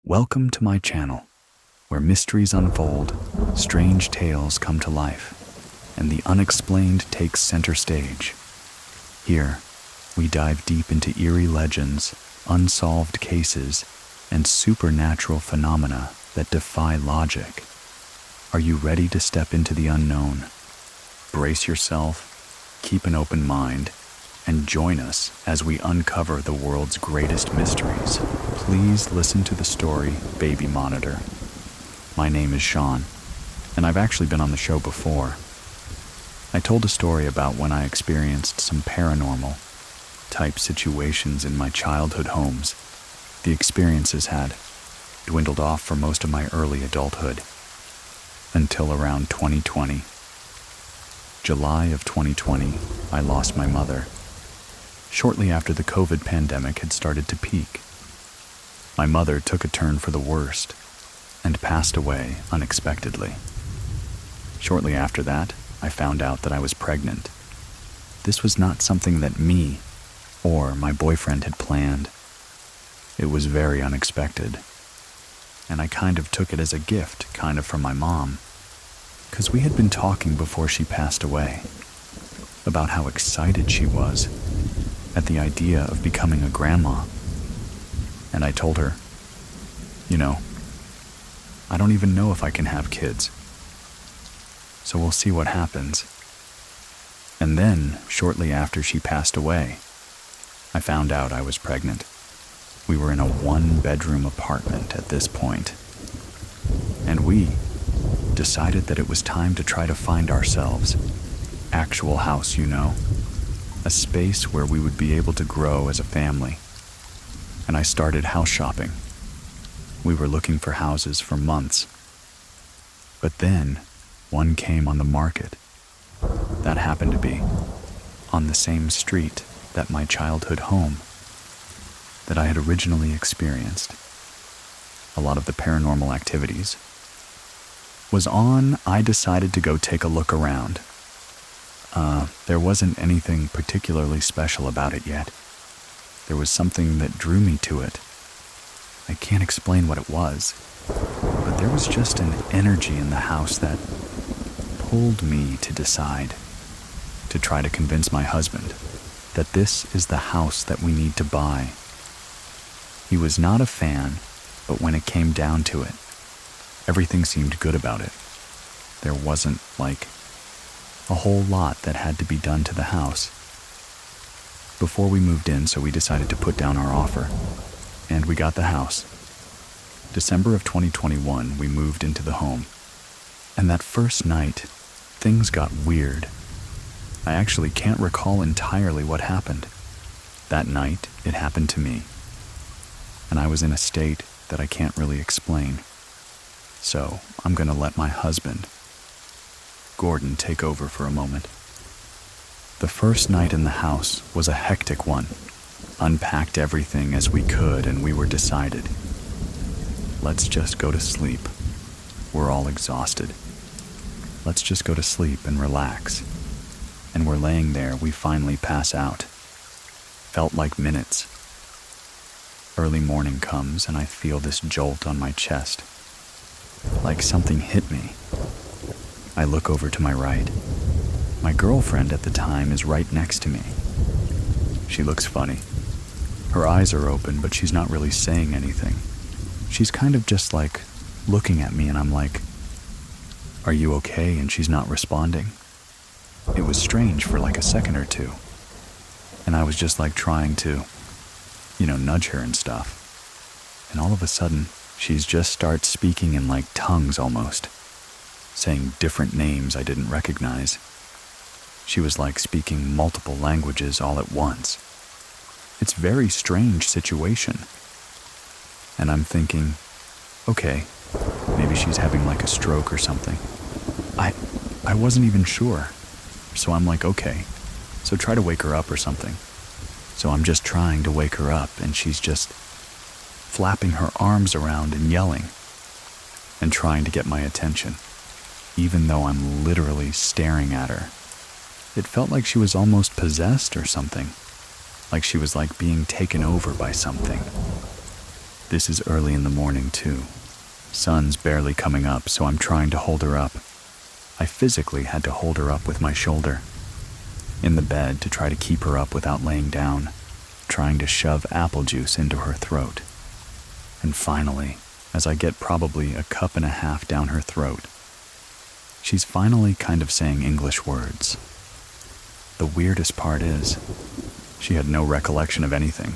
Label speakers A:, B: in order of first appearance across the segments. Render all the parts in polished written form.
A: Welcome to my channel, where mysteries unfold, strange tales come to life, and the unexplained takes center stage. Here, we dive deep into eerie legends, unsolved cases, and supernatural phenomena that defy logic. Are you ready to step into the unknown? Brace yourself, keep an open mind, and join us as we uncover the world's greatest mysteries. Please listen to the story Baby Monitor. My name is Sean, and I've actually been on the show before. I told a story about when I experienced some paranormal type situations in my childhood homes. The experiences had dwindled off for most of my early adulthood until around 2020. July of 2020, I lost my mother. Shortly after the COVID pandemic had started to peak, my mother took a turn for the worst and passed away unexpectedly. Shortly after that, I found out that I was pregnant. This was not something that me or my boyfriend had planned. It was very unexpected, and I kind of took it as a gift, from my mom, because we had been talking before she passed away about how excited she was at the idea of becoming a grandma. And I told her, I don't even know if I can have kids, so we'll see what happens. And then, shortly after she passed away, I found out I was pregnant. We were in a one-bedroom apartment at this point, and we decided that it was time to try to find ourselves actual house, a space where we would be able to grow as a family. And I started house shopping. We were looking for houses for months. But then, one came on the market. That happened to be on the same street that my childhood home that I had originally experienced a lot of the paranormal activities was on. I decided to go take a look around. There wasn't anything particularly special about it yet. There was something that drew me to it. I can't explain what it was, but there was just an energy in the house that pulled me to decide to try to convince my husband that this is the house that we need to buy. He was not a fan, but when it came down to it, everything seemed good about it. There wasn't, a whole lot that had to be done to the house before we moved in, so we decided to put down our offer, and we got the house. December of 2021, we moved into the home, and that first night, things got weird. I actually can't recall entirely what happened. That night, it happened to me, and I was in a state that I can't really explain. So I'm going to let my husband, Gordon, take over for a moment. The first night in the house was a hectic one. Unpacked everything as we could, and we were decided, let's just go to sleep. We're all exhausted. Let's just go to sleep and relax. And we're laying there, we finally pass out. Felt like minutes. Early morning comes, and I feel this jolt on my chest, like something hit me. I look over to my right. My girlfriend at the time is right next to me. She looks funny. Her eyes are open, but she's not really saying anything. She's kind of just looking at me, and I'm like, "Are you okay?" And she's not responding. It was strange for a second or two. And I was just trying to, nudge her and stuff. And all of a sudden, she's just starts speaking in tongues almost, saying different names I didn't recognize. She was speaking multiple languages all at once. It's a very strange situation. And I'm thinking, okay, maybe she's having a stroke or something. I wasn't even sure. So I'm okay, so try to wake her up or something. So I'm just trying to wake her up, and she's just flapping her arms around and yelling and trying to get my attention, even though I'm literally staring at her. It felt like she was almost possessed or something, like she was being taken over by something. This is early in the morning, too. Sun's barely coming up, so I'm trying to hold her up. I physically had to hold her up with my shoulder. In the bed to try to keep her up without laying down, trying to shove apple juice into her throat. And finally, as I get probably a cup and a half down her throat, she's finally kind of saying English words. The weirdest part is, she had no recollection of anything.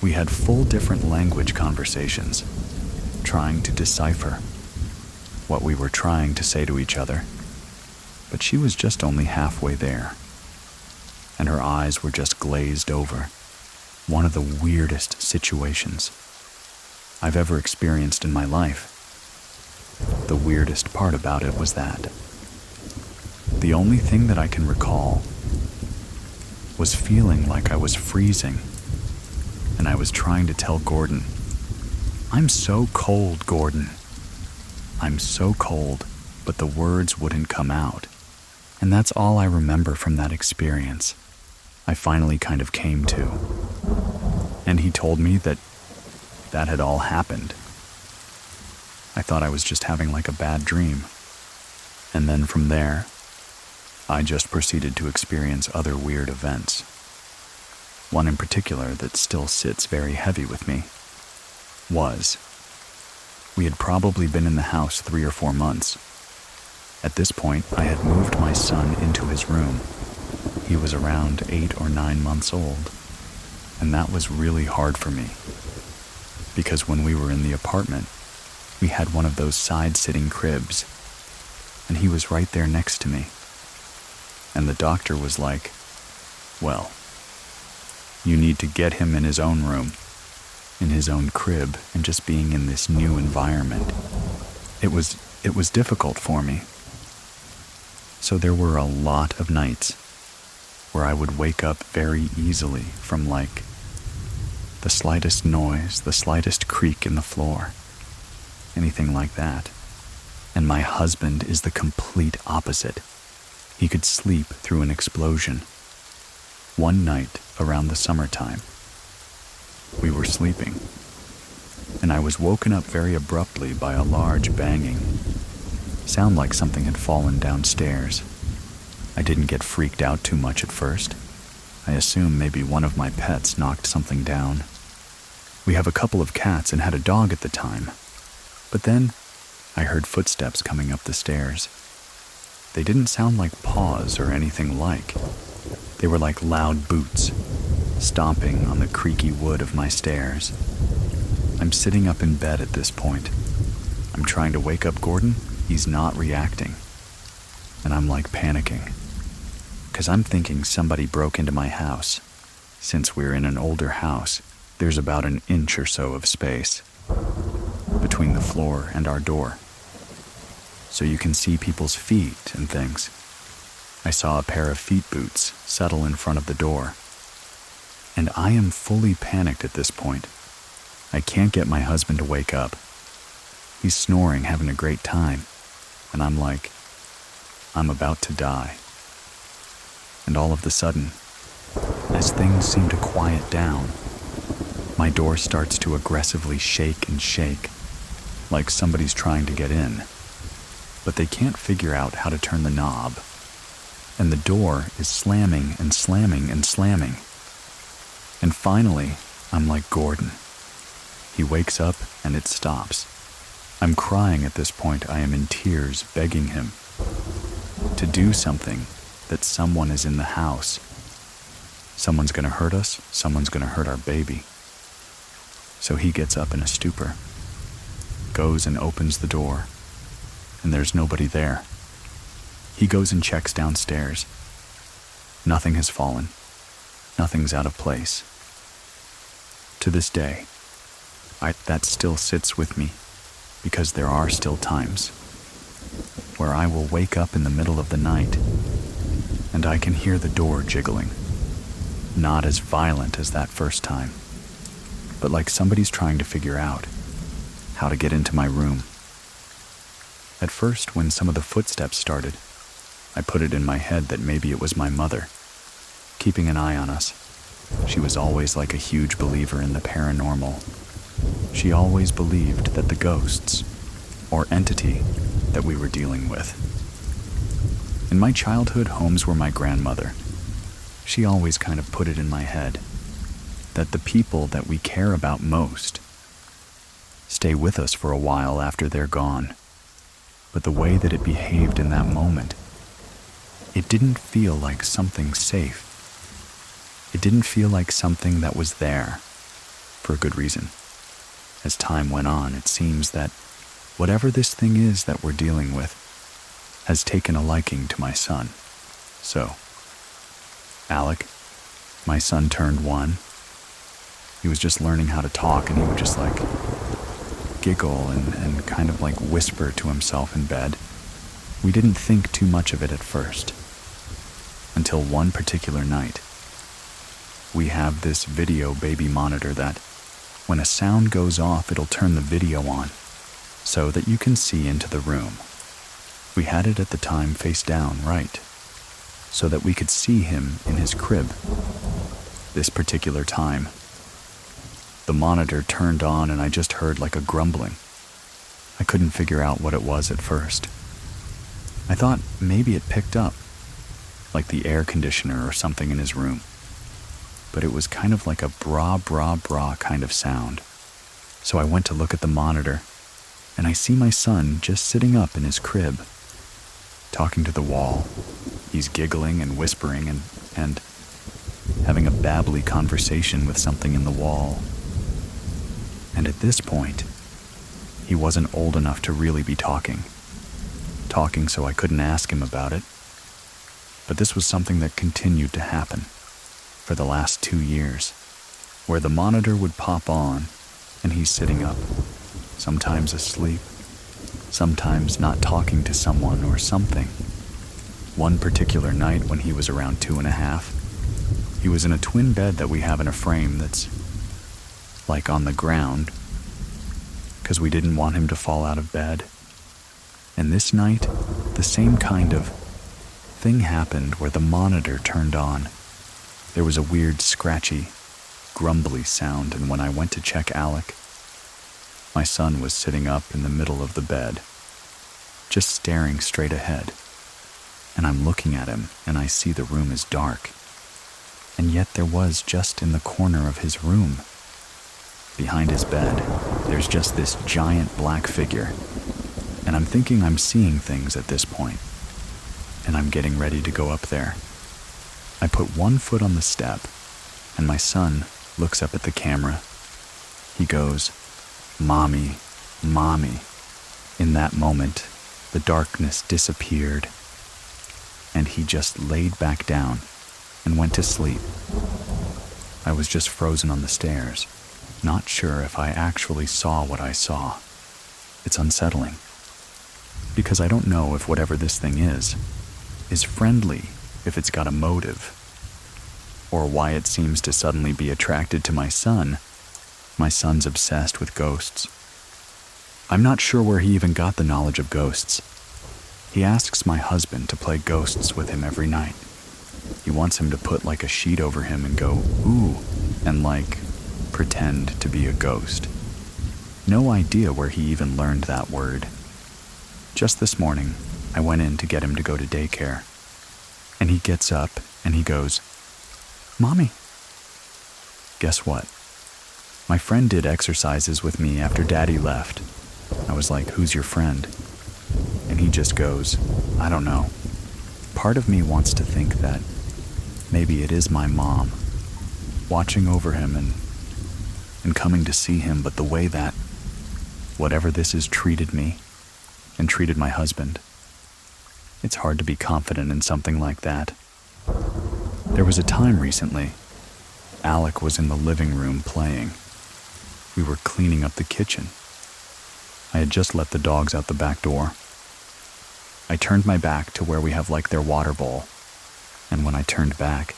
A: We had full different language conversations, trying to decipher what we were trying to say to each other. But she was just only halfway there, and her eyes were just glazed over. One of the weirdest situations I've ever experienced in my life. The weirdest part about it was that the only thing that I can recall was feeling like I was freezing, and I was trying to tell Gordon, "I'm so cold, Gordon. I'm so cold," but the words wouldn't come out. And that's all I remember from that experience. I finally kind of came to. And he told me that had all happened. I thought I was just having like a bad dream. And then from there, I just proceeded to experience other weird events. One in particular that still sits very heavy with me was, we had probably been in the house 3 or 4 months. At this point, I had moved my son into his room. He was around 8 or 9 months old, and that was really hard for me. Because when we were in the apartment, we had one of those side-sitting cribs, and he was right there next to me. And the doctor was like, "Well, you need to get him in his own room, in his own crib, and just being in this new environment." It was difficult for me. So there were a lot of nights where I would wake up very easily from like the slightest noise, the slightest creak in the floor, anything like that. And my husband is the complete opposite. He could sleep through an explosion. One night around the summertime, we were sleeping, and I was woken up very abruptly by a large banging. Sound like something had fallen downstairs. I didn't get freaked out too much at first. I assumed maybe one of my pets knocked something down. We have a couple of cats and had a dog at the time. But then, I heard footsteps coming up the stairs. They didn't sound like paws or anything like. They were like loud boots, stomping on the creaky wood of my stairs. I'm sitting up in bed at this point. I'm trying to wake up Gordon. He's not reacting. And I'm like panicking, because I'm thinking somebody broke into my house. Since we're in an older house, there's about an inch or so of space between the floor and our door, so you can see people's feet and things. I saw a pair of feet boots settle in front of the door, and I am fully panicked at this point. I can't get my husband to wake up. He's snoring, having a great time, and I'm like, I'm about to die. And all of a sudden, as things seem to quiet down, my door starts to aggressively shake and shake, like somebody's trying to get in, but they can't figure out how to turn the knob, and the door is slamming and slamming and slamming. And finally, I'm like, Gordon. He wakes up and it stops. I'm crying at this point. I am in tears, begging him to do something, that someone is in the house. Someone's gonna hurt us, someone's gonna hurt our baby. So he gets up in a stupor, goes and opens the door, and there's nobody there. He goes and checks downstairs. Nothing has fallen. Nothing's out of place. To this day, that still sits with me, because there are still times where I will wake up in the middle of the night and I can hear the door jiggling. Not as violent as that first time, but like somebody's trying to figure out how to get into my room. At first, when some of the footsteps started, I put it in my head that maybe it was my mother, keeping an eye on us. She was always like a huge believer in the paranormal. she always believed that the ghosts, or entity, that we were dealing with. In my childhood, homes were my grandmother. She always kind of put it in my head that the people that we care about most stay with us for a while after they're gone. But the way that it behaved in that moment, it didn't feel like something safe. It didn't feel like something that was there for a good reason. As time went on, it seems that whatever this thing is that we're dealing with has taken a liking to my son. So, Alec, my son turned 1. He was just learning how to talk, and he would just giggle and kind of whisper to himself in bed. We didn't think too much of it at first, until one particular night. We have this video baby monitor that, when a sound goes off, it'll turn the video on so that you can see into the room. We had it at the time face down, right, so that we could see him in his crib. This particular time, the monitor turned on and I just heard a grumbling. I couldn't figure out what it was at first. I thought maybe it picked up, like the air conditioner or something in his room. But it was kind of like a bra, bra, bra kind of sound. So I went to look at the monitor, and I see my son just sitting up in his crib, talking to the wall. He's giggling and whispering and having a babbly conversation with something in the wall. And at this point, he wasn't old enough to really be talking so I couldn't ask him about it. But this was something that continued to happen for the last 2 years, where the monitor would pop on and he's sitting up, sometimes asleep, sometimes not talking to someone or something. One particular night when he was around 2.5, he was in a twin bed that we have in a frame that's on the ground, because we didn't want him to fall out of bed. And this night, the same kind of thing happened where the monitor turned on. There was a weird scratchy, grumbly sound, and when I went to check Alec, my son was sitting up in the middle of the bed, just staring straight ahead. And I'm looking at him, and I see the room is dark. And yet there was just in the corner of his room, behind his bed, there's just this giant black figure. And I'm thinking I'm seeing things at this point, and I'm getting ready to go up there. I put one foot on the step, and my son looks up at the camera. He goes, "Mommy, Mommy." In that moment, the darkness disappeared, and he just laid back down and went to sleep. I was just frozen on the stairs, not sure if I actually saw what I saw. It's unsettling, because I don't know if whatever this thing is friendly, if it's got a motive, or why it seems to suddenly be attracted to my son. My son's obsessed with ghosts. I'm not sure where he even got the knowledge of ghosts. He asks my husband to play ghosts with him every night. He wants him to put a sheet over him and go, "Ooh," and pretend to be a ghost. No idea where he even learned that word. Just this morning, I went in to get him to go to daycare, and he gets up and he goes, "Mommy." Guess what? My friend did exercises with me after Daddy left. I was like, "Who's your friend?" And he just goes, "I don't know." Part of me wants to think that maybe it is my mom watching over him and coming to see him, but the way that whatever this is treated me and treated my husband, it's hard to be confident in something like that. There was a time recently, Alec was in the living room playing. We were cleaning up the kitchen. I had just let the dogs out the back door. I turned my back to where we have their water bowl, and when I turned back,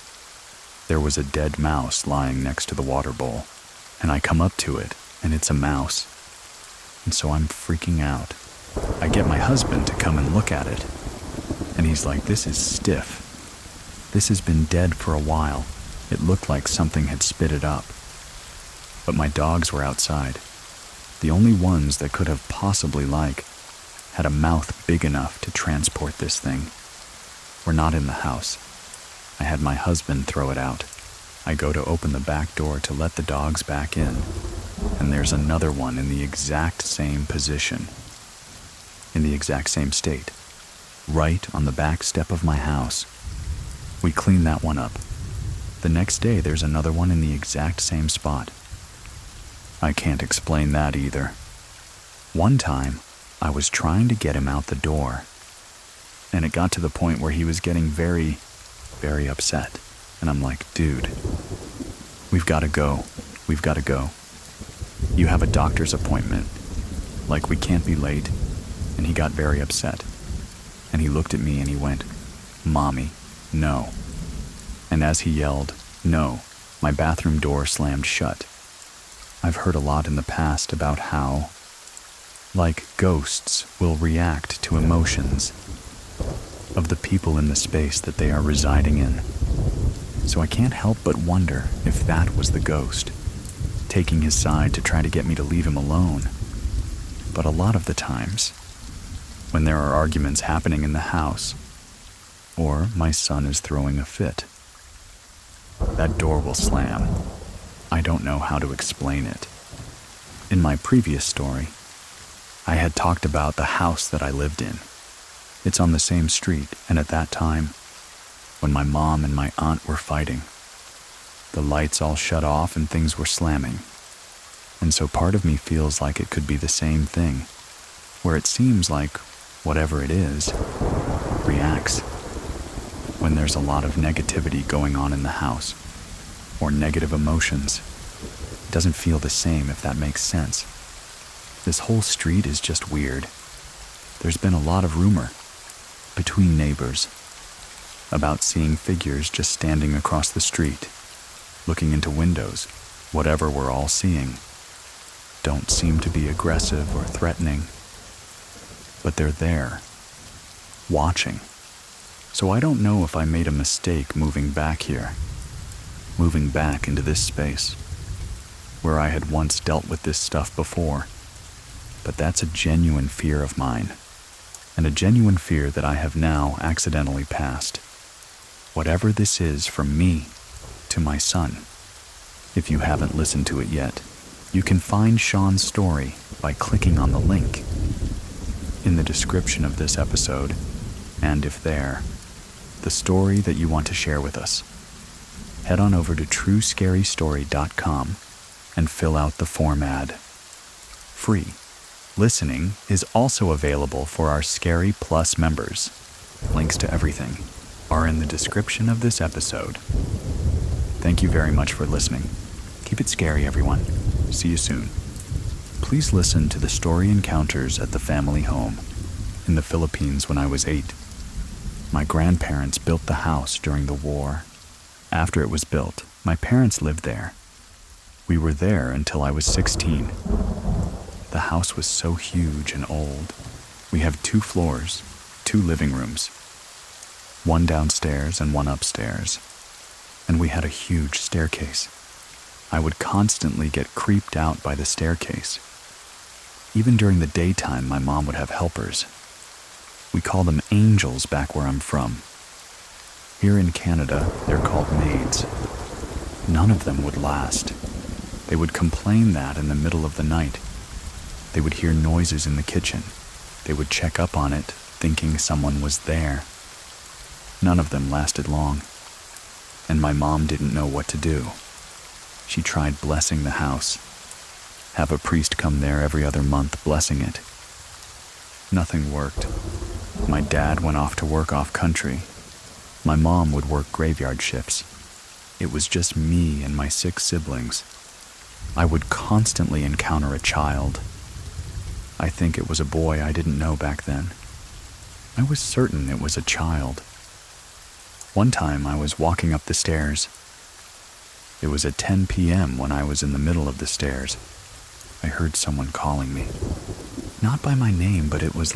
A: there was a dead mouse lying next to the water bowl, and I come up to it, and it's a mouse, and so I'm freaking out. I get my husband to come and look at it, and he's like, "This is stiff. This has been dead for a while. It looked like something had spit it up." But my dogs were outside, the only ones that could have possibly had a mouth big enough to transport this thing, were not in the house. I had my husband throw it out. I go to open the back door to let the dogs back in, and there's another one in the exact same position, in the exact same state, right on the back step of my house. We clean that one up. The next day, there's another one in the exact same spot. I can't explain that either. One time, I was trying to get him out the door, and it got to the point where he was getting very, very upset. And I'm like, dude, we've got to go. We've got to go. You have a doctor's appointment. Like, we can't be late. And he got very upset. And he looked at me and he went, Mommy, no. And as he yelled, no, my bathroom door slammed shut. I've heard a lot in the past about how, ghosts will react to emotions of the people in the space that they are residing in. So I can't help but wonder if that was the ghost, taking his side to try to get me to leave him alone. But a lot of the times, when there are arguments happening in the house, or my son is throwing a fit, that door will slam. I don't know how to explain it. In my previous story, I had talked about the house that I lived in. It's on the same street, and at that time, when my mom and my aunt were fighting, the lights all shut off and things were slamming. And so part of me feels like it could be the same thing, where it seems like whatever it is reacts when there's a lot of negativity going on in the house, or negative emotions. It doesn't feel the same, if that makes sense. This whole street is just weird. There's been a lot of rumor between neighbors about seeing figures just standing across the street, looking into windows. Whatever we're all seeing don't seem to be aggressive or threatening, but they're there, watching. So I don't know if I made a mistake moving back here, moving back into this space, where I had once dealt with this stuff before. But that's a genuine fear of mine, and a genuine fear that I have now accidentally passed. Whatever this is from me to my son. If you haven't listened to it yet, you can find Sean's story by clicking on the link in the description of this episode, and if there, the story that you want to share with us. Head on over to truescarystory.com and fill out the form ad. Free. Listening is also available for our Scary Plus members. Links to everything are in the description of this episode. Thank you very much for listening. Keep it scary, everyone. See you soon. Please listen to the story encounters at the family home in the Philippines when I was 8. My grandparents built the house during the war. After it was built, my parents lived there. We were there until I was 16. The house was so huge and old. We have 2 floors, 2 living rooms, one downstairs and one upstairs, and we had a huge staircase. I would constantly get creeped out by the staircase. Even during the daytime, my mom would have helpers. We call them angels back where I'm from. Here in Canada, they're called maids. None of them would last. They would complain that in the middle of the night. They would hear noises in the kitchen. They would check up on it, thinking someone was there. None of them lasted long, and my mom didn't know what to do. She tried blessing the house, have a priest come there every other month blessing it. Nothing worked. My dad went off to work off country. My mom would work graveyard shifts. It was just me and my 6 siblings. I would constantly encounter a child. I think it was a boy I didn't know back then. I was certain it was a child. One time I was walking up the stairs. It was at 10 p.m. when I was in the middle of the stairs. I heard someone calling me. Not by my name, but it was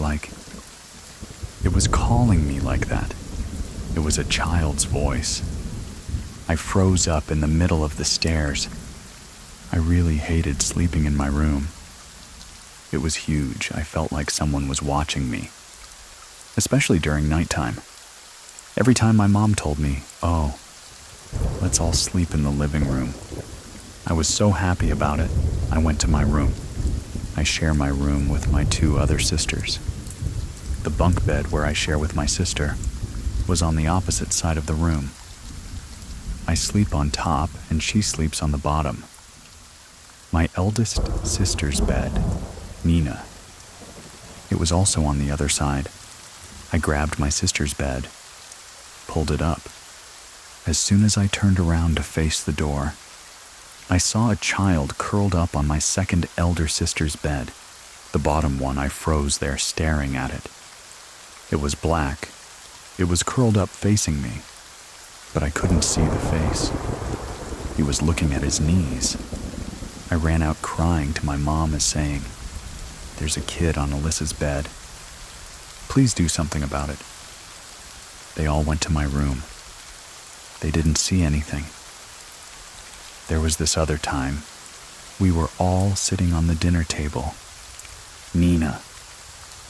A: calling me like that. It was a child's voice. I froze up in the middle of the stairs. I really hated sleeping in my room. It was huge. I felt like someone was watching me, especially during nighttime. Every time my mom told me, "Oh, let's all sleep in the living room," I was so happy about it, I went to my room. I share my room with my 2 other sisters. The bunk bed where I share with my sister was on the opposite side of the room. I sleep on top and she sleeps on the bottom. My eldest sister's bed, Nina, it was also on the other side. I grabbed my sister's bed, pulled it up. As soon as I turned around to face the door, I saw a child curled up on my second elder sister's bed. The bottom one, I froze there staring at it. It was black. It was curled up facing me, but I couldn't see the face. He was looking at his knees. I ran out crying to my mom as saying, "There's a kid on Alyssa's bed. Please do something about it." They all went to my room. They didn't see anything. There was this other time. We were all sitting on the dinner table. Nina,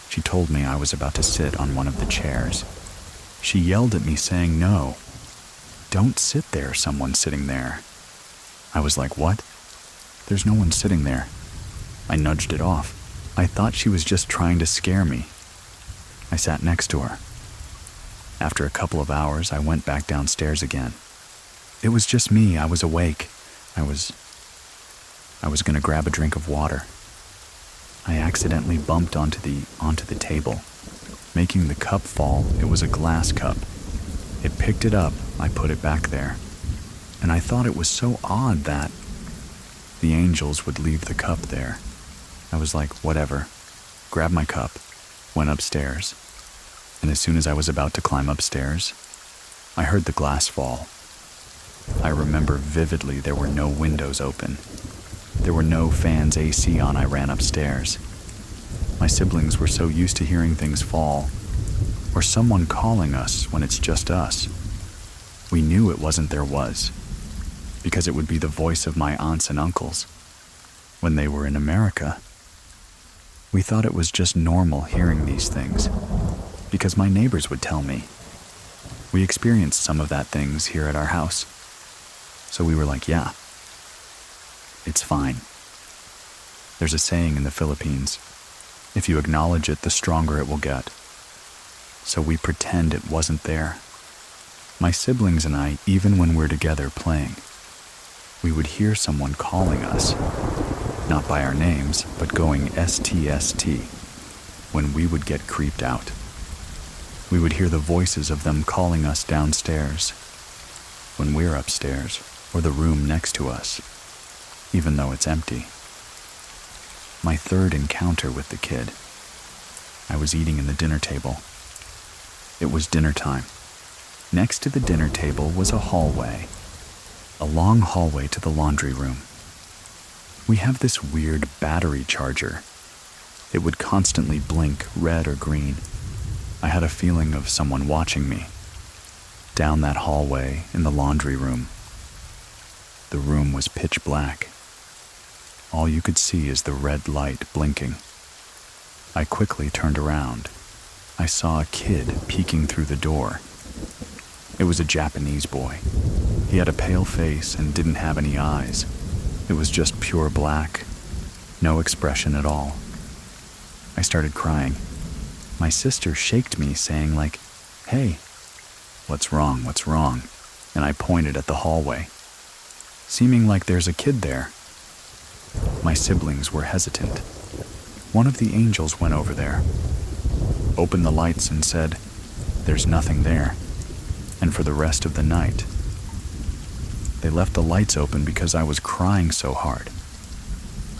A: she told me I was about to sit on one of the chairs. She yelled at me saying, "No, don't sit there, someone's sitting there." I was like, "What? There's no one sitting there." I nudged it off. I thought she was just trying to scare me. I sat next to her. After a couple of hours, I went back downstairs again. It was just me. I was awake. I was going to grab a drink of water. I accidentally bumped onto the table, making the cup fall. It was a glass cup. It picked it up. I put it back there. And I thought it was so odd that the angels would leave the cup there. I was like, whatever. Grabbed my cup, went upstairs. And as soon as I was about to climb upstairs, I heard the glass fall. I remember vividly there were no windows open. There were no fans AC on. I ran upstairs. My siblings were so used to hearing things fall, or someone calling us when it's just us. We knew it wasn't their was, because it would be the voice of my aunts and uncles when they were in America. We thought it was just normal hearing these things, because my neighbors would tell me. We experienced some of that things here at our house. So we were like, yeah, it's fine. There's a saying in the Philippines, if you acknowledge it, the stronger it will get. So we pretend it wasn't there. My siblings and I, even when we're together playing, we would hear someone calling us, not by our names, but going STST, when we would get creeped out. We would hear the voices of them calling us downstairs, when we're upstairs, or the room next to us, even though it's empty. My third encounter with the kid. I was eating in the dinner table. It was dinner time. Next to the dinner table was a hallway, a long hallway to the laundry room. We have this weird battery charger. It would constantly blink red or green. I had a feeling of someone watching me. Down that hallway in the laundry room. The room was pitch black. All you could see is the red light blinking. I quickly turned around. I saw a kid peeking through the door. It was a Japanese boy. He had a pale face and didn't have any eyes. It was just pure black. No expression at all. I started crying. My sister shaked me, saying like, "Hey, what's wrong, what's wrong?" And I pointed at the hallway, seeming like there's a kid there. My siblings were hesitant. One of the angels went over there, opened the lights and said, "There's nothing there," and for the rest of the night. They left the lights open because I was crying so hard.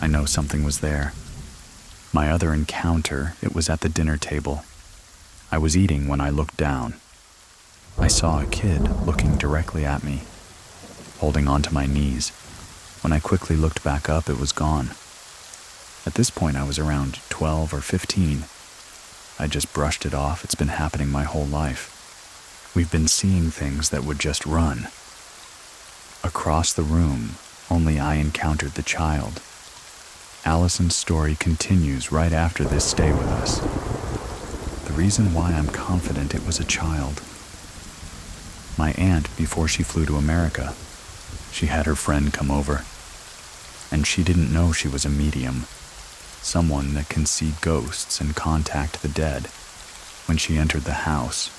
A: I know something was there. My other encounter, it was at the dinner table. I was eating when I looked down. I saw a kid looking directly at me, holding onto my knees. When I quickly looked back up, it was gone. At this point, I was around 12 or 15. I just brushed it off. It's been happening my whole life. We've been seeing things that would just run. Across the room, only I encountered the child. Allison's story continues right after this stay with us. The reason why I'm confident it was a child. My aunt, before she flew to America, she had her friend come over, and she didn't know she was a medium, someone that can see ghosts and contact the dead. When she entered the house,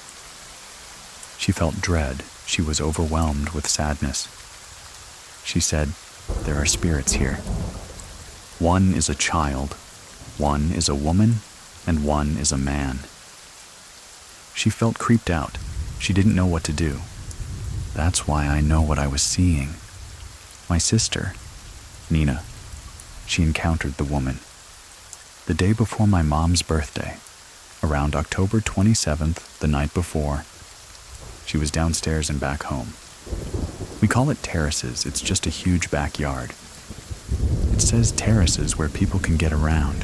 A: she felt dread. She was overwhelmed with sadness. She said, "There are spirits here. One is a child, one is a woman, and one is a man." She felt creeped out. She didn't know what to do. That's why I know what I was seeing. My sister, Nina, she encountered the woman. The day before my mom's birthday, around October 27th, the night before, she was downstairs and back home. We call it terraces. It's just a huge backyard. It says terraces where people can get around.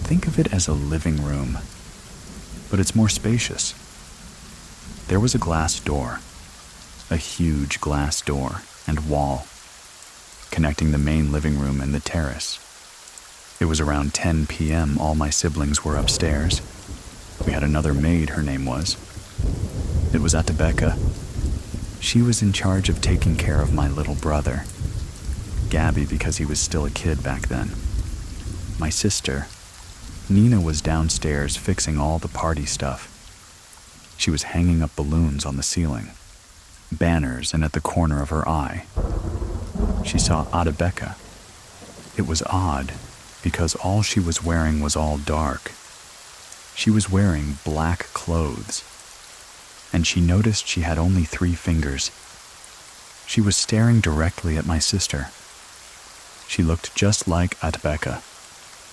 A: Think of it as a living room, but it's more spacious. There was a glass door, a huge glass door and wall, connecting the main living room and the terrace. It was around 10 p.m. All my siblings were upstairs. We had another maid, her name was. It was Alberta. She was in charge of taking care of my little brother, Gabby, because he was still a kid back then. My sister, Nina, was downstairs fixing all the party stuff. She was hanging up balloons on the ceiling, banners, and at the corner of her eye, she saw Alberta. It was odd, because all she was wearing was all dark. She was wearing black clothes, and she noticed she had only 3 fingers. She was staring directly at my sister. She looked just like Alberta.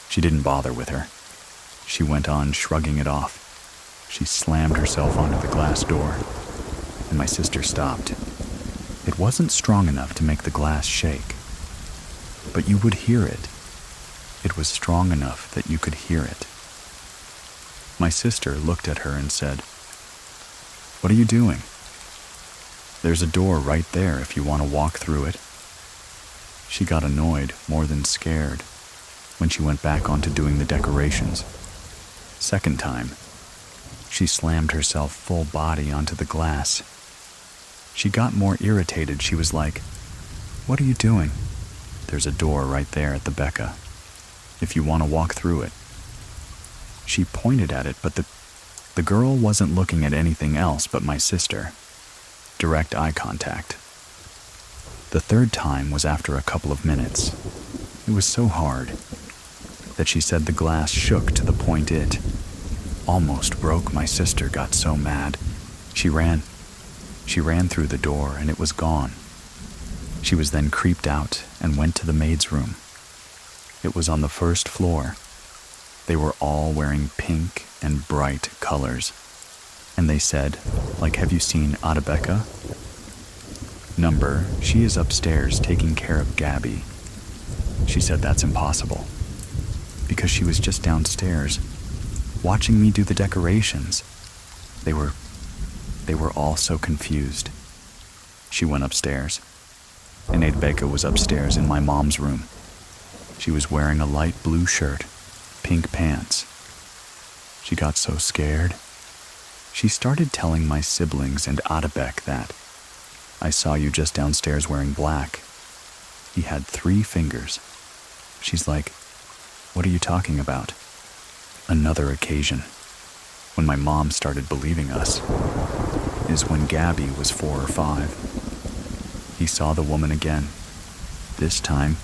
A: She didn't bother with her. She went on shrugging it off. She slammed herself onto the glass door, and my sister stopped. It wasn't strong enough to make the glass shake, but you would hear it. It was strong enough that you could hear it. My sister looked at her and said, "What are you doing? There's a door right there if you want to walk through it." She got annoyed more than scared when she went back onto doing the decorations. Second time, she slammed herself full body onto the glass. She got more irritated. She was like, "What are you doing? There's a door right there at the Becca, if you want to walk through it." She pointed at it, but the girl wasn't looking at anything else but my sister. Direct eye contact. The third time was after a couple of minutes. It was so hard that she said the glass shook to the point it almost broke. My sister got so mad. She ran through the door and it was gone. She was then creeped out and went to the maid's room. It was on the first floor. They were all wearing pink and bright colors. And they said, like, "Have you seen Alberta? Number, she is upstairs taking care of Gabby." She said that's impossible, because she was just downstairs, watching me do the decorations. They were all so confused. She went upstairs, and Alberta was upstairs in my mom's room. She was wearing a light blue shirt, pink pants. She got so scared. She started telling my siblings and Alberta that, "I saw you just downstairs wearing black. He had 3 fingers." She's like, "What are you talking about?" Another occasion, when my mom started believing us, is when Gabby was 4 or 5. He saw the woman again. This time,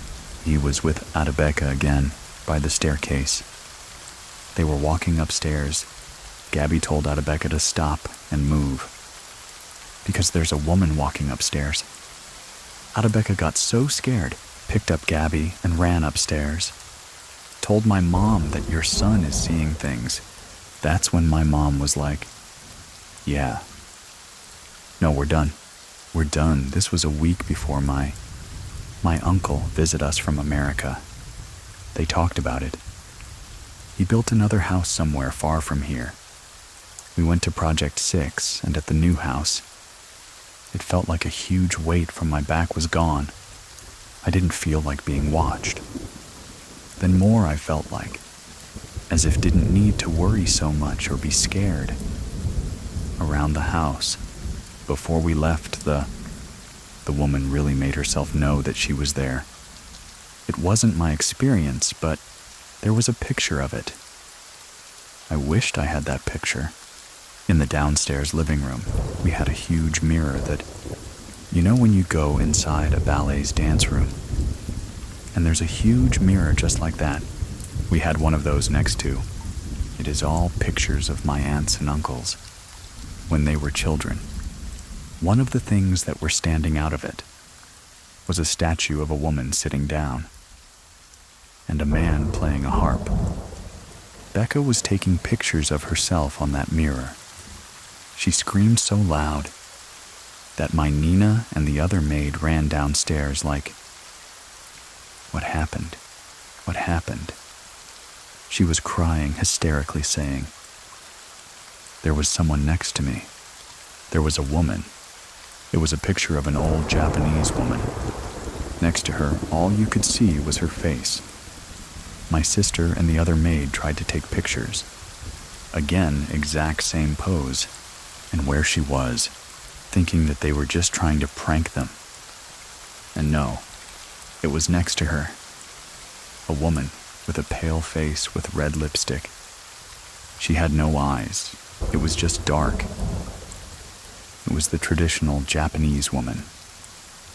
A: he was with Alberta again, by the staircase. They were walking upstairs. Gabby told Alberta to stop and move, because there's a woman walking upstairs. Alberta got so scared, picked up Gabby and ran upstairs. Told my mom that your son is seeing things. That's when my mom was like, "Yeah. No, we're done. We're done." This was a week before my uncle visited us from America. They talked about it. He built another house somewhere far from here. We went to Project 6, and at the new house, it felt like a huge weight from my back was gone. I didn't feel like being watched. then more I felt like, as if didn't need to worry so much or be scared. Around the house, before we left, the woman really made herself know that she was there. It wasn't my experience, but there was a picture of it. I wished I had that picture. In the downstairs living room, we had a huge mirror that, you know when you go inside a ballet's dance room, and there's a huge mirror just like that. We had one of those next to. It is all pictures of my aunts and uncles when they were children. One of the things that were standing out of it was a statue of a woman sitting down and a man playing a harp. Becca was taking pictures of herself on that mirror. She screamed so loud that my Nina and the other maid ran downstairs like, "What happened? What happened?" She was crying hysterically, saying, "There was someone next to me. There was a woman. It was a picture of an old Japanese woman. Next to her, all you could see was her face." My sister and the other maid tried to take pictures. Again, exact same pose, and where she was, thinking that they were just trying to prank them. And no, it was next to her. A woman with a pale face with red lipstick. She had no eyes. It was just dark. It was the traditional Japanese woman.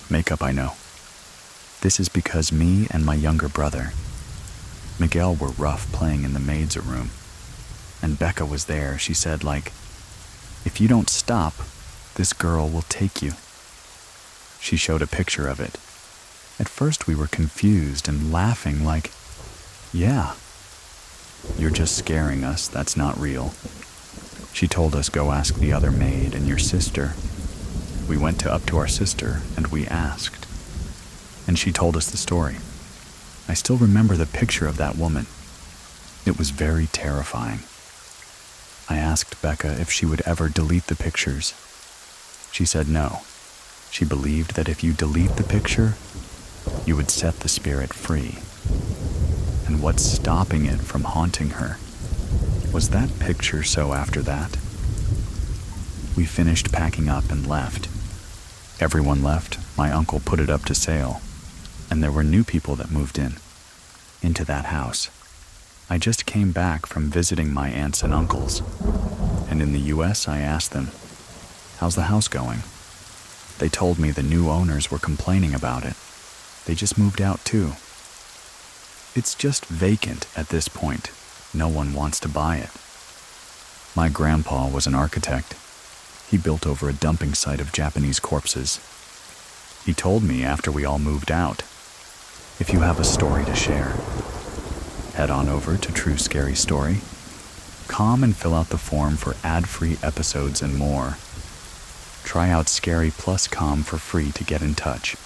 A: Makeup, I know. This is because me and my younger brother, Miguel, were rough playing in the maid's room. And Becca was there. She said, like, "If you don't stop, this girl will take you." She showed a picture of it. At first we were confused and laughing like, "Yeah, you're just scaring us. That's not real." She told us, "Go ask the other maid and your sister." We went up to our sister and we asked. And she told us the story. I still remember the picture of that woman. It was very terrifying. I asked Becca if she would ever delete the pictures. She said no. She believed that if you delete the picture, you would set the spirit free. And what's stopping it from haunting her? Was that picture so after that? We finished packing up and left. Everyone left. My uncle put it up to sale. And there were new people that moved into that house. I just came back from visiting my aunts and uncles, and in the US I asked them, "How's the house going?" They told me the new owners were complaining about it. They just moved out too. It's just vacant at this point. No one wants to buy it. My grandpa was an architect. He built over a dumping site of Japanese corpses. He told me after we all moved out, "If you have a story to share, head on over to True Scary Story. Come and fill out the form for ad-free episodes and more. Try out Scary Plus Com for free to get in touch.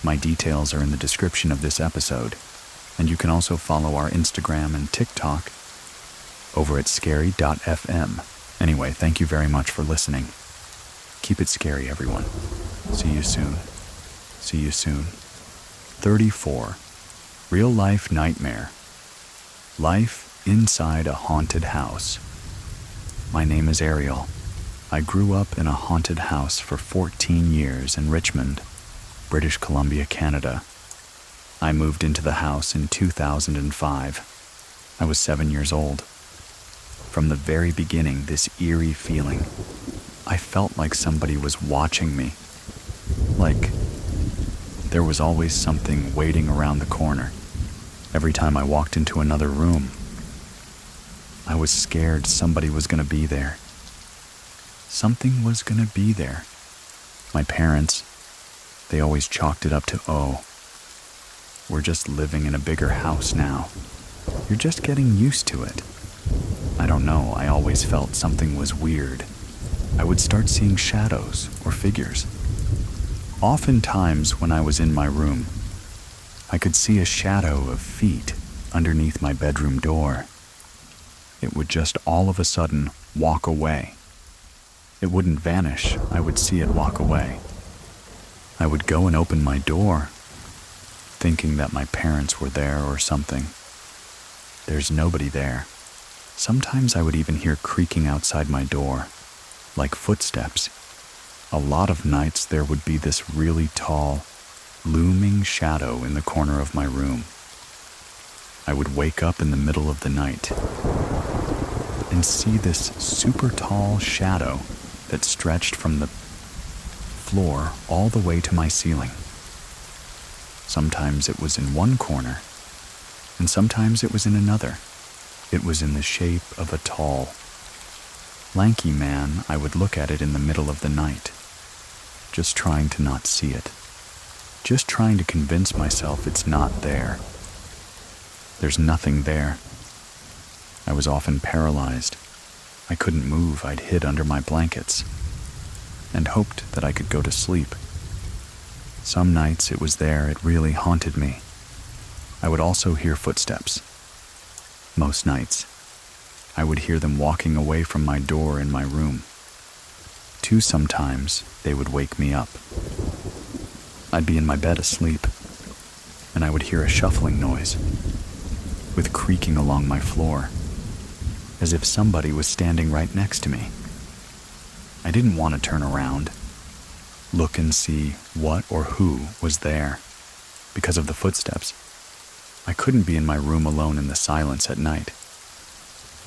A: My details are in the description of this episode, and you can also follow our Instagram and TikTok over at scary.fm. Anyway, thank you very much for listening. Keep it scary, everyone. See you soon. See you soon. 34. Real life nightmare. Life inside a haunted house. My name is Ariel. I grew up in a haunted house for 14 years in Richmond, British Columbia, Canada. I moved into the house in 2005. I was 7 years old. From the very beginning, this eerie feeling. I felt like somebody was watching me. Like there was always something waiting around the corner. Every time I walked into another room, I was scared somebody was going to be there. Something was going to be there. My parents, they always chalked it up to, "Oh, we're just living in a bigger house now. You're just getting used to it." I don't know, I always felt something was weird. I would start seeing shadows or figures. Oftentimes when I was in my room, I could see a shadow of feet underneath my bedroom door. It would just all of a sudden walk away. It wouldn't vanish, I would see it walk away. I would go and open my door, thinking that my parents were there or something. there's nobody there. Sometimes I would even hear creaking outside my door, like footsteps. A lot of nights there would be this really tall, looming shadow in the corner of my room. I would wake up in the middle of the night and see this super tall shadow that stretched from the floor all the way to my ceiling. Sometimes it was in one corner, and sometimes it was in another. It was in the shape of a tall, lanky man. I would look at it in the middle of the night, just trying to not see it, just trying to convince myself it's not there. There's nothing there. I was often paralyzed. I couldn't move. I'd hid under my blankets and hoped that I could go to sleep. Some nights it was there. It really haunted me. I would also hear footsteps. Most nights, I would hear them walking away from my door in my room. Sometimes they would wake me up. I'd be in my bed asleep, and I would hear a shuffling noise, with creaking along my floor, as if somebody was standing right next to me. I didn't want to turn around, look and see what or who was there, because of the footsteps. I couldn't be in my room alone in the silence at night.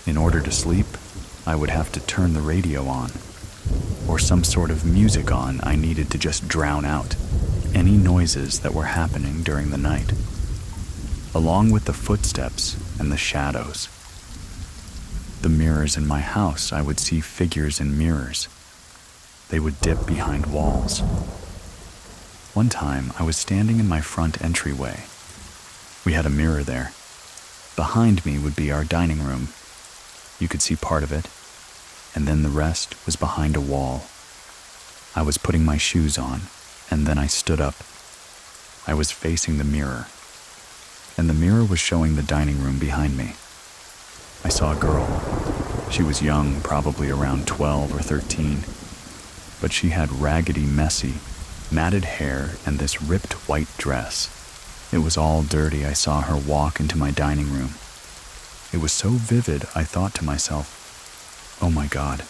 A: In order to sleep, I would have to turn the radio on, or some sort of music on. I needed to just drown out any noises that were happening during the night, along with the footsteps and the shadows. The mirrors in my house, I would see figures in mirrors. They would dip behind walls. One time, I was standing in my front entryway. We had a mirror there. Behind me would be our dining room. You could see part of it, and then the rest was behind a wall. I was putting my shoes on, and then I stood up. I was facing the mirror, and the mirror was showing the dining room behind me. I saw a girl. She was young, probably around 12 or 13, but she had raggedy, messy, matted hair and this ripped white dress. It was all dirty. I saw her walk into my dining room. It was so vivid, I thought to myself, oh my God,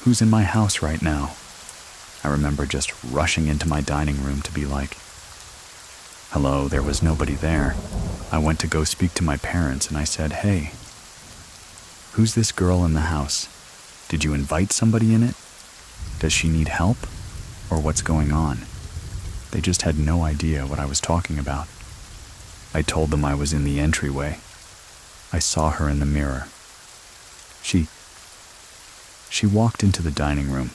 A: who's in my house right now? I remember just rushing into my dining room to be like, hello. There was nobody there. I went to go speak to my parents and I said, hey, who's this girl in the house? Did you invite somebody in it? Does she need help? Or what's going on? They just had no idea what I was talking about. I told them I was in the entryway. I saw her in the mirror. She walked into the dining room.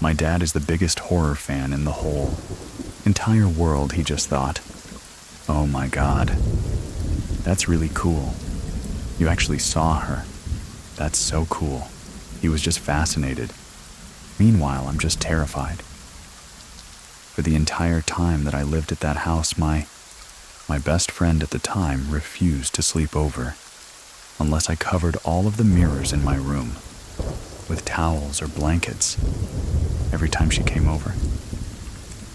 A: My dad is the biggest horror fan in the whole entire world, he just thought. Oh my God, that's really cool. You actually saw her. That's so cool. He was just fascinated. Meanwhile, I'm just terrified. For the entire time that I lived at that house, my best friend at the time refused to sleep over unless I covered all of the mirrors in my room with towels or blankets every time she came over.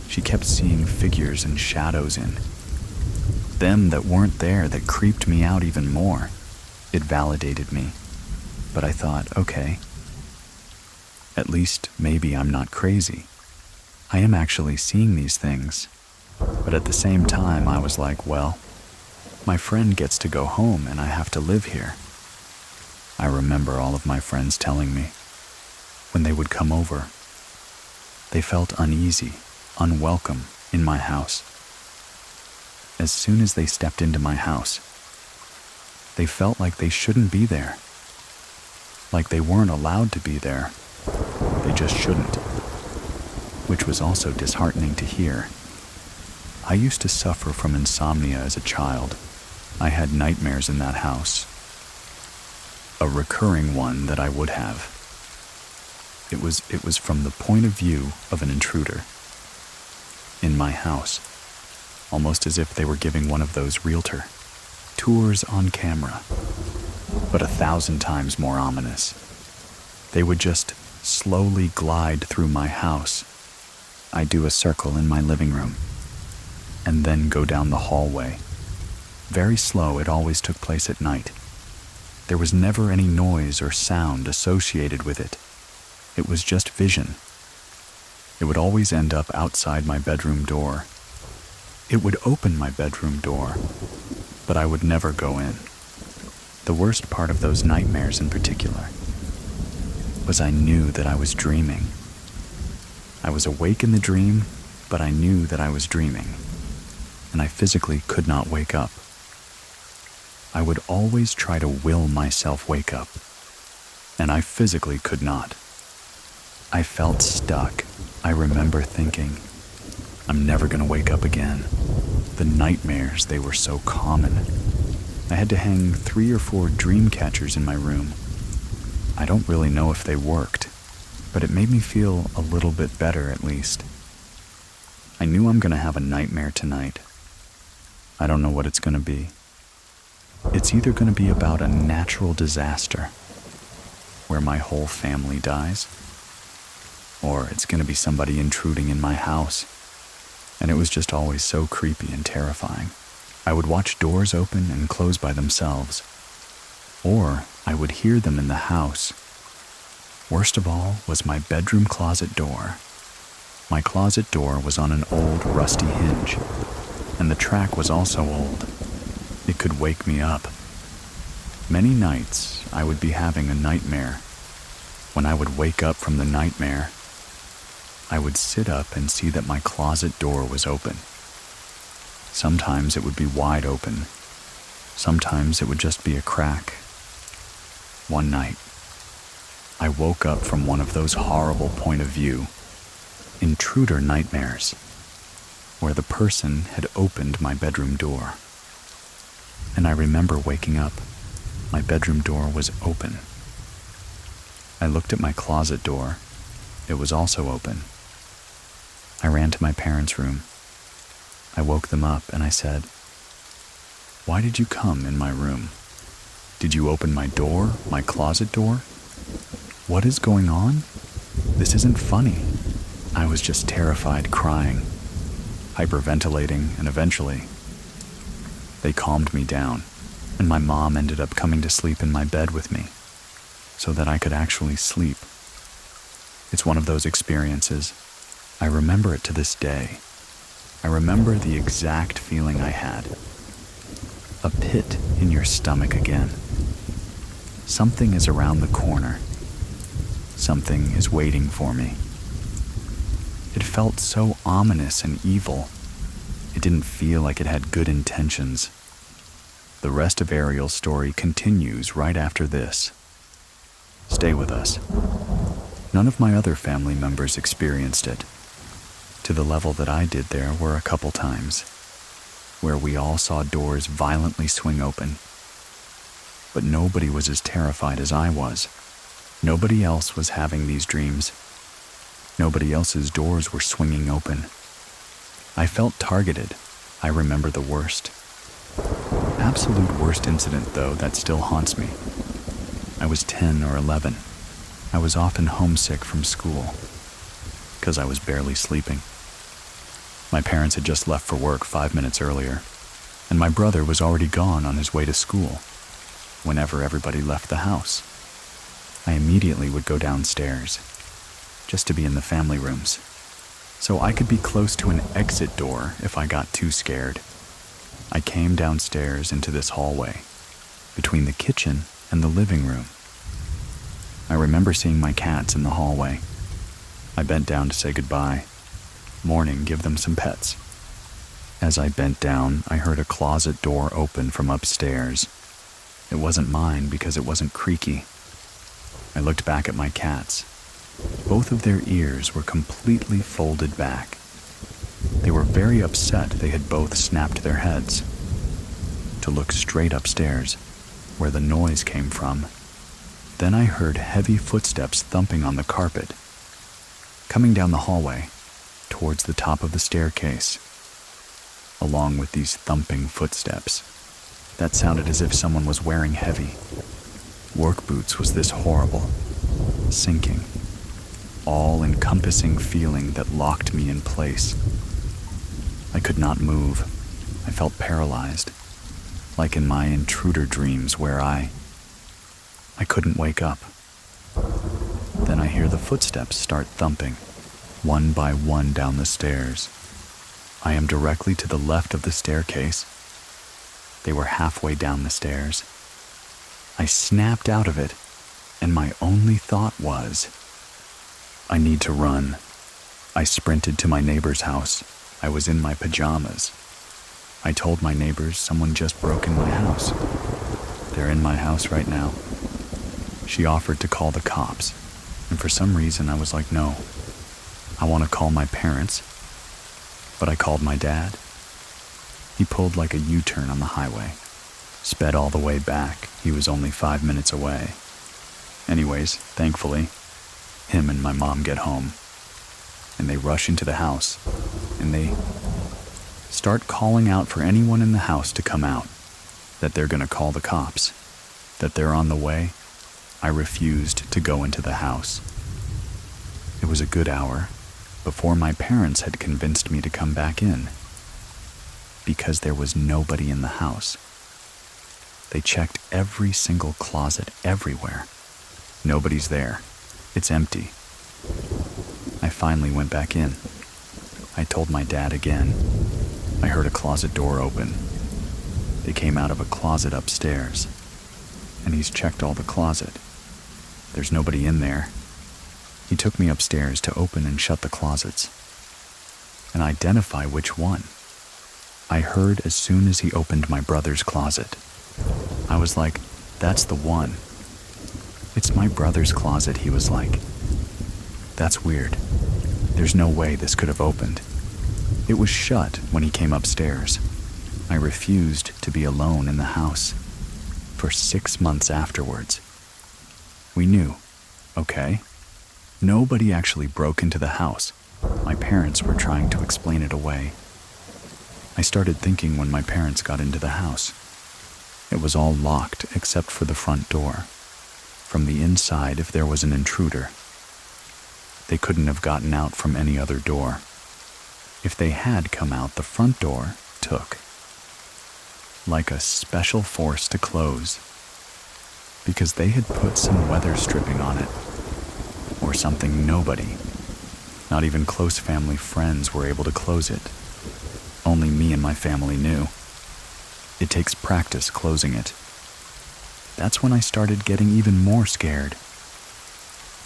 A: She kept seeing figures and shadows in them that weren't there, that creeped me out even more. It validated me, but I thought, okay, at least maybe I'm not crazy. I am actually seeing these things. But at the same time, I was like, well, my friend gets to go home and I have to live here. I remember all of my friends telling me, when they would come over, they felt uneasy, unwelcome in my house. As soon as they stepped into my house, they felt like they shouldn't be there, like they weren't allowed to be there. They just shouldn't, which was also disheartening to hear. I used to suffer from insomnia as a child. I had nightmares in that house, a recurring one that I would have. It was from the point of view of an intruder in my house, almost as if they were giving one of those realtor tours on camera, but 1,000 times more ominous. They would just slowly glide through my house. I'd do a circle in my living room, and then go down the hallway, Very slow, it always took place at night. There was never any noise or sound associated with it. It was just vision. It would always end up outside my bedroom door. It would open my bedroom door, but I would never go in. The worst part of those nightmares in particular was I knew that I was dreaming. I was awake in the dream, but I knew that I was dreaming, and I physically could not wake up. I would always try to will myself wake up, and I physically could not. I felt stuck. I remember thinking, I'm never going to wake up again. The nightmares, they were so common. I had to hang 3 or 4 dream catchers in my room. I don't really know if they worked, but it made me feel a little bit better at least. I knew I'm going to have a nightmare tonight. I don't know what it's going to be. It's either going to be about a natural disaster, where my whole family dies, or it's going to be somebody intruding in my house, and it was just always so creepy and terrifying. I would watch doors open and close by themselves, or I would hear them in the house. Worst of all was my bedroom closet door. My closet door was on an old rusty hinge, and the track was also old. It could wake me up. Many nights I would be having a nightmare. When I would wake up from the nightmare, I would sit up and see that my closet door was open. Sometimes it would be wide open. Sometimes it would just be a crack. One night, I woke up from one of those horrible point of view, intruder nightmares, where the person had opened my bedroom door. And I remember waking up. My bedroom door was open. I looked at my closet door. It was also open. I ran to my parents' room. I woke them up and I said, "Why did you come in my room? Did you open my door, my closet door? What is going on? This isn't funny." I was just terrified, crying, hyperventilating, and eventually they calmed me down, and my mom ended up coming to sleep in my bed with me so that I could actually sleep. It's one of those experiences. I remember it to this day. I remember the exact feeling I had. A pit in your stomach again. Something is around the corner. Something is waiting for me. It felt so ominous and evil. It didn't feel like it had good intentions. The rest of Ariel's story continues right after this. Stay with us. None of my other family members experienced it. To the level that I did, there were a couple times where we all saw doors violently swing open. But nobody was as terrified as I was. Nobody else was having these dreams. Nobody else's doors were swinging open. I felt targeted. I remember the worst. Absolute worst incident, though, that still haunts me. I was 10 or 11. I was often homesick from school because I was barely sleeping. My parents had just left for work 5 minutes earlier, and my brother was already gone on his way to school whenever everybody left the house. I immediately would go downstairs just to be in the family rooms, so I could be close to an exit door if I got too scared. I came downstairs into this hallway between the kitchen and the living room. I remember seeing my cats in the hallway. I bent down to say goodbye. Morning, give them some pets. As I bent down, I heard a closet door open from upstairs. It wasn't mine because it wasn't creaky. I looked back at my cats. Both of their ears were completely folded back. They were very upset they had both snapped their heads to look straight upstairs, where the noise came from. Then I heard heavy footsteps thumping on the carpet, coming down the hallway towards the top of the staircase. Along with these thumping footsteps, that sounded as if someone was wearing heavy work boots. Was this horrible, sinking, all-encompassing feeling that locked me in place. I could not move. I felt paralyzed. like in my intruder dreams where I couldn't wake up. Then I hear the footsteps start thumping, one by one down the stairs. I am directly to the left of the staircase. They were halfway down the stairs. I snapped out of it, and my only thought was, I need to run. I sprinted to my neighbor's house. I was in my pajamas. I told my neighbors someone just broke in my house. They're in my house right now. She offered to call the cops, and for some reason I was like, no. I want to call my parents, but I called my dad. He pulled like a U-turn on the highway, sped all the way back. He was only 5 minutes away. Anyways, thankfully, him and my mom get home, and they rush into the house, and they start calling out for anyone in the house to come out, that they're going to call the cops, that they're on the way. I refused to go into the house. It was a good hour before my parents had convinced me to come back in, because there was nobody in the house. They checked every single closet everywhere. Nobody's there. It's empty. I finally went back in. I told my dad again. I heard a closet door open. They came out of a closet upstairs, and he's checked all the closet. There's nobody in there. He took me upstairs to open and shut the closets and identify which one. I heard as soon as he opened my brother's closet. I was like, that's the one. It's my brother's closet, he was like. That's weird. There's no way this could have opened. It was shut when he came upstairs. I refused to be alone in the house. For 6 months afterwards. We knew, okay, nobody actually broke into the house. My parents were trying to explain it away. I started thinking when my parents got into the house. It was all locked except for the front door. From the inside, if there was an intruder, they couldn't have gotten out from any other door. If they had come out, the front door took like a special force to close, because they had put some weather stripping on it, or something. Nobody, not even close family friends, were able to close it. Only me and my family knew. It takes practice closing it. That's when I started getting even more scared,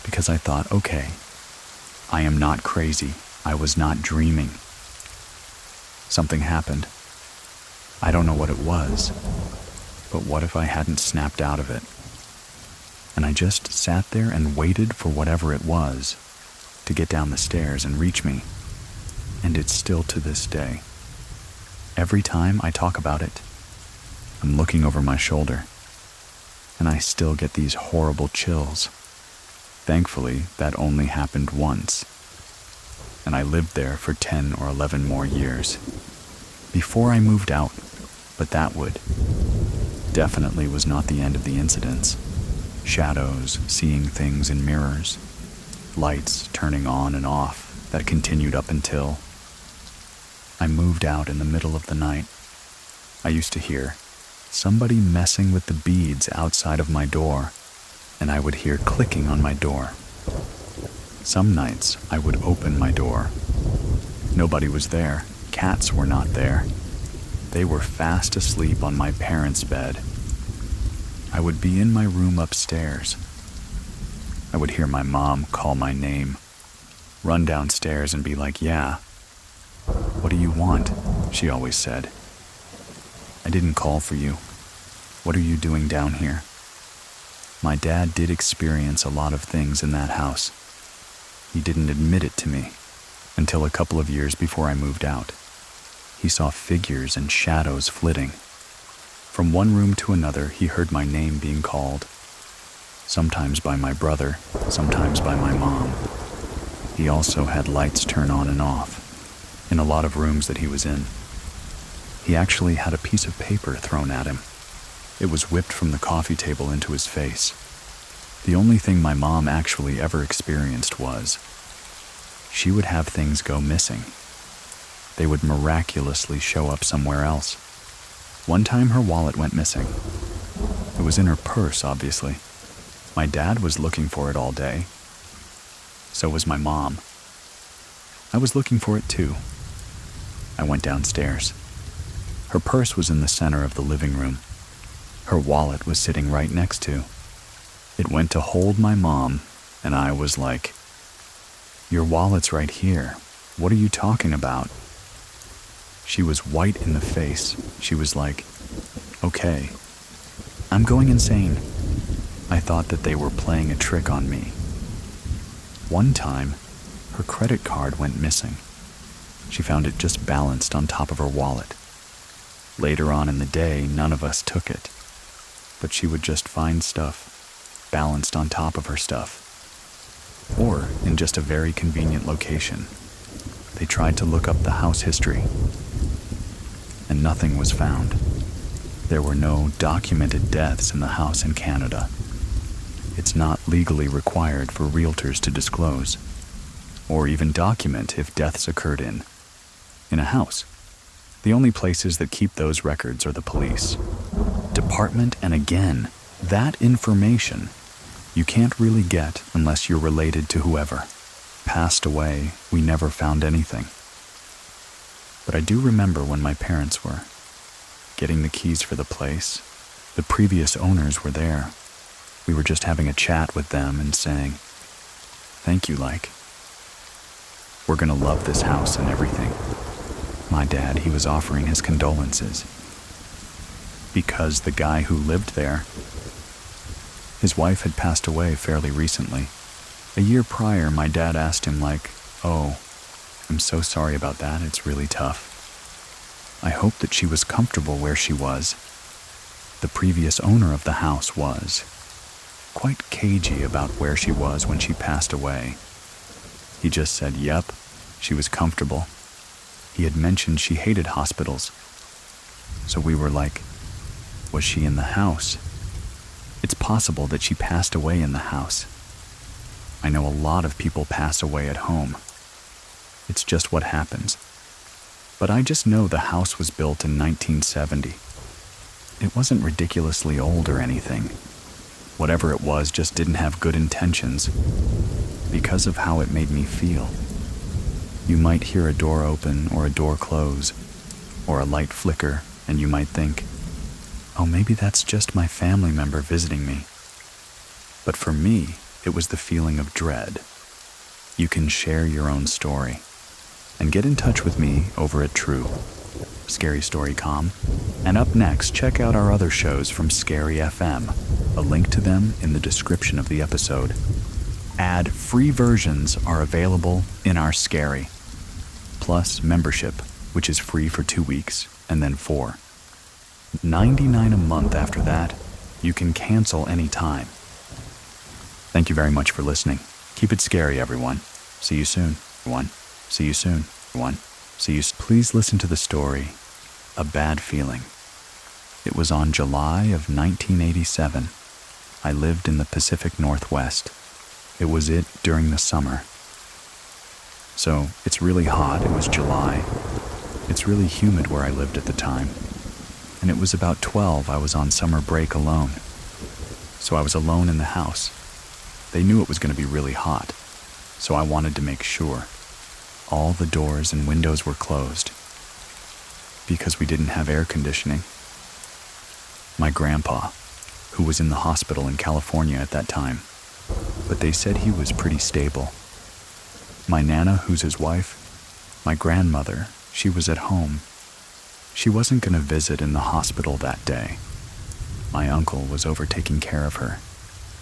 A: because I thought, okay, I am not crazy. I was not dreaming. Something happened. I don't know what it was, but what if I hadn't snapped out of it? And I just sat there and waited for whatever it was to get down the stairs and reach me. And it's still to this day. Every time I talk about it, I'm looking over my shoulder, and I still get these horrible chills. Thankfully, that only happened once, and I lived there for 10 or 11 more years before I moved out, but that definitely was not the end of the incidents. Shadows, seeing things in mirrors, lights turning on and off that continued up until I moved out in the middle of the night. I used to hear somebody messing with the beads outside of my door, and I would hear clicking on my door. Some nights I would open my door. Nobody was there. Cats were not there. They were fast asleep on my parents' bed. I would be in my room upstairs. I would hear my mom call my name, run downstairs and be like, yeah, what do you want? She always said. I didn't call for you. What are you doing down here? My dad did experience a lot of things in that house. He didn't admit it to me until a couple of years before I moved out. He saw figures and shadows flitting. From one room to another, he heard my name being called, sometimes by my brother, sometimes by my mom. He also had lights turn on and off in a lot of rooms that he was in. He actually had a piece of paper thrown at him. It was whipped from the coffee table into his face. The only thing my mom actually ever experienced was she would have things go missing. They would miraculously show up somewhere else, One time her wallet went missing. It was in her purse, obviously. My dad was looking for it all day. So was my mom. I was looking for it too. I went downstairs. Her purse was in the center of the living room. Her wallet was sitting right next to. It went to hold my mom, and I was like, "Your wallet's right here. What are you talking about?" She was white in the face. She was like, "Okay, I'm going insane." I thought that they were playing a trick on me. One time, her credit card went missing. She found it just balanced on top of her wallet. Later on in the day, none of us took it, but she would just find stuff balanced on top of her stuff, or in just a very convenient location. They tried to look up the house history, and nothing was found. There were no documented deaths in the house in Canada. It's not legally required for realtors to disclose, or even document if deaths occurred in a house. The only places that keep those records are the police department, and again, that information you can't really get unless you're related to whoever passed away. We never found anything. But I do remember when my parents were getting the keys for the place. The previous owners were there. We were just having a chat with them and saying, "Thank you, we're gonna love this house and everything." My dad, he was offering his condolences because the guy who lived there, his wife had passed away fairly recently. A year prior, my dad asked him "Oh, I'm so sorry about that. It's really tough. I hope that she was comfortable where she was." The previous owner of the house was quite cagey about where she was when she passed away. He just said, "Yep, she was comfortable." He had mentioned she hated hospitals. So we were like, was she in the house? It's possible that she passed away in the house. I know a lot of people pass away at home. It's just what happens. But I just know the house was built in 1970. It wasn't ridiculously old or anything. Whatever it was just didn't have good intentions because of how it made me feel. You might hear a door open or a door close or a light flicker, and you might think, "Oh, maybe that's just my family member visiting me." But for me, it was the feeling of dread. You can share your own story and get in touch with me over at True Scary Story Com. And up next, check out our other shows from Scary FM. A link to them in the description of the episode. Ad-free versions are available in our Scary Plus membership, which is free for 2 weeks and then 4. $99 a month after that. You can cancel anytime. Thank you very much for listening. Keep it scary, everyone. See you soon. See you soon. Please listen to the story, A Bad Feeling. It was on July of 1987. I lived in the Pacific Northwest. It was during the summer. So it's really hot. It was July. It's really humid where I lived at the time. And it was about 12. I was on summer break alone. So I was alone in the house. They knew it was going to be really hot. So I wanted to make sure all the doors and windows were closed because we didn't have air conditioning. My grandpa, who was in the hospital in California at that time, but they said he was pretty stable. My Nana, who's his wife, my grandmother, she was at home. She wasn't going to visit in the hospital that day. My uncle was over taking care of her.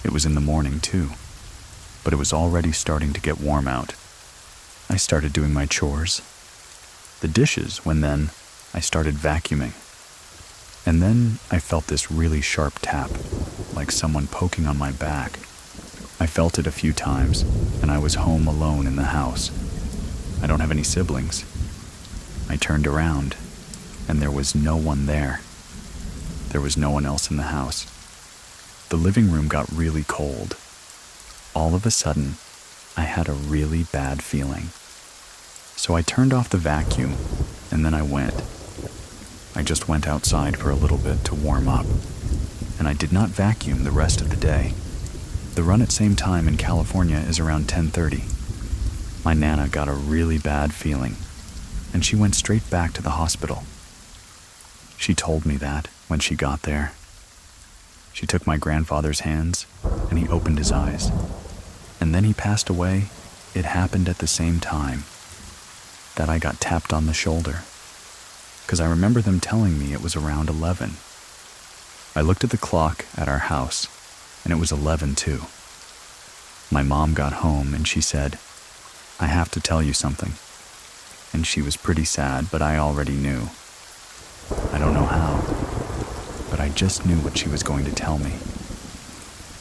A: It was in the morning too, but it was already starting to get warm out. I started doing my chores, the dishes, when then I started vacuuming. And then I felt this really sharp tap, like someone poking on my back. I felt it a few times, and I was home alone in the house. I don't have any siblings. I turned around, and there was no one there. There was no one else in the house. The living room got really cold. All of a sudden, I had a really bad feeling. So I turned off the vacuum, and then I went. I just went outside for a little bit to warm up, and I did not vacuum the rest of the day. The run at same time in California is around 10:30. My Nana got a really bad feeling, and she went straight back to the hospital. She told me that when she got there. She took my grandfather's hands, and he opened his eyes. And then he passed away. It happened at the same time that I got tapped on the shoulder, because I remember them telling me it was around 11. I looked at the clock at our house, and it was 11 too. My mom got home, and she said, "I have to tell you something." And she was pretty sad, but I already knew. I don't know how, but I just knew what she was going to tell me.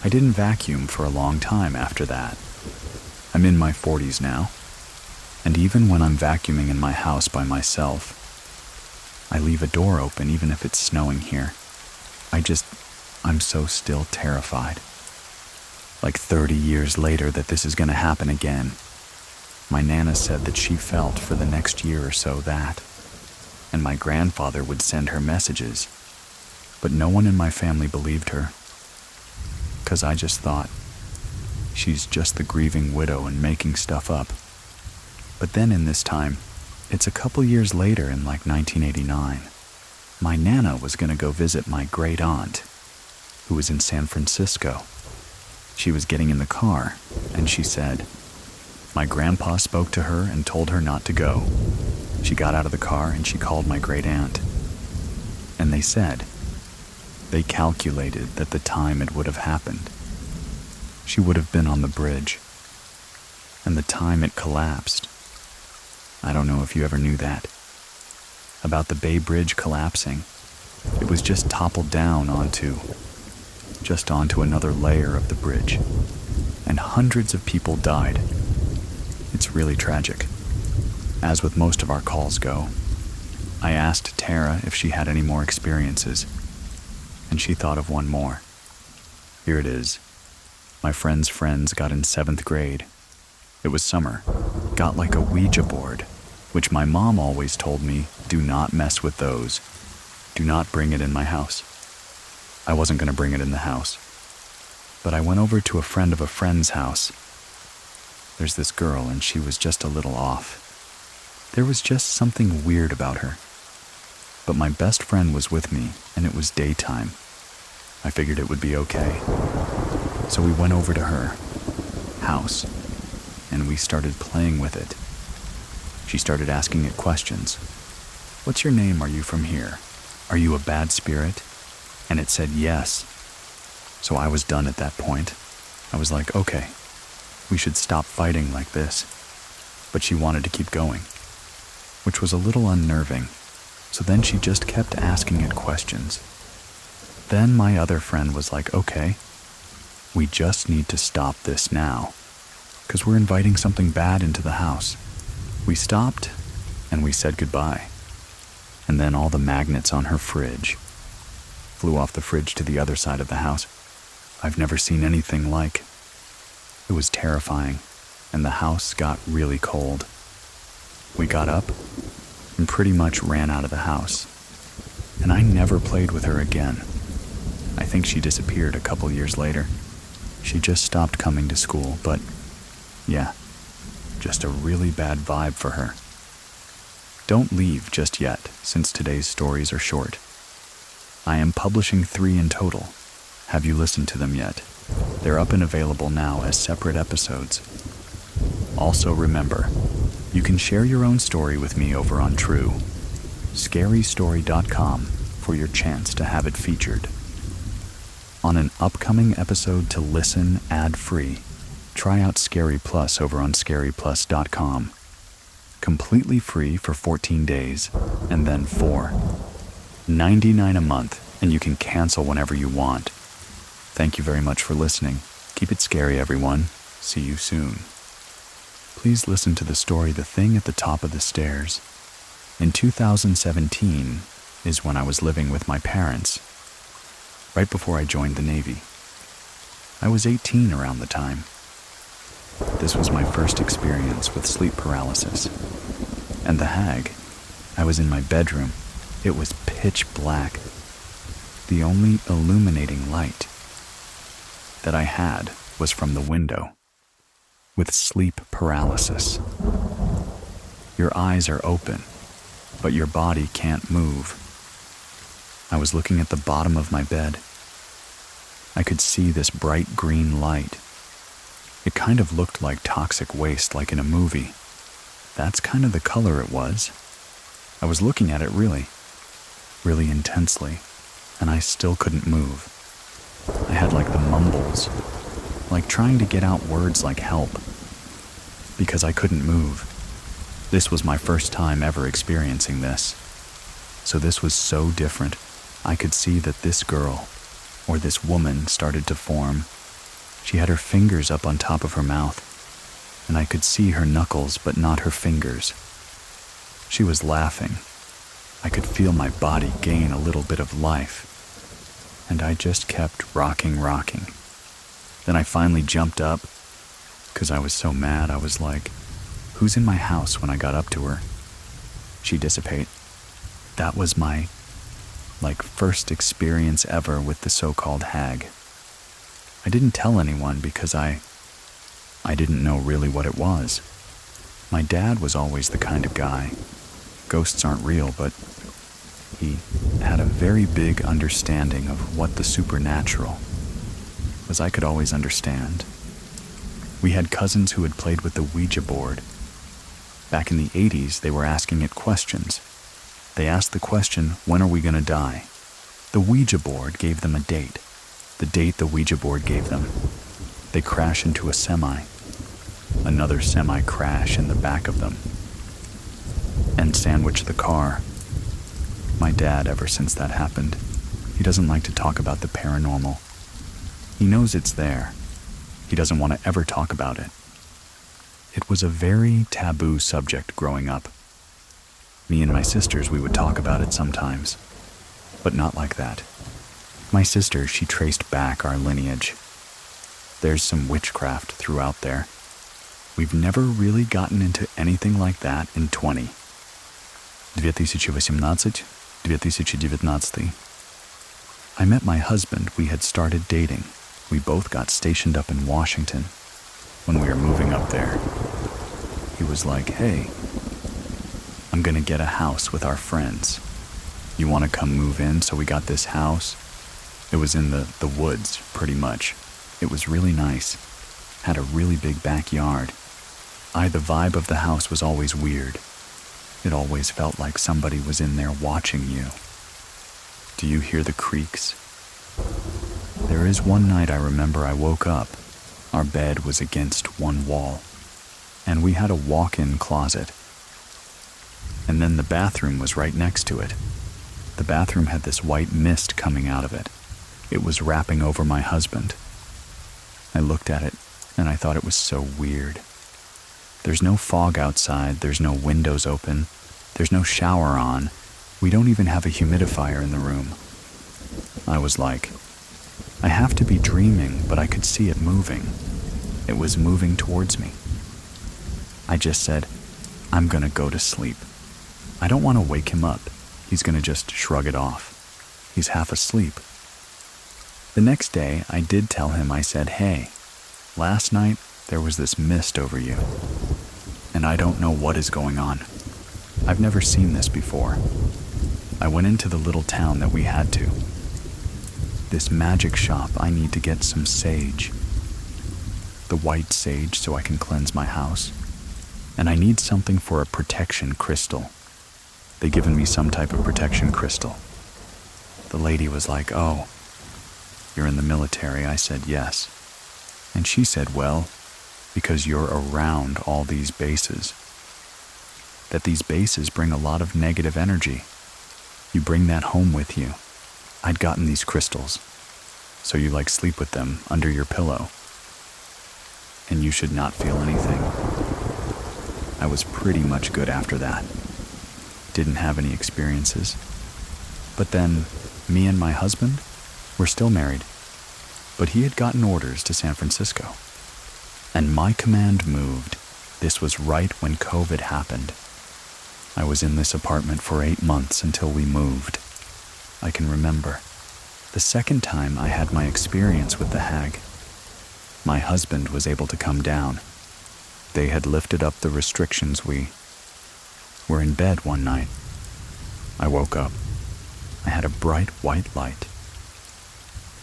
A: I didn't vacuum for a long time after that. I'm in my 40s now, and even when I'm vacuuming in my house by myself, I leave a door open even if it's snowing here. I'm so still terrified. Like 30 years later that this is going to happen again. My Nana said that she felt for the next year or so that, and my grandfather would send her messages, but no one in my family believed her, because I just thought, she's just the grieving widow and making stuff up. But then in this time, it's a couple years later in like 1989, my Nana was going to go visit my great aunt, who was in San Francisco. She was getting in the car, and she said, my grandpa spoke to her and told her not to go. She got out of the car and she called my great aunt. And they said, they calculated that the time it would have happened, she would have been on the bridge. And the time it collapsed, I don't know if you ever knew that, about the Bay Bridge collapsing. It was just toppled down onto another layer of the bridge, and hundreds of people died. It's really tragic. As with most of our calls go, I asked Tara if she had any more experiences, and she thought of one more. Here it is. My friend's friends got in 7th grade. It was summer. Got like a Ouija board, which my mom always told me, do not mess with those. Do not bring it in my house. I wasn't going to bring it in the house. But I went over to a friend of a friend's house. There's this girl, and she was just a little off. There was just something weird about her. But my best friend was with me, and it was daytime. I figured it would be okay. So we went over to her house, and we started playing with it. She started asking it questions. What's your name? Are you from here? Are you a bad spirit? And it said yes. So I was done at that point. I was like, okay, we should stop fighting like this. But she wanted to keep going, which was a little unnerving. So then she just kept asking it questions. Then my other friend was like, okay, we just need to stop this now, because we're inviting something bad into the house. We stopped, and we said goodbye. And then all the magnets on her fridge flew off the fridge to the other side of the house. I've never seen anything like. It was terrifying, and the house got really cold. We got up and pretty much ran out of the house, and I never played with her again. I think she disappeared a couple years later. She just stopped coming to school, but yeah, just a really bad vibe for her. Don't leave just yet, since today's stories are short. I am publishing 3 in total. Have you listened to them yet? They're up and available now as separate episodes. Also remember, you can share your own story with me over on True, scarystory.com, for your chance to have it featured. On an upcoming episode to listen ad-free, try out Scary Plus over on scaryplus.com. Completely free for 14 days, and then $4.99 a month, and you can cancel whenever you want. Thank you very much for listening. Keep it scary, everyone. See you soon. Please listen to the story The Thing at the Top of the Stairs. In 2017 is when I was living with my parents, right before I joined the Navy. I was 18 around the time. This was my first experience with sleep paralysis. And the hag, I was in my bedroom, It was pitch black. The only illuminating light that I had was from the window. With sleep paralysis. Your eyes are open, but your body can't move. I was looking at the bottom of my bed. I could see this bright green light. It kind of looked like toxic waste, like in a movie. That's kind of the color it was. I was looking at it really intensely, and I still couldn't move. I had like the mumbles, like trying to get out words like help, because I couldn't move. This was my first time ever experiencing this. So this was so different. I could see that this girl, or this woman, started to form. She had her fingers up on top of her mouth, and I could see her knuckles but not her fingers. She was laughing. I could feel my body gain a little bit of life, and I just kept rocking. Then I finally jumped up, because I was so mad. I was like, who's in my house? When I got up to her, she dissipate. That was my, first experience ever with the so-called hag. I didn't tell anyone because I didn't know really what it was. My dad was always the kind of guy, ghosts aren't real, but he had a very big understanding of what the supernatural was. I could always understand. We had cousins who had played with the Ouija board. Back in the 80s, they were asking it questions. They asked the question, when are we going to die? The Ouija board gave them a date. The date the Ouija board gave them. They crash into a semi. Another semi crash in the back of them and sandwich the car. My dad, ever since that happened, he doesn't like to talk about the paranormal. He knows it's there. He doesn't want to ever talk about it. It was a very taboo subject growing up. Me and my sisters, we would talk about it sometimes, but not like that. My sister, she traced back our lineage. There's some witchcraft throughout there. We've never really gotten into anything like that in 2019. I met my husband. We had started dating. We both got stationed up in Washington. When we were moving up there, he was like, hey, I'm gonna get a house with our friends. You wanna come move in? So we got this house. It was in the woods, pretty much. It was really nice. Had a really big backyard. The vibe of the house was always weird. It always felt like somebody was in there watching you. Do you hear the creaks? There is one night I remember I woke up. Our bed was against one wall, and we had a walk-in closet. And then the bathroom was right next to it. The bathroom had this white mist coming out of it. It was wrapping over my husband. I looked at it, and I thought it was so weird. There's no fog outside, there's no windows open, there's no shower on, we don't even have a humidifier in the room. I was like, I have to be dreaming, but I could see it moving. It was moving towards me. I just said, I'm gonna go to sleep. I don't want to wake him up. He's gonna just shrug it off. He's half asleep. The next day, I did tell him, I said, hey, last night there was this mist over you, and I don't know what is going on. I've never seen this before. I went into the little town that we had to. This magic shop, I need to get some sage. The white sage so I can cleanse my house. And I need something for a protection crystal. They given me some type of protection crystal. The lady was like, oh, you're in the military? I said, yes. And she said, well, because you're around all these bases. That these bases bring a lot of negative energy. You bring that home with you. I'd gotten these crystals, so you sleep with them under your pillow. And you should not feel anything. I was pretty much good after that. Didn't have any experiences. But then, me and my husband were still married. But he had gotten orders to San Francisco. And my command moved. This was right when COVID happened. I was in this apartment for 8 months until we moved. I can remember the second time I had my experience with the hag. My husband was able to come down. They had lifted up the restrictions. We were in bed one night. I woke up. I had a bright white light.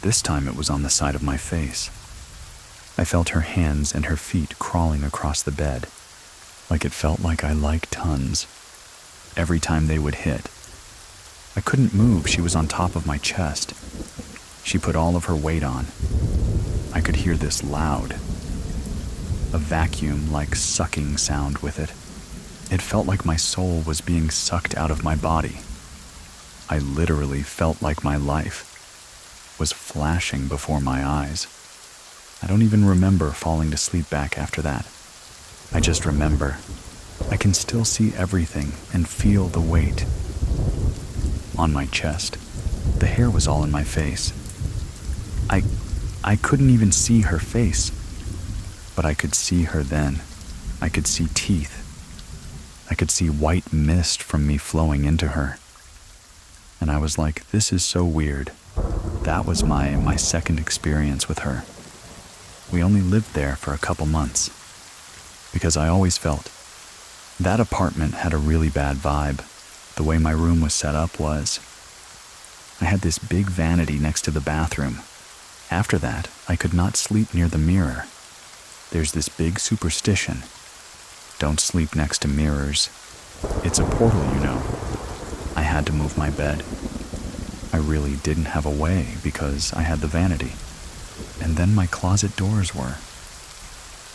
A: This time it was on the side of my face. I felt her hands and her feet crawling across the bed, like it felt like I liked tons. Every time they would hit, I couldn't move. She was on top of my chest. She put all of her weight on. I could hear this loud, a vacuum-like sucking sound with it. It felt like my soul was being sucked out of my body. I literally felt like my life was flashing before my eyes. I don't even remember falling to sleep back after that. I just remember I can still see everything and feel the weight on my chest. The hair was all in my face. I couldn't even see her face, but I could see her then. I could see teeth. I could see white mist from me flowing into her. And I was like, this is so weird. That was my second experience with her. We only lived there for a couple months, because I always felt that apartment had a really bad vibe. The way my room was set up was, I had this big vanity next to the bathroom. After that, I could not sleep near the mirror. There's this big superstition. Don't sleep next to mirrors. It's a portal, you know. I had to move my bed. I really didn't have a way because I had the vanity. And then my closet doors were.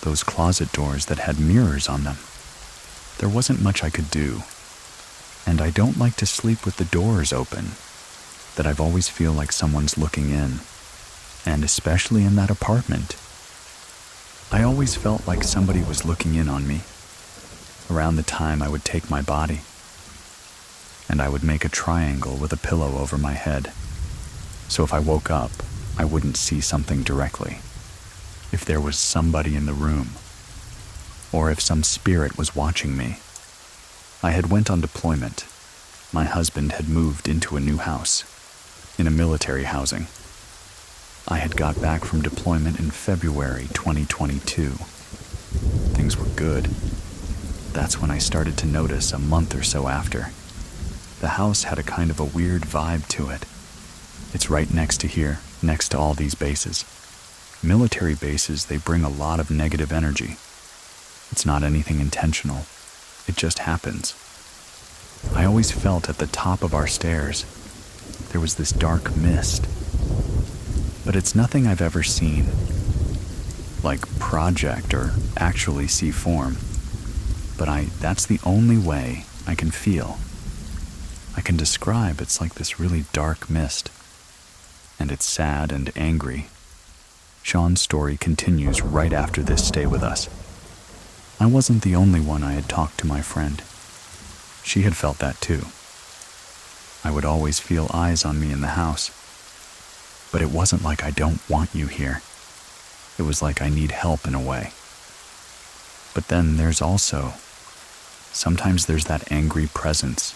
A: Those closet doors that had mirrors on them. There wasn't much I could do. And I don't like to sleep with the doors open, that I've always feel like someone's looking in. And especially in that apartment, I always felt like somebody was looking in on me around the time I would take my body. And I would make a triangle with a pillow over my head. So if I woke up, I wouldn't see something directly. If there was somebody in the room, or if some spirit was watching me. I had went on deployment. My husband had moved into a new house, in a military housing. I had got back from deployment in February 2022. Things were good. That's when I started to notice a month or so after. The house had a kind of a weird vibe to it. It's right next to here, next to all these bases. Military bases, they bring a lot of negative energy. It's not anything intentional. It just happens. I always felt at the top of our stairs, there was this dark mist. But it's nothing I've ever seen, like project or actually see form. But that's the only way I can feel. I can describe, it's like this really dark mist. And it's sad and angry. Sean's story continues right after this stay with us. I wasn't the only one. I had talked to my friend. She had felt that too. I would always feel eyes on me in the house. But it wasn't like I don't want you here. It was like I need help in a way. But then there's also, sometimes there's that angry presence.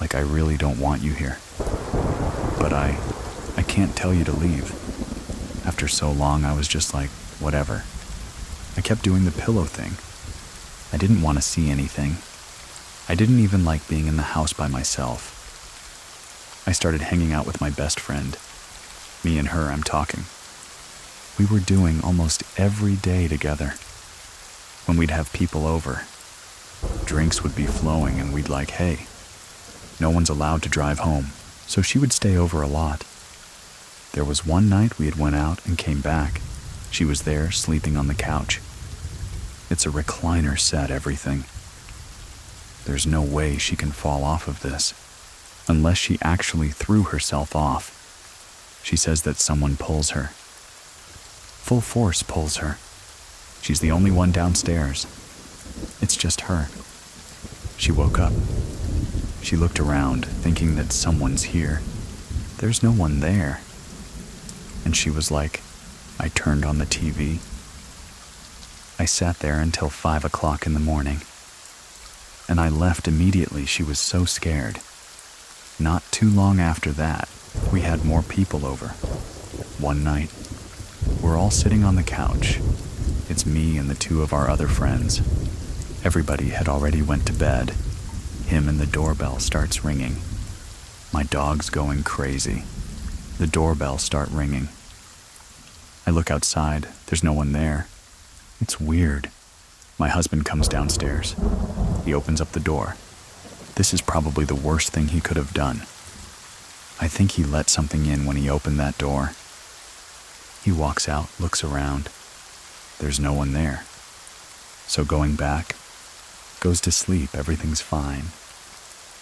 A: Like I really don't want you here. But I can't tell you to leave. After so long, I was just like, whatever. I kept doing the pillow thing. I didn't want to see anything. I didn't even like being in the house by myself. I started hanging out with my best friend. Me and her, I'm talking. We were doing almost every day together. When we'd have people over, drinks would be flowing and we'd like, hey, no one's allowed to drive home. So she would stay over a lot. There was one night we had went out and came back. She was there sleeping on the couch. It's a recliner set, everything. There's no way she can fall off of this, unless she actually threw herself off. She says that someone pulls her. Full force pulls her. She's the only one downstairs. It's just her. She woke up. She looked around, thinking that someone's here. There's no one there. And she was like, I turned on the TV. I sat there until 5 o'clock in the morning. and I left immediately. She was so scared. Not too long after that, we had more people over. One night, we're all sitting on the couch. It's me and the two of our other friends. Everybody had already went to bed. Him and the doorbell starts ringing. My dog's going crazy. The doorbell start ringing. I look outside. There's no one there. It's weird. My husband comes downstairs. He opens up the door. This is probably the worst thing he could have done. I think he let something in when he opened that door. He walks out, looks around. There's no one there. So going back, goes to sleep, everything's fine.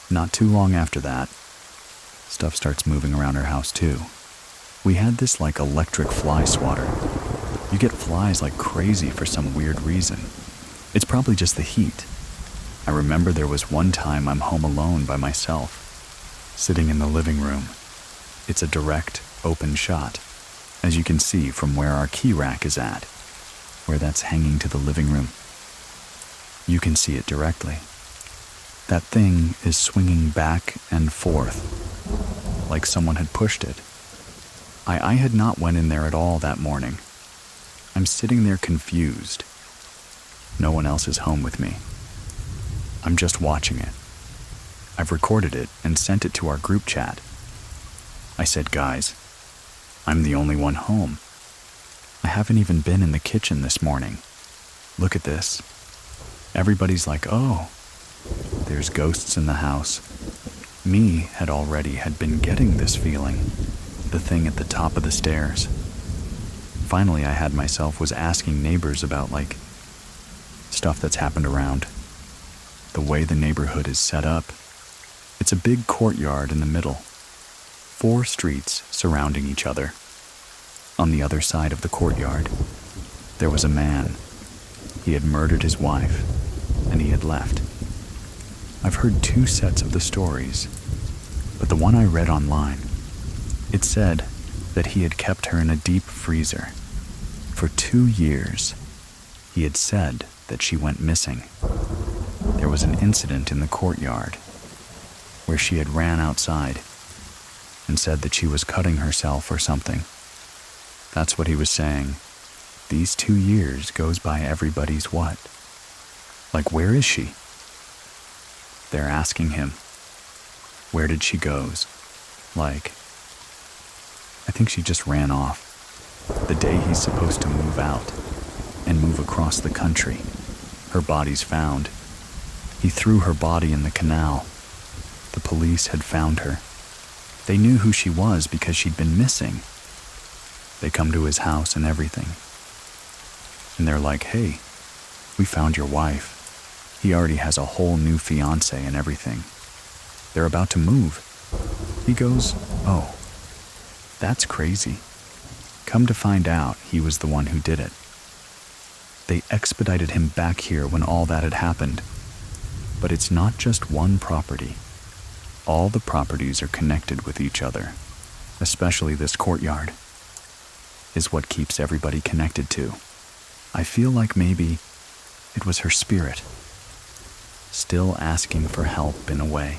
A: Not too long after that, stuff starts moving around our house too. We had this like electric fly swatter. You get flies like crazy for some weird reason. It's probably just the heat. I remember there was one time I'm home alone by myself, sitting in the living room. It's a direct, open shot, as you can see from where our key rack is at, where that's hanging to the living room. You can see it directly. That thing is swinging back and forth, like someone had pushed it. I had not went in there at all that morning. I'm sitting there confused. No one else is home with me. I'm just watching it. I've recorded it and sent it to our group chat. I said, guys, I'm the only one home. I haven't even been in the kitchen this morning. Look at this. Everybody's like, oh, there's ghosts in the house. Me had been getting this feeling, the thing at the top of the stairs. Finally, I was asking neighbors about stuff that's happened around. The way the neighborhood is set up. It's a big courtyard in the middle. 4 streets surrounding each other. On the other side of the courtyard, there was a man. He had murdered his wife, and he had left. I've heard 2 sets of the stories, but the one I read online, it said that he had kept her in a deep freezer. For 2 years, he had said that she went missing. There was an incident in the courtyard where she had ran outside and said that she was cutting herself or something. That's what he was saying. These 2 years goes by everybody's what? Where is she? They're asking him, where did she goes? I think she just ran off. The day he's supposed to move out and move across the country, her body's found. He threw her body in the canal. The police had found her. They knew who she was because she'd been missing. They come to his house and everything. And they're like, hey, we found your wife. He already has a whole new fiance and everything. They're about to move. He goes, oh, that's crazy. Come to find out, he was the one who did it. They expedited him back here when all that had happened. But it's not just one property. All the properties are connected with each other, especially this courtyard, is what keeps everybody connected to. I feel like maybe it was her spirit, still asking for help in a way,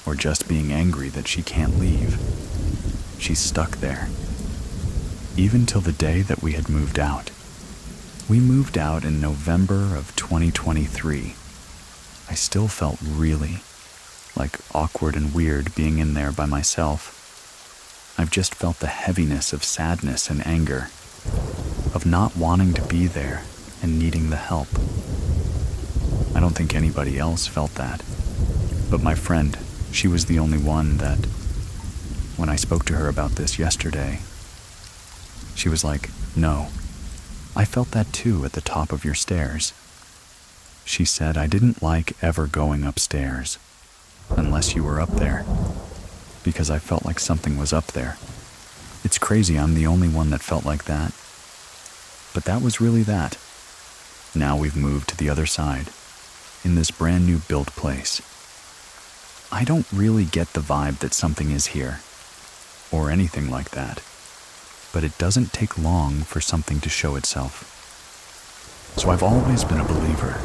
A: or just being angry that she can't leave. She's stuck there, even till the day that we had moved out. We moved out in November of 2023. I still felt really awkward and weird being in there by myself. I've just felt the heaviness of sadness and anger, of not wanting to be there and needing the help. I don't think anybody else felt that. But my friend, she was the only one that, when I spoke to her about this yesterday, she was like, no, I felt that too at the top of your stairs. She said I didn't like ever going upstairs, unless you were up there, because I felt like something was up there. It's crazy I'm the only one that felt like that. But that was really that. Now we've moved to the other side, in this brand new built place. I don't really get the vibe that something is here, or anything like that, but it doesn't take long for something to show itself. So I've always been a believer.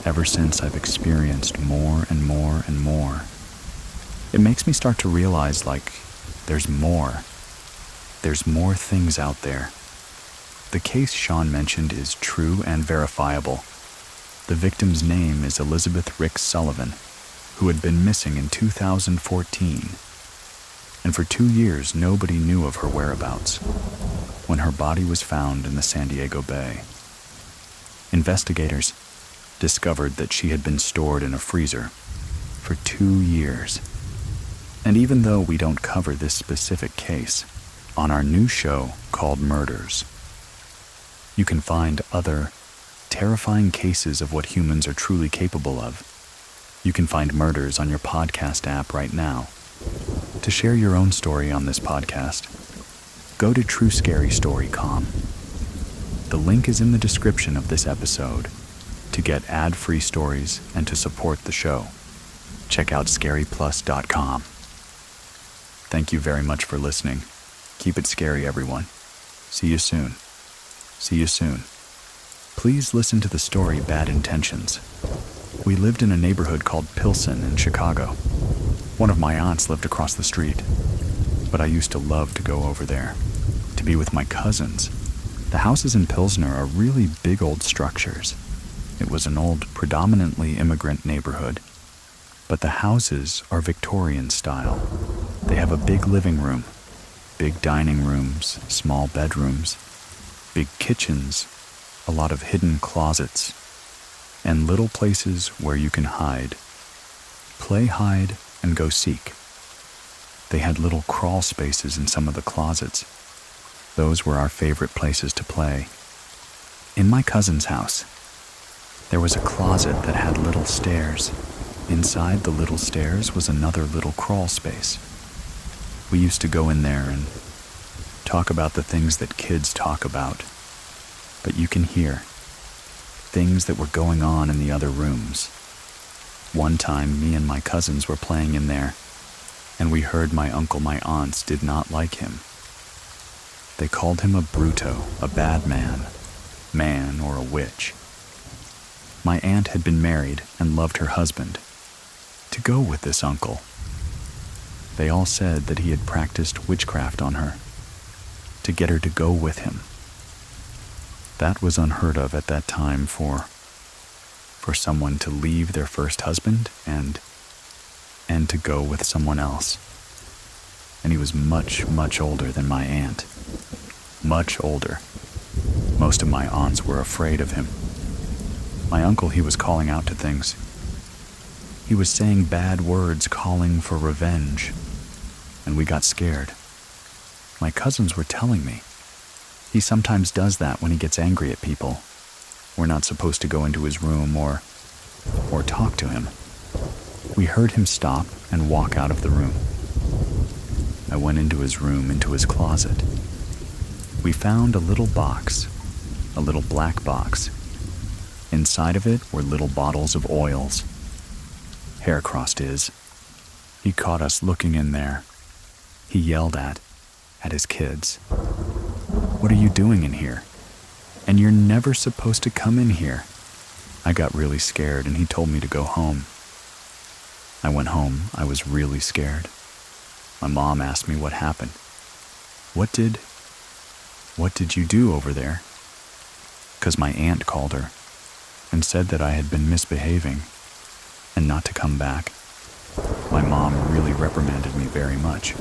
A: ever since I've experienced more and more and more, it makes me start to realize, like, there's more. There's more things out there. The case Sean mentioned is true and verifiable. The victim's name is Elizabeth Ricks Sullivan, who had been missing in 2014. And for 2 years, nobody knew of her whereabouts when her body was found in the San Diego Bay. Investigators discovered that she had been stored in a freezer for 2 years. And even though we don't cover this specific case, on our new show called Murders, you can find other terrifying cases of what humans are truly capable of. You can find Murders on your podcast app right now. To share your own story on this podcast, go to TrueScaryStory.com. The link is in the description of this episode to get ad-free stories and to support the show. Check out scaryplus.com. Thank you very much for listening. Keep it scary, everyone. See you soon. See you soon. Please listen to the story Bad Intentions. We lived in a neighborhood called Pilsen in Chicago. One of my aunts lived across the street, but I used to love to go over there, to be with my cousins. The houses in Pilsner are really big old structures. It was an old, predominantly immigrant neighborhood, but the houses are Victorian style. They have a big living room, big dining rooms, small bedrooms, big kitchens, a lot of hidden closets, and little places where you can hide. Play hide and go seek. They had little crawl spaces in some of the closets. Those were our favorite places to play. In my cousin's house, there was a closet that had little stairs. Inside the little stairs was another little crawl space. We used to go in there and talk about the things that kids talk about, but you can hear things that were going on in the other rooms. One time, me and my cousins were playing in there, and we heard my aunts did not like him. They called him a bruto, a bad man, or a witch. My aunt had been married and loved her husband. To go with this uncle, they all said that he had practiced witchcraft on her, to get her to go with him. That was unheard of at that time for someone to leave their first husband and to go with someone else. And he was much, much older than my aunt. Much older. Most of my aunts were afraid of him. My uncle, he was calling out to things. He was saying bad words, calling for revenge. And we got scared. My cousins were telling me. He sometimes does that when he gets angry at people. We're not supposed to go into his room or talk to him. We heard him stop and walk out of the room. I went into his room, into his closet. We found a little box, a little black box. Inside of it were little bottles of oils. Haircrossed is. He caught us looking in there. He yelled at his kids. "What are you doing in here? And you're never supposed to come in here." I got really scared and he told me to go home. I went home. I was really scared. My mom asked me what happened. What did you do over there?" 'Cause my aunt called her and said that I had been misbehaving and not to come back. My mom really reprimanded me very much.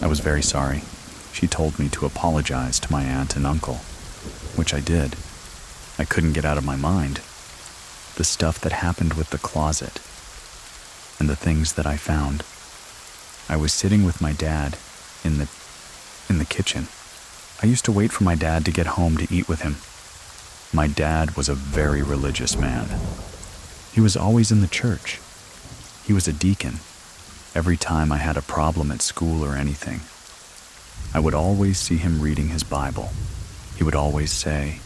A: I was very sorry. She told me to apologize to my aunt and uncle, which I did. I couldn't get out of my mind the stuff that happened with the closet and the things that I found. I was sitting with my dad in the kitchen. I used to wait for my dad to get home to eat with him. My dad was a very religious man. He was always in the church. He was a deacon. Every time I had a problem at school or anything, I would always see him reading his Bible. He would always say,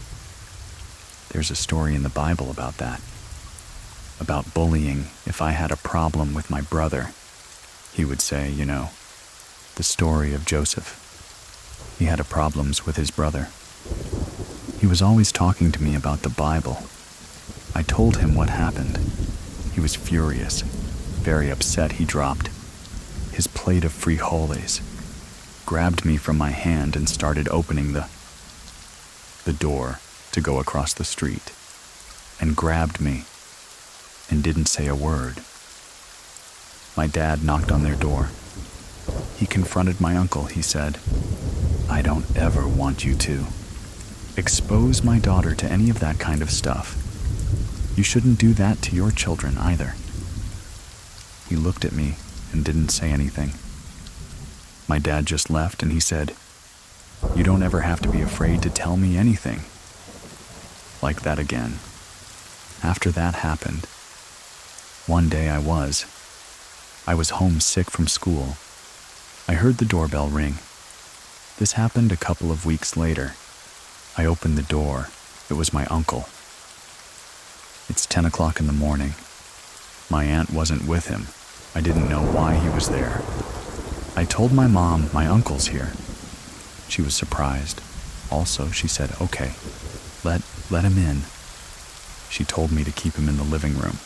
A: "There's a story in the Bible about that. About bullying. If I had a problem with my brother," he would say, the story of Joseph. He had problems with his brother. He was always talking to me about the Bible. I told him what happened. He was furious, very upset. He dropped his plate of frijoles, grabbed me from my hand and started opening the door to go across the street, and grabbed me and didn't say a word. My dad knocked on their door. He confronted my uncle. He said, "I don't ever want you to expose my daughter to any of that kind of stuff. You shouldn't do that to your children either." He looked at me and didn't say anything. My dad just left and he said, "You don't ever have to be afraid to tell me anything." Like that again. After that happened, one day I was home sick from school. I heard the doorbell ring. This happened a couple of weeks later. I opened the door. It was my uncle. It's 10 o'clock in the morning. My aunt wasn't with him. I didn't know why he was there. I told my mom, "My uncle's here." She was surprised. Also, she said, "Okay, let him in." She told me to keep him in the living room,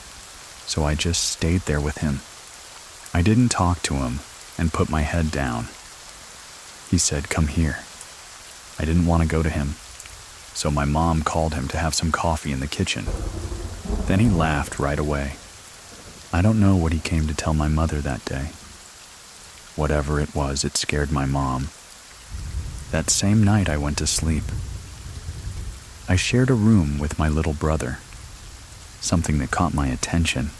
A: so I just stayed there with him. I didn't talk to him and put my head down. He said, "Come here." I didn't want to go to him, so my mom called him to have some coffee in the kitchen. Then he laughed right away. I don't know what he came to tell my mother that day. Whatever it was, it scared my mom. That same night I went to sleep. I shared a room with my little brother. Something that caught my attention.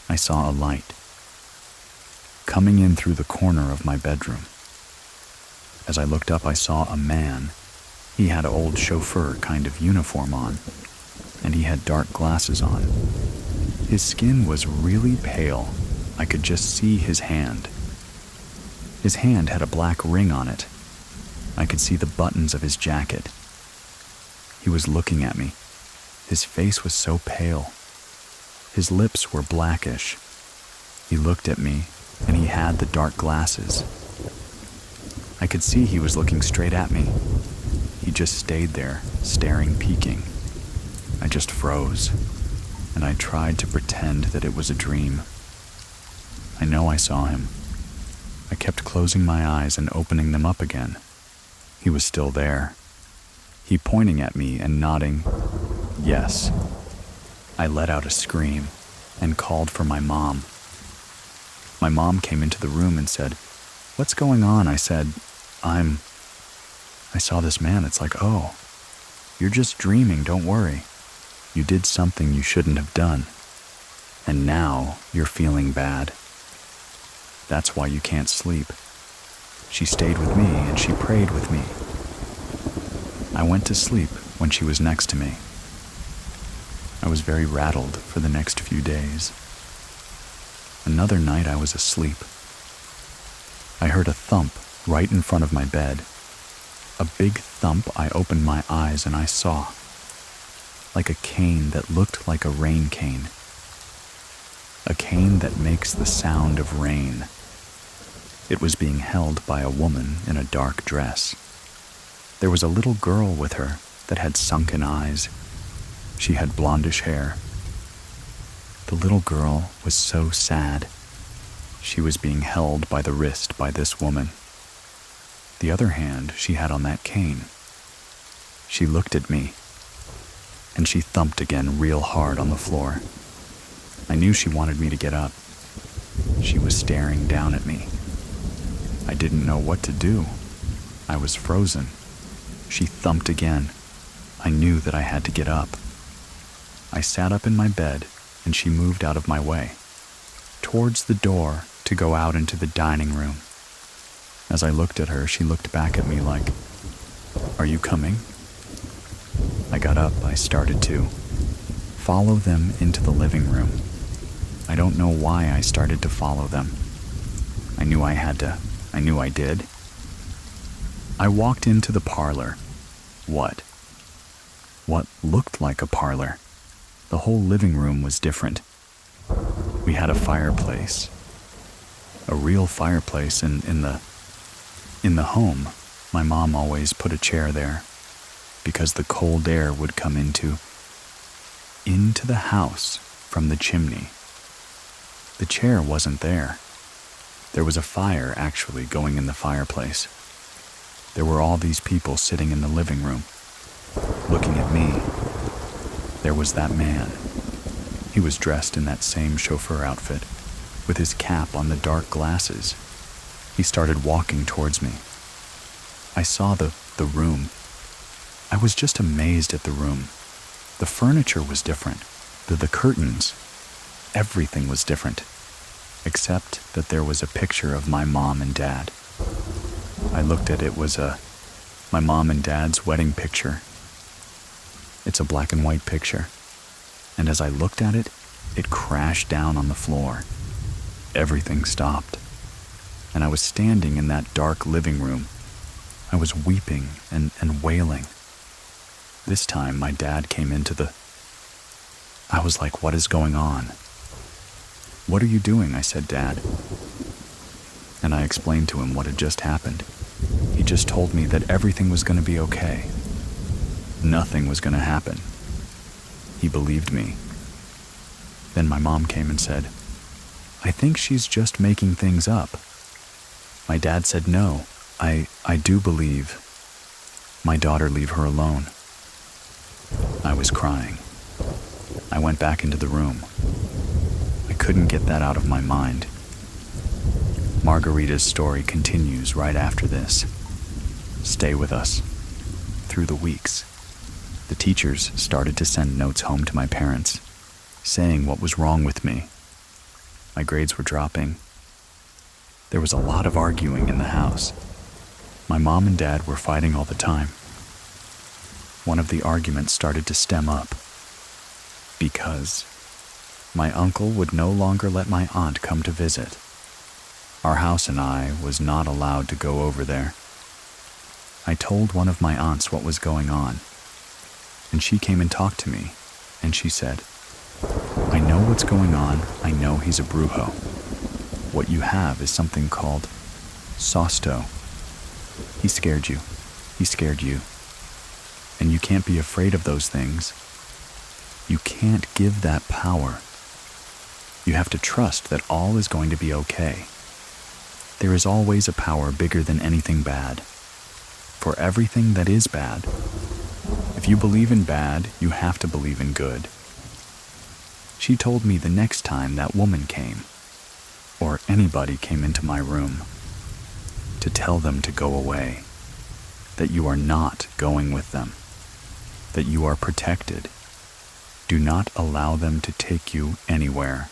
A: I saw a light coming in through the corner of my bedroom. As I looked up, I saw a man. He had an old chauffeur kind of uniform on, and he had dark glasses on. His skin was really pale. I could just see his hand. His hand had a black ring on it. I could see the buttons of his jacket. He was looking at me. His face was so pale. His lips were blackish. He looked at me, and he had the dark glasses. I could see he was looking straight at me. He just stayed there, staring, peeking. I just froze, and I tried to pretend that it was a dream. I know I saw him. I kept closing my eyes and opening them up again. He was still there. He pointing at me and nodding, yes. I let out a scream and called for my mom. My mom came into the room and said, "What's going on?" I said, I saw this man. It's like, "Oh, you're just dreaming, don't worry. You did something you shouldn't have done. And now you're feeling bad. That's why you can't sleep." She stayed with me and she prayed with me. I went to sleep when she was next to me. I was very rattled for the next few days. Another night I was asleep. I heard a thump right in front of my bed. A big thump. I opened my eyes and I saw, like a cane that looked like a rain cane. A cane that makes the sound of rain. It was being held by a woman in a dark dress. There was a little girl with her that had sunken eyes. She had blondish hair. The little girl was so sad. She was being held by the wrist by this woman. The other hand she had on that cane. She looked at me, and she thumped again real hard on the floor. I knew she wanted me to get up. She was staring down at me. I didn't know what to do. I was frozen. She thumped again. I knew that I had to get up. I sat up in my bed, and she moved out of my way, towards the door to go out into the dining room. As I looked at her, she looked back at me like, "Are you coming?" I got up. I started to follow them into the living room. I don't know why I started to follow them. I knew I had to. I knew I did. I walked into the parlor. What looked like a parlor. The whole living room was different. We had a fireplace. A real fireplace in the home. My mom always put a chair there because the cold air would come into into the house from the chimney. The chair wasn't there. There was a fire actually going in the fireplace. There were all these people sitting in the living room, looking at me. There was that man. He was dressed in that same chauffeur outfit, with his cap on the dark glasses. He started walking towards me. I saw the room. I was just amazed at the room. The furniture was different. The curtains, everything was different, except that there was a picture of my mom and dad. I looked at it. Was my mom and dad's wedding picture. It's a black and white picture. And as I looked at it, it crashed down on the floor. Everything stopped. And I was standing in that dark living room. I was weeping and wailing. This time my dad came into the... I was like, what is going on? What are you doing? I said, Dad. And I explained to him what had just happened. He just told me that everything was going to be okay. Nothing was going to happen. He believed me. Then my mom came and said, I think she's just making things up. My dad said, no, I do believe. My daughter, leave her alone. I was crying. I went back into the room. I couldn't get that out of my mind. Margarita's story continues right after this. Stay with us. Through the weeks, the teachers started to send notes home to my parents, saying what was wrong with me. My grades were dropping. There was a lot of arguing in the house. My mom and dad were fighting all the time. One of the arguments started to stem up because my uncle would no longer let my aunt come to visit. Our house and I was not allowed to go over there. I told one of my aunts what was going on, and she came and talked to me, and she said, I know what's going on. I know he's a brujo. What you have is something called Sosto. He scared you. He scared you. And you can't be afraid of those things. You can't give that power. You have to trust that all is going to be okay. There is always a power bigger than anything bad. For everything that is bad, if you believe in bad, you have to believe in good. She told me the next time that woman came, or anybody came into my room, to tell them to go away, that you are not going with them, that you are protected. Do not allow them to take you anywhere.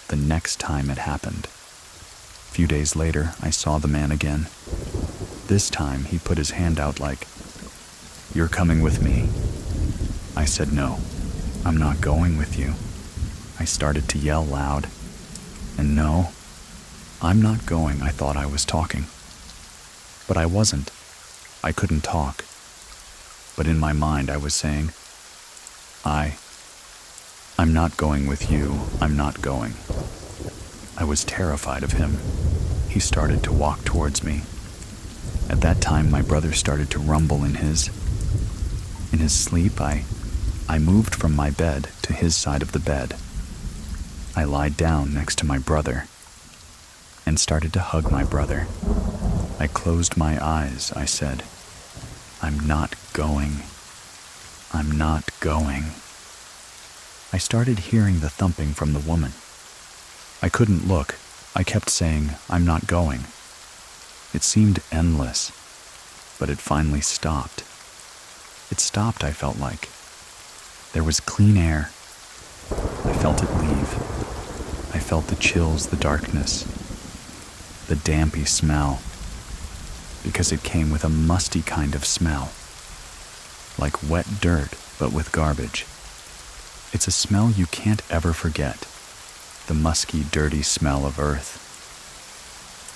A: The next time it happened. A few days later, I saw the man again. This time, he put his hand out like, you're coming with me. I said, no, I'm not going with you. I started to yell loud. And no, I'm not going. I thought I was talking. But I wasn't. I couldn't talk. But in my mind, I was saying, I'm not going with you. I'm not going. I was terrified of him. He started to walk towards me. At that time, my brother started to rumble in his sleep. I moved from my bed to his side of the bed. I lied down next to my brother and started to hug my brother. I closed my eyes. I said, I'm not going. I'm not going. I started hearing the thumping from the woman. I couldn't look. I kept saying, I'm not going. It seemed endless, but it finally stopped. It stopped, I felt like. There was clean air. I felt it leave. I felt the chills, the darkness, the dampy smell, because it came with a musty kind of smell, like wet dirt, but with garbage. It's a smell you can't ever forget, the musky, dirty smell of earth.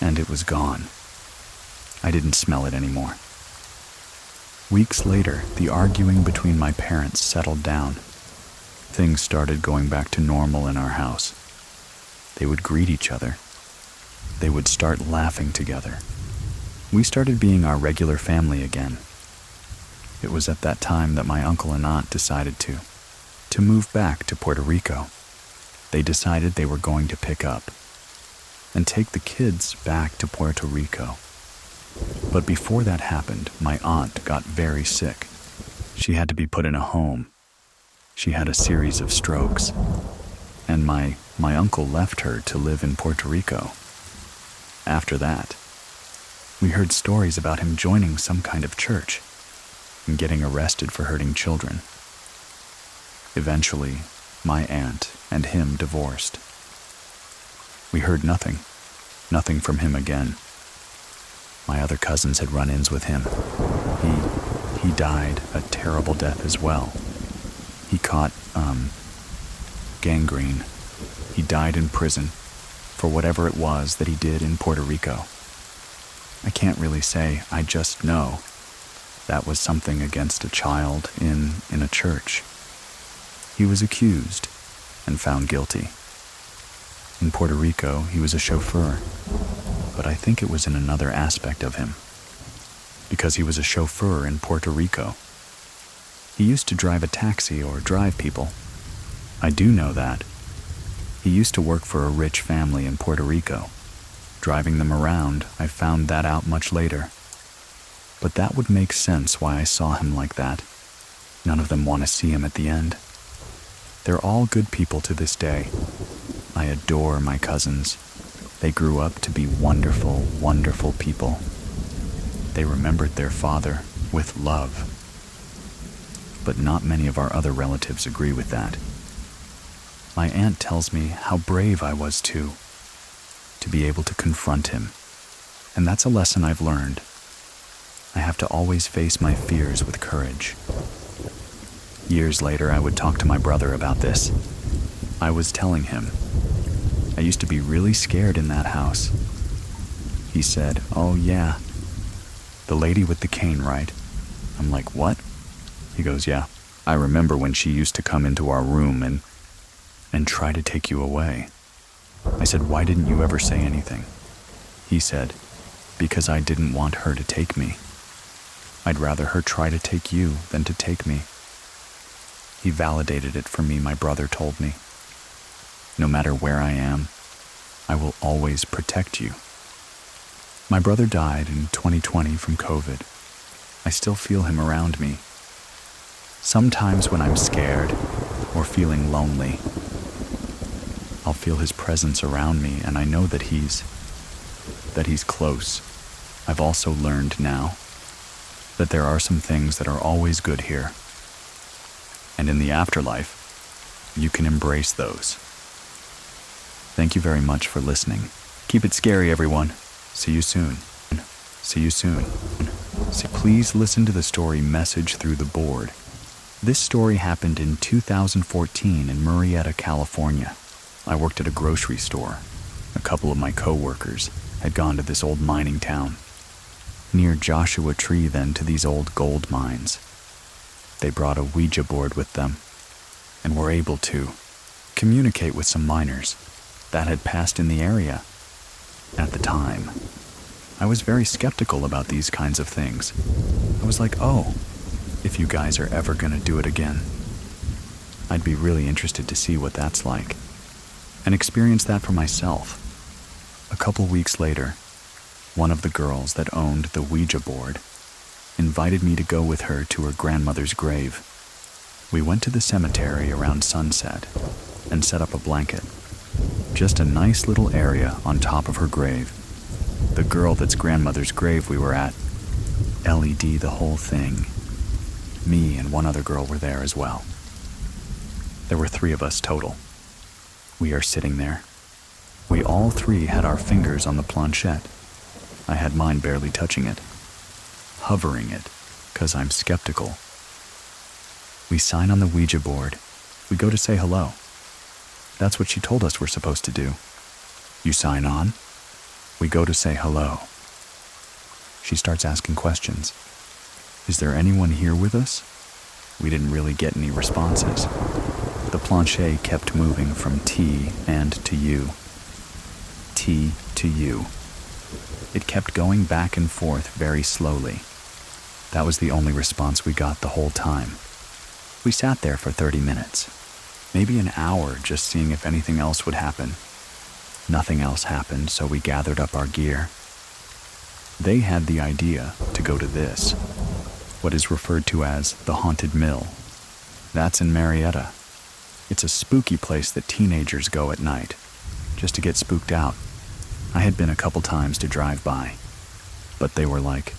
A: And it was gone. I didn't smell it anymore. Weeks later, the arguing between my parents settled down. Things started going back to normal in our house. They would greet each other. They would start laughing together. We started being our regular family again. It was at that time that my uncle and aunt decided to to move back to Puerto Rico. They decided they were going to pick up and take the kids back to Puerto Rico. But before that happened, my aunt got very sick. She had to be put in a home. She had a series of strokes, and my uncle left her to live in Puerto Rico. After that, we heard stories about him joining some kind of church and getting arrested for hurting children. Eventually, my aunt and him divorced. We heard nothing from him again. My other cousins had run-ins with him. He died a terrible death as well. He caught, gangrene. He died in prison for whatever it was that he did in Puerto Rico. I can't really say, I just know that was something against a child in a church. He was accused and found guilty. In Puerto Rico, he was a chauffeur, but I think it was in another aspect of him, because he was a chauffeur in Puerto Rico. He used to drive a taxi or drive people. I do know that. He used to work for a rich family in Puerto Rico. Driving them around, I found that out much later. But that would make sense why I saw him like that. None of them want to see him at the end. They're all good people to this day. I adore my cousins. They grew up to be wonderful, wonderful people. They remembered their father with love. But not many of our other relatives agree with that. My aunt tells me how brave I was to be able to confront him. And that's a lesson I've learned. I have to always face my fears with courage. Years later, I would talk to my brother about this. I was telling him, I used to be really scared in that house. He said, "Oh yeah, the lady with the cane, right?" I'm like, "What?" He goes, "Yeah, I remember when she used to come into our room and try to take you away." I said, "Why didn't you ever say anything?" He said, "Because I didn't want her to take me. I'd rather her try to take you than to take me." He validated it for me, my brother told me. No matter where I am, I will always protect you. My brother died in 2020 from COVID. I still feel him around me. Sometimes when I'm scared or feeling lonely, I'll feel his presence around me, and I know that he's close. I've also learned now that there are some things that are always good here. And in the afterlife, you can embrace those. Thank you very much for listening. Keep it scary, everyone. See you soon. See you soon. Please listen to the story Message Through the Board. This story happened in 2014 in Murrieta, California. I worked at a grocery store. A couple of my co-workers had gone to this old mining town, near Joshua Tree then, to these old gold mines. They brought a Ouija board with them and were able to communicate with some miners that had passed in the area at the time. I was very skeptical about these kinds of things. I was like, oh, if you guys are ever going to do it again, I'd be really interested to see what that's like and experience that for myself. A couple weeks later, one of the girls that owned the Ouija board invited me to go with her to her grandmother's grave. We went to the cemetery around sunset and set up a blanket. Just a nice little area on top of her grave. The girl that's grandmother's grave we were at, LED the whole thing. Me and one other girl were there as well. There were 3 of us total. We are sitting there. We all 3 had our fingers on the planchette. I had mine barely touching it, hovering it, 'cause I'm skeptical. We sign on the Ouija board. We go to say hello. That's what she told us we're supposed to do. You sign on. We go to say hello. She starts asking questions. Is there anyone here with us? We didn't really get any responses. The planche kept moving from T and to U. T to U. It kept going back and forth very slowly. That was the only response we got the whole time. We sat there for 30 minutes. maybe an hour just seeing if anything else would happen. Nothing else happened, so we gathered up our gear. They had the idea to go to this, what is referred to as the Haunted Mill. That's in Marietta. It's a spooky place that teenagers go at night, just to get spooked out. I had been a couple times to drive by, but they were like,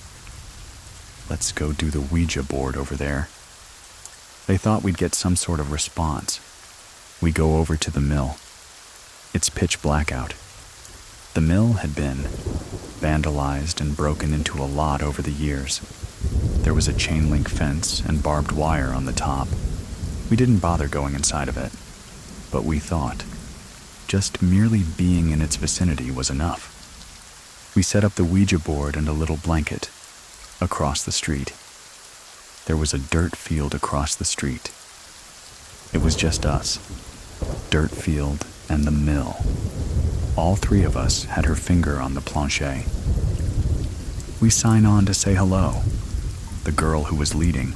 A: "Let's go do the Ouija board over there." They thought we'd get some sort of response. We go over to the mill. It's pitch black out. The mill had been vandalized and broken into a lot over the years. There was a chain link fence and barbed wire on the top. We didn't bother going inside of it, but we thought just merely being in its vicinity was enough. We set up the Ouija board and a little blanket across the street. There was a dirt field across the street. It was just us, dirt field and the mill. All three of us had her finger on the plancher. We sign on to say hello. The girl who was leading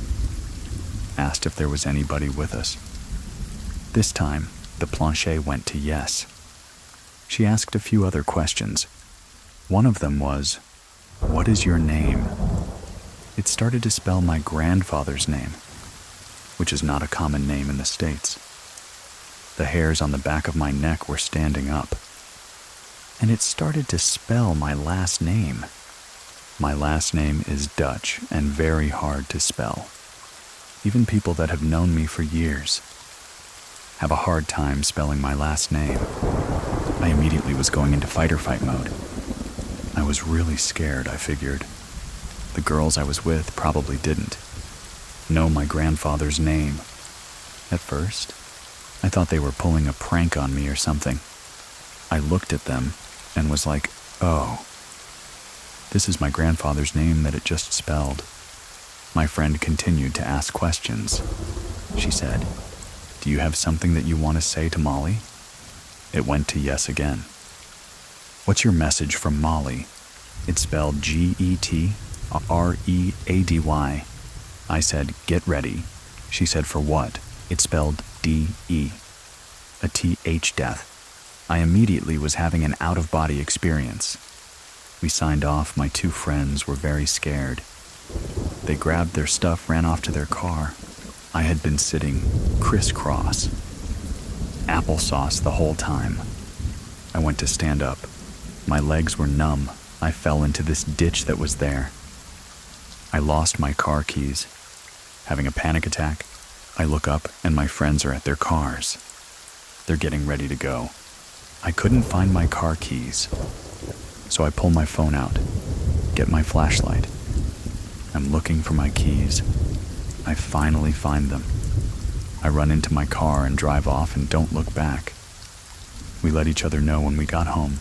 A: asked if there was anybody with us. This time, the plancher went to yes. She asked a few other questions. One of them was, "What is your name?" It started to spell my grandfather's name, which is not a common name in the States. The hairs on the back of my neck were standing up. And it started to spell my last name. My last name is Dutch and very hard to spell. Even people that have known me for years have a hard time spelling my last name. I immediately was going into fight or fight mode. I was really scared, I figured. The girls I was with probably didn't know my grandfather's name. At first, I thought they were pulling a prank on me or something. I looked at them and was like, "Oh, this is my grandfather's name that it just spelled." My friend continued to ask questions. She said, "Do you have something that you want to say to Molly?" It went to yes again. "What's your message from Molly?" It spelled Getready. I said, "Get ready." She said, "For what?" It spelled DE, a TH death. I immediately was having an out-of-body experience. We signed off. My two friends were very scared. They grabbed their stuff, ran off to their car. I had been sitting crisscross, applesauce the whole time. I went to stand up. My legs were numb. I fell into this ditch that was there. I lost my car keys. Having a panic attack, I look up and my friends are at their cars. They're getting ready to go. I couldn't find my car keys, so I pull my phone out, get my flashlight. I'm looking for my keys. I finally find them. I run into my car and drive off and don't look back. We let each other know when we got home.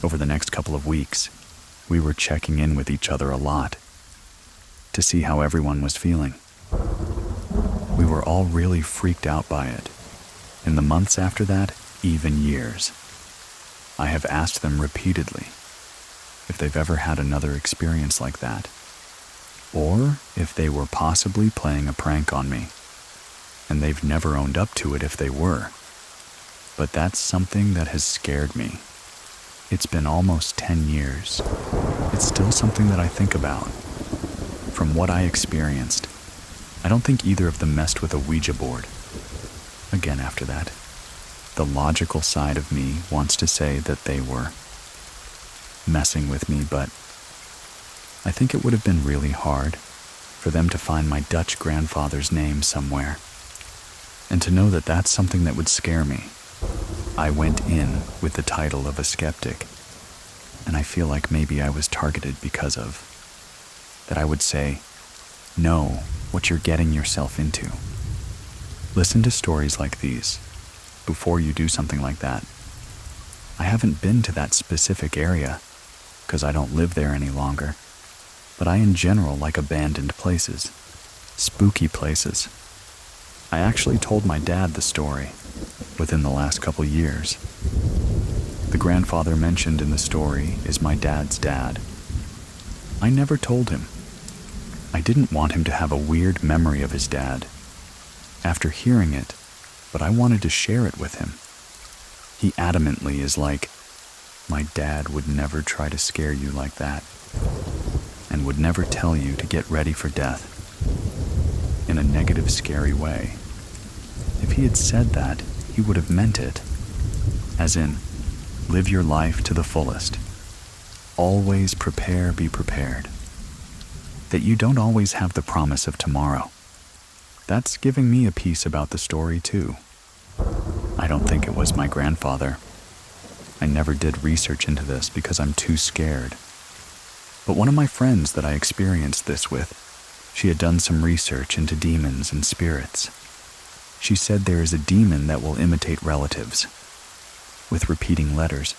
A: Over the next couple of weeks, we were checking in with each other a lot to see how everyone was feeling. We were all really freaked out by it. In the months after that, even years. I have asked them repeatedly if they've ever had another experience like that, or if they were possibly playing a prank on me, and they've never owned up to it if they were. But that's something that has scared me. It's been almost 10 years. It's still something that I think about. From what I experienced, I don't think either of them messed with a Ouija board. Again, after that, the logical side of me wants to say that they were messing with me, but I think it would have been really hard for them to find my Dutch grandfather's name somewhere, and to know that that's something that would scare me. I went in with the title of a skeptic, and I feel like maybe I was targeted because of that. I would say, know what you're getting yourself into. Listen to stories like these before you do something like that. I haven't been to that specific area because I don't live there any longer, but I in general like abandoned places, spooky places. I actually told my dad the story within the last couple years. The grandfather mentioned in the story is my dad's dad. I never told him. I didn't want him to have a weird memory of his dad. After hearing it, but I wanted to share it with him. He adamantly is like, "My dad would never try to scare you like that, and would never tell you to get ready for death in a negative, scary way. If he had said that, he would have meant it. As in, live your life to the fullest. Always prepare, be prepared. That you don't always have the promise of tomorrow. That's giving me a piece about the story, too. I don't think it was my grandfather. I never did research into this because I'm too scared. But one of my friends that I experienced this with, she had done some research into demons and spirits. She said there is a demon that will imitate relatives, with repeating letters,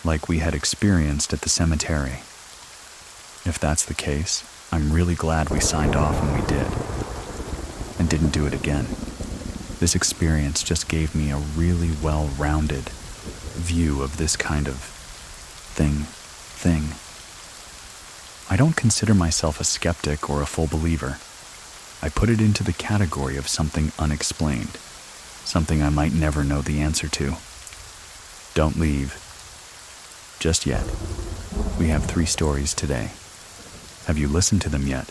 A: like we had experienced at the cemetery. If that's the case, I'm really glad we signed off when we did, and didn't do it again. This experience just gave me a really well-rounded view of this kind of thing. I don't consider myself a skeptic or a full believer. I put it into the category of something unexplained, something I might never know the answer to. Don't leave just yet. We have 3 stories today. Have you listened to them yet?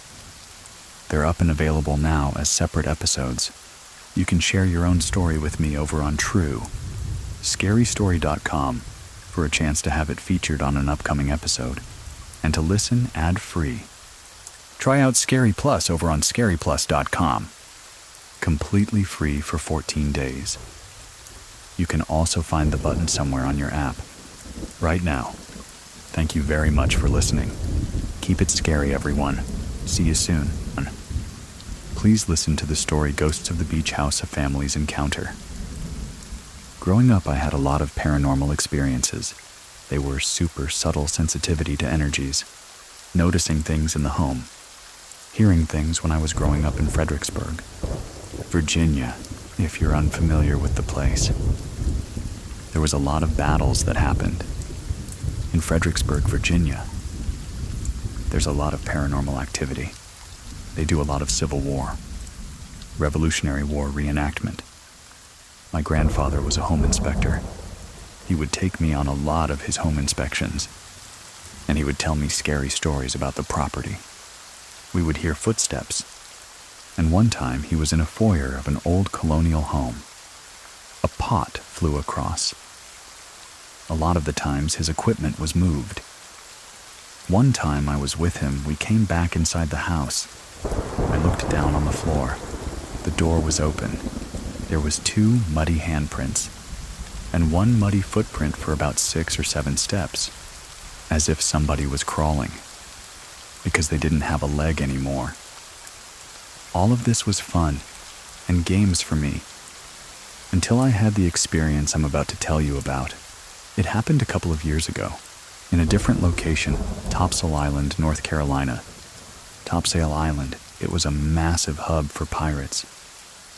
A: They're up and available now as separate episodes. You can share your own story with me over on scarystory.com for a chance to have it featured on an upcoming episode, and to listen ad-free. Try out Scary Plus over on scaryplus.com. Completely free for 14 days. You can also find the button somewhere on your app. Right now. Thank you very much for listening. Keep it scary, everyone. See you soon. Please listen to the story Ghosts of the Beach House, a Family's Encounter. Growing up, I had a lot of paranormal experiences. They were super subtle sensitivity to energies, noticing things in the home, hearing things when I was growing up in Fredericksburg, Virginia, if you're unfamiliar with the place. There was a lot of battles that happened. In Fredericksburg, Virginia, there's a lot of paranormal activity. They do a lot of Civil War, Revolutionary War reenactment. My grandfather was a home inspector. He would take me on a lot of his home inspections, and he would tell me scary stories about the property. We would hear footsteps, and one time he was in a foyer of an old colonial home. A pot flew across. A lot of the times his equipment was moved. One time I was with him, we came back inside the house. I looked down on the floor. The door was open. There was 2 muddy handprints, and 1 muddy footprint for about 6 or 7 steps, as if somebody was crawling, because they didn't have a leg anymore. All of this was fun, and games for me, until I had the experience I'm about to tell you about. It happened a couple of years ago, in a different location, Topsail Island, North Carolina. Topsail Island, it was a massive hub for pirates.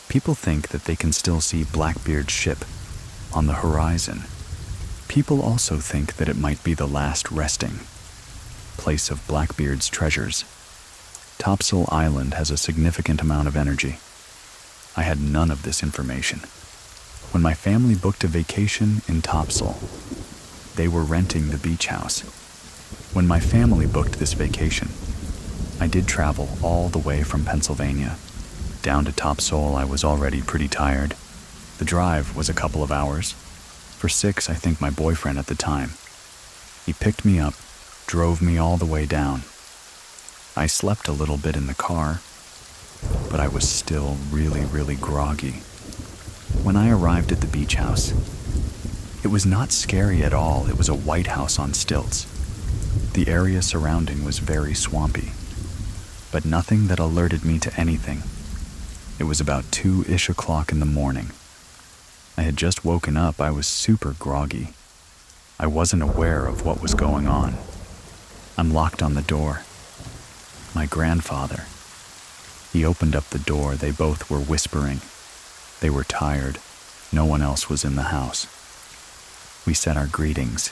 A: People think that they can still see Blackbeard's ship on the horizon. People also think that it might be the last resting place of Blackbeard's treasures. Topsail Island has a significant amount of energy. I had none of this information. When my family booked a vacation in Topsail, they were renting the beach house. When my family booked this vacation, I did travel all the way from Pennsylvania. Down to Topsail, I was already pretty tired. The drive was a couple of hours. For 6, I think my boyfriend at the time. He picked me up, drove me all the way down. I slept a little bit in the car, but I was still really groggy. When I arrived at the beach house, it was not scary at all. It was a white house on stilts. The area surrounding was very swampy, but nothing that alerted me to anything. It was about 2-ish o'clock in the morning. I had just woken up. I was super groggy. I wasn't aware of what was going on. I'm locked on the door. My grandfather. He opened up the door. They both were whispering. They were tired. No one else was in the house. We said our greetings.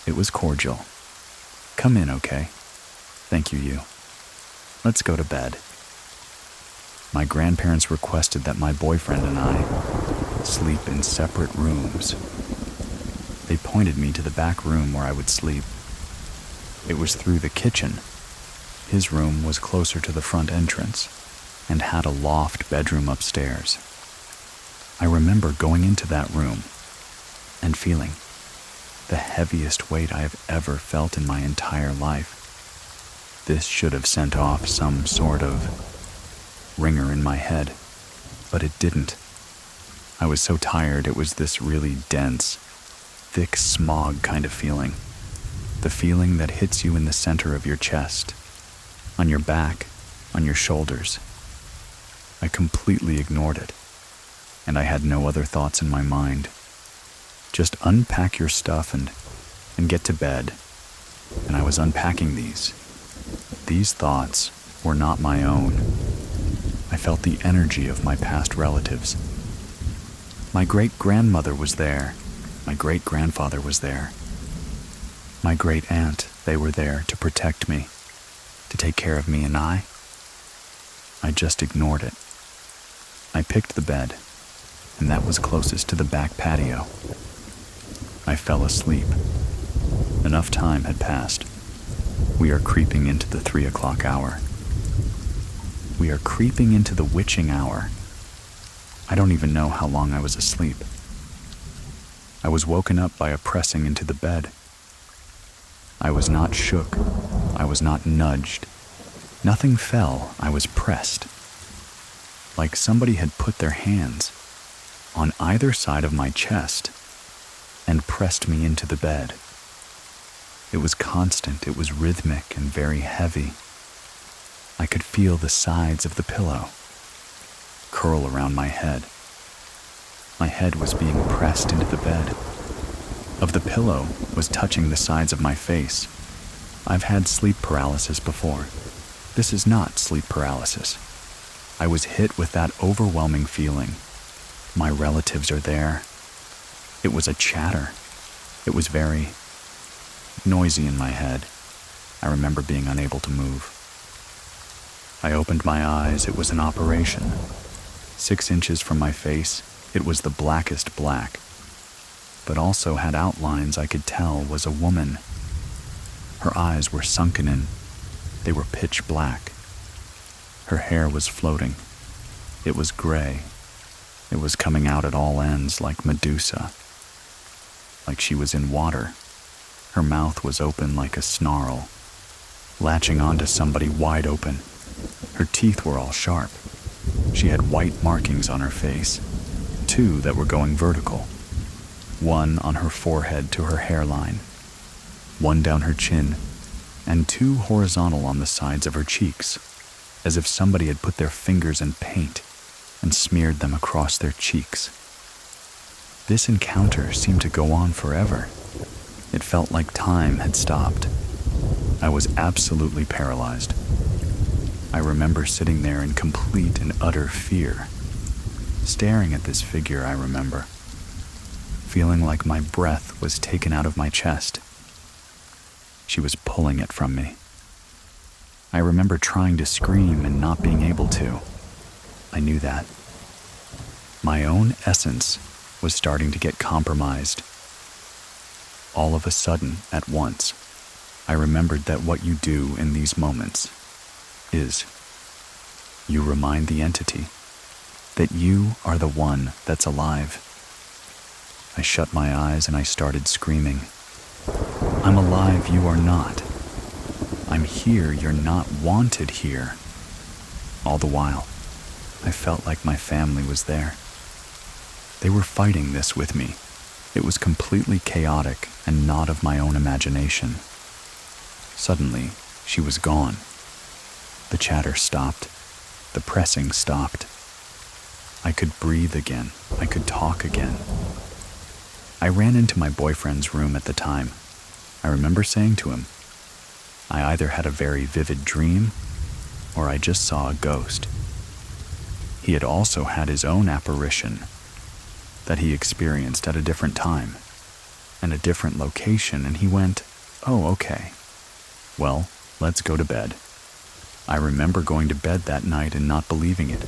A: It was cordial. "Come in, okay? Thank you, you. Let's go to bed." My grandparents requested that my boyfriend and I sleep in separate rooms. They pointed me to the back room where I would sleep. It was through the kitchen. His room was closer to the front entrance and had a loft bedroom upstairs. I remember going into that room and feeling the heaviest weight I have ever felt in my entire life. This should have sent off some sort of ringer in my head, but it didn't. I was so tired. It was this really dense, thick smog kind of feeling. The feeling that hits you in the center of your chest, on your back, on your shoulders. I completely ignored it, and I had no other thoughts in my mind. Just unpack your stuff and get to bed. And I was unpacking these. These thoughts were not my own. I felt the energy of my past relatives. My great-grandmother was there. My great-grandfather was there. My great-aunt, they were there to protect me, to take care of me, and I just ignored it. I picked the bed, and that was closest to the back patio. I fell asleep. Enough time had passed. We are creeping into the 3 o'clock hour. We are creeping into the witching hour. I don't even know how long I was asleep. I was woken up by a pressing into the bed. I was not shook. I was not nudged. Nothing fell. I was pressed. Like somebody had put their hands on either side of my chest and pressed me into the bed. It was constant. It was rhythmic and very heavy. I could feel the sides of the pillow curl around my head. My head was being pressed into the bed. Of the pillow was touching the sides of my face. I've had sleep paralysis before. This is not sleep paralysis. I was hit with that overwhelming feeling. My relatives are there. It was a chatter. It was very noisy in my head. I remember being unable to move. I opened my eyes. It was an operation. 6 inches from my face, it was the blackest black, but also had outlines I could tell was a woman. Her eyes were sunken in. They were pitch black. Her hair was floating. It was gray. It was coming out at all ends like Medusa, like she was in water. Her mouth was open like a snarl, latching onto somebody wide open. Her teeth were all sharp. She had white markings on her face, 2 that were going vertical, 1 on her forehead to her hairline, 1 down her chin, and 2 horizontal on the sides of her cheeks, as if somebody had put their fingers in paint and smeared them across their cheeks. This encounter seemed to go on forever. It felt like time had stopped. I was absolutely paralyzed. I remember sitting there in complete and utter fear, staring at this figure. I remember feeling like my breath was taken out of my chest. She was pulling it from me. I remember trying to scream and not being able to. I knew that. My own essence was starting to get compromised. All of a sudden, at once, I remembered that what you do in these moments is you remind the entity that you are the one that's alive. I shut my eyes and I started screaming. I'm alive, you are not. I'm here, you're not wanted here. All the while, I felt like my family was there. They were fighting this with me. It was completely chaotic and not of my own imagination. Suddenly, she was gone. The chatter stopped. The pressing stopped. I could breathe again. I could talk again. I ran into my boyfriend's room at the time. I remember saying to him, I either had a very vivid dream or I just saw a ghost. He had also had his own apparition that he experienced at a different time and a different location, and he went, oh, okay. Well, let's go to bed. I remember going to bed that night and not believing it.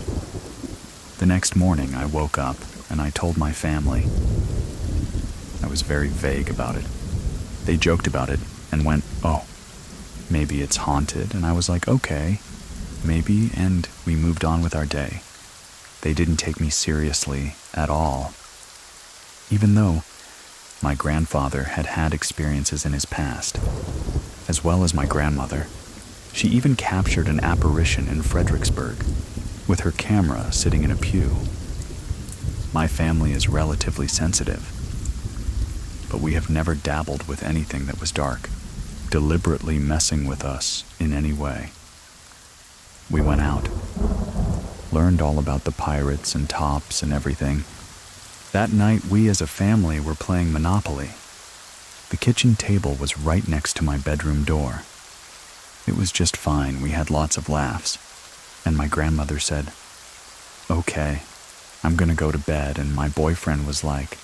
A: The next morning, I woke up and I told my family. I was very vague about it. They joked about it and went, "Oh, maybe it's haunted." And I was like, "Okay, maybe," and we moved on with our day. They didn't take me seriously at all. Even though my grandfather had had experiences in his past, as well as my grandmother. She even captured an apparition in Fredericksburg, with her camera sitting in a pew. My family is relatively sensitive, but we have never dabbled with anything that was dark, deliberately messing with us in any way. We went out, learned all about the pirates and tops and everything. That night, we as a family were playing Monopoly. The kitchen table was right next to my bedroom door. It was just fine. We had lots of laughs. And my grandmother said, "Okay, I'm gonna go to bed." And my boyfriend was like,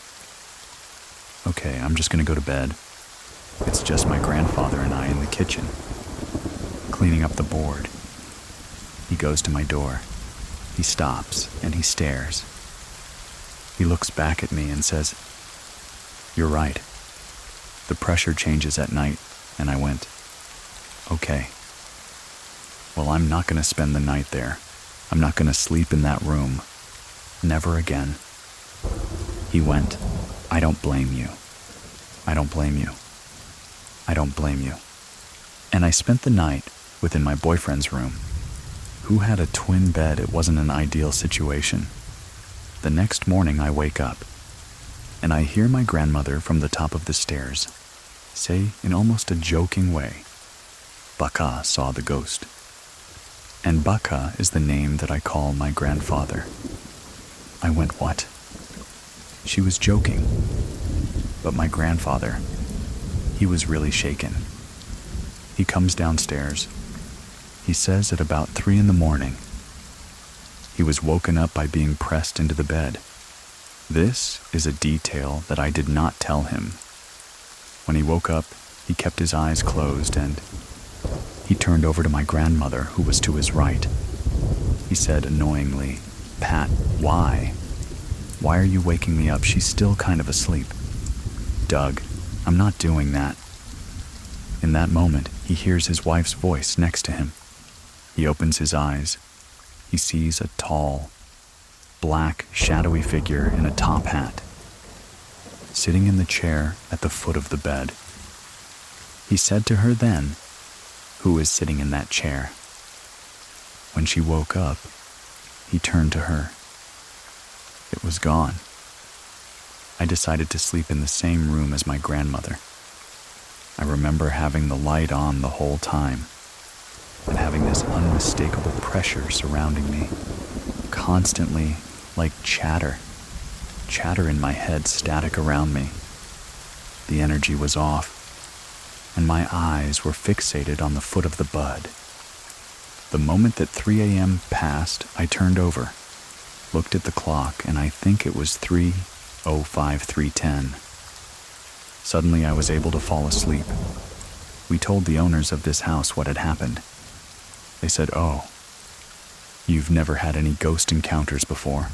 A: "Okay, I'm just gonna go to bed. It's just my grandfather and I in the kitchen, cleaning up the board." He goes to my door. He stops and he stares. He looks back at me and says, "You're right. The pressure changes at night." And I went, "Okay. Well, I'm not going to spend the night there. I'm not going to sleep in that room. Never again." He went, "I don't blame you. I don't blame you. I don't blame you." And I spent the night within my boyfriend's room, who had a twin bed. It wasn't an ideal situation. The next morning I wake up, and I hear my grandmother from the top of the stairs say in almost a joking way, "Baka saw the ghost." And Baka is the name that I call my grandfather. I went, "What?" She was joking, but my grandfather, he was really shaken. He comes downstairs. He says at about 3 a.m, he was woken up by being pressed into the bed. This is a detail that I did not tell him. When he woke up, he kept his eyes closed and he turned over to my grandmother, who was to his right. He said annoyingly, "Pat, why? Why are you waking me up? She's still kind of asleep." "Doug, I'm not doing that." In that moment, he hears his wife's voice next to him. He opens his eyes. He sees a tall, black, shadowy figure in a top hat, sitting in the chair at the foot of the bed. He said to her then, "Who is sitting in that chair?" When she woke up, he turned to her. It was gone. I decided to sleep in the same room as my grandmother. I remember having the light on the whole time and having this unmistakable pressure surrounding me, constantly like chatter in my head, static around me. The energy was off, and my eyes were fixated on the foot of the bed. The moment that 3 a.m. passed, I turned over, looked at the clock, and I think it was 3:05, 3:10. Suddenly I was able to fall asleep. We told the owners of this house what had happened. They said, "Oh, you've never had any ghost encounters before."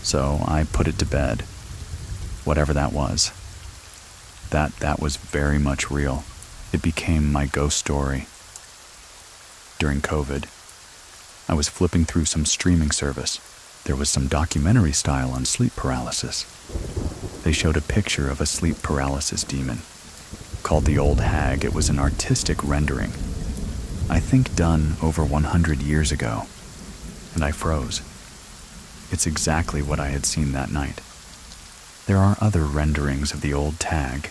A: So I put it to bed, whatever that was. That was very much real. It became my ghost story. During COVID, I was flipping through some streaming service. There was some documentary style on sleep paralysis. They showed a picture of a sleep paralysis demon. Called the Old Hag. It was an artistic rendering, I think done over 100 years ago, and I froze. It's exactly what I had seen that night. There are other renderings of the old tag.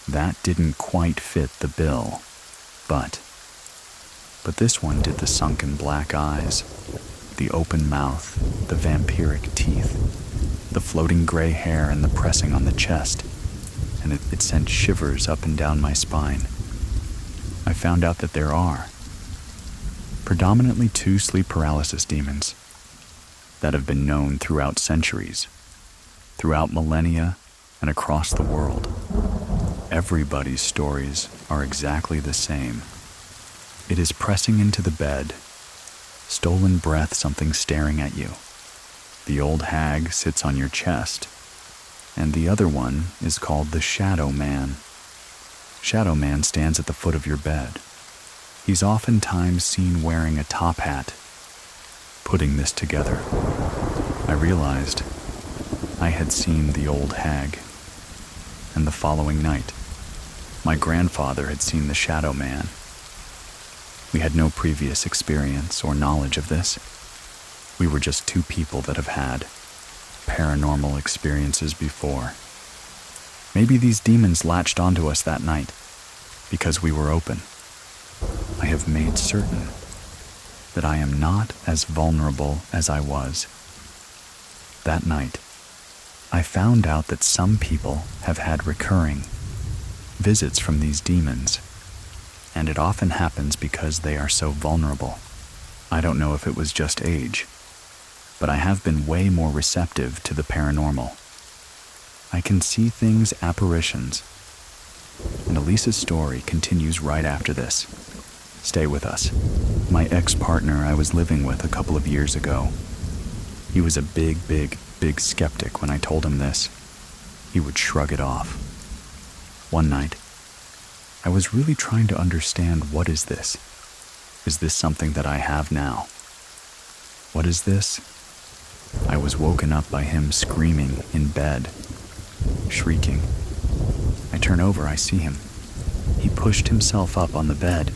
A: That didn't quite fit the bill, but this one did. The sunken black eyes, the open mouth, the vampiric teeth, the floating gray hair, and the pressing on the chest, and it sent shivers up and down my spine. I found out that there are predominantly 2 sleep paralysis demons that have been known throughout centuries, throughout millennia, and across the world. Everybody's stories are exactly the same. It is pressing into the bed, stolen breath, something staring at you. The old hag sits on your chest, and the other one is called the Shadow Man. Shadow Man stands at the foot of your bed. He's oftentimes seen wearing a top hat. Putting this together, I realized I had seen the old hag. And the following night, my grandfather had seen the Shadow Man. We had no previous experience or knowledge of this. We were just two people that have had paranormal experiences before. Maybe these demons latched onto us that night because we were open. I have made certain that I am not as vulnerable as I was. That night, I found out that some people have had recurring visits from these demons, and it often happens because they are so vulnerable. I don't know if it was just age, but I have been way more receptive to the paranormal. I can see things, apparitions, and Elisa's story continues right after this. Stay with us. My ex-partner I was living with a couple of years ago. He was a big skeptic when I told him this. He would shrug it off. One night, I was really trying to understand, what is this? Is this something that I have now? What is this? I was woken up by him screaming in bed, shrieking. I turn over, I see him. He pushed himself up on the bed,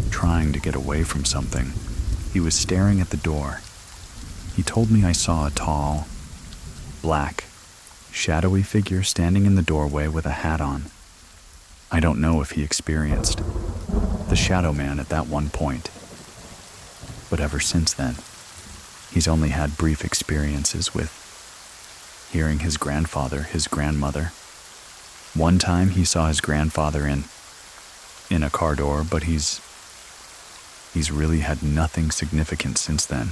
A: trying to get away from something. He was staring at the door. He told me I saw a tall, black, shadowy figure standing in the doorway with a hat on. I don't know if he experienced the Shadow Man at that one point, but ever since then, he's only had brief experiences with hearing his grandfather, his grandmother. One time he saw his grandfather in a car door, but he's really had nothing significant since then.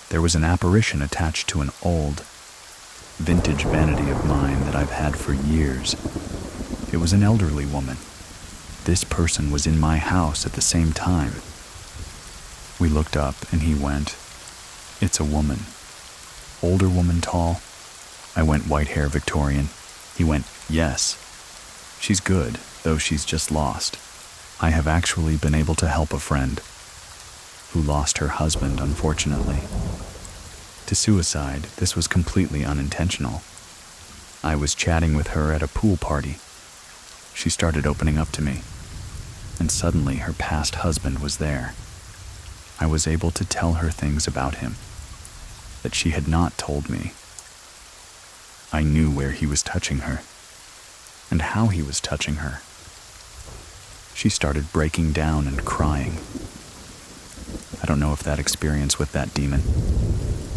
A: There was an apparition attached to an old, vintage vanity of mine that I've had for years. It was an elderly woman. This person was in my house at the same time. We looked up and he went, "It's a woman. Older woman, tall." I went, "White hair, Victorian." He went, "Yes. She's good, though she's just lost." I have actually been able to help a friend who lost her husband, unfortunately, to suicide. This was completely unintentional. I was chatting with her at a pool party. She started opening up to me, and suddenly her past husband was there. I was able to tell her things about him that she had not told me. I knew where he was touching her and how he was touching her. She started breaking down and crying. I don't know if that experience with that demon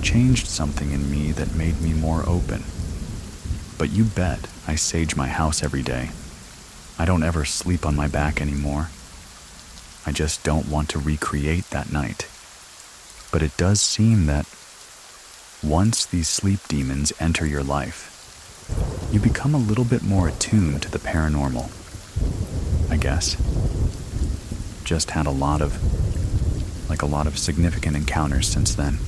A: changed something in me that made me more open. But you bet I sage my house every day. I don't ever sleep on my back anymore. I just don't want to recreate that night. But it does seem that once these sleep demons enter your life, you become a little bit more attuned to the paranormal, I guess. Just had a lot of significant encounters since then.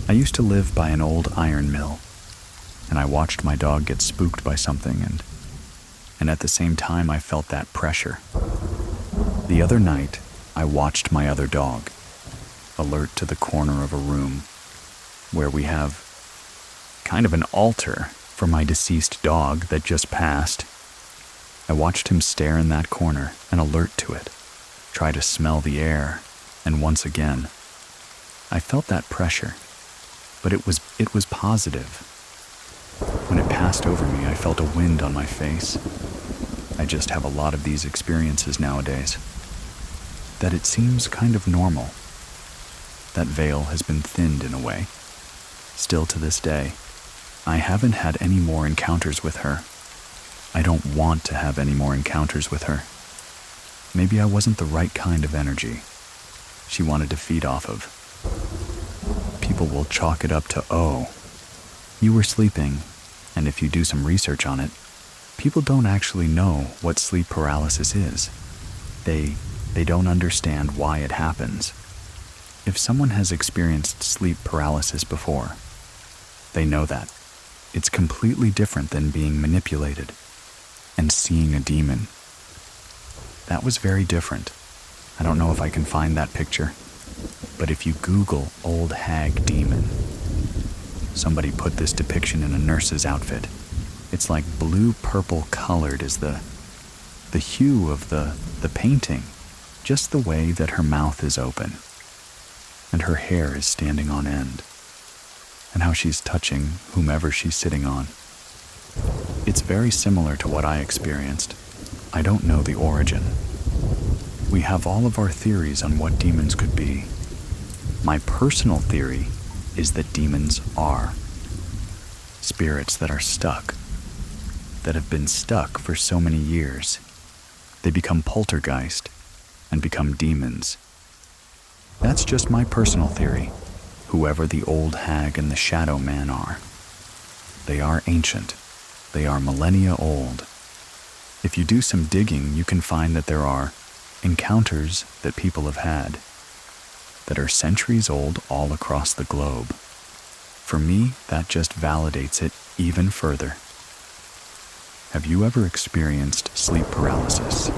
A: I used to live by an old iron mill, and I watched my dog get spooked by something, and at the same time I felt that pressure. The other night, I watched my other dog alert to the corner of a room where we have kind of an altar for my deceased dog that just passed. I watched him stare in that corner and alert to it, try to smell the air, and once again, I felt that pressure, but it was positive. When it passed over me, I felt a wind on my face. I just have a lot of these experiences nowadays, that it seems kind of normal. That veil has been thinned in a way. Still to this day, I haven't had any more encounters with her. I don't want to have any more encounters with her. Maybe I wasn't the right kind of energy she wanted to feed off of. People will chalk it up to, "Oh, you were sleeping," and if you do some research on it, people don't actually know what sleep paralysis is. They They don't understand why it happens. If someone has experienced sleep paralysis before, they know that it's completely different than being manipulated and seeing a demon. That was very different. I don't know if I can find that picture, but if you Google old hag demon, somebody put this depiction in a nurse's outfit. It's like blue-purple colored is the hue of the painting, just the way that her mouth is open and her hair is standing on end, and how she's touching whomever she's sitting on. It's very similar to what I experienced. I don't know the origin. We have all of our theories on what demons could be. My personal theory is that demons are spirits that are stuck, that have been stuck for so many years. They become poltergeist and become demons. That's just my personal theory, whoever the old hag and the shadow man are. They are ancient. They are millennia old. If you do some digging, you can find that there are encounters that people have had that are centuries old all across the globe. For me, that just validates it even further. Have you ever experienced sleep paralysis?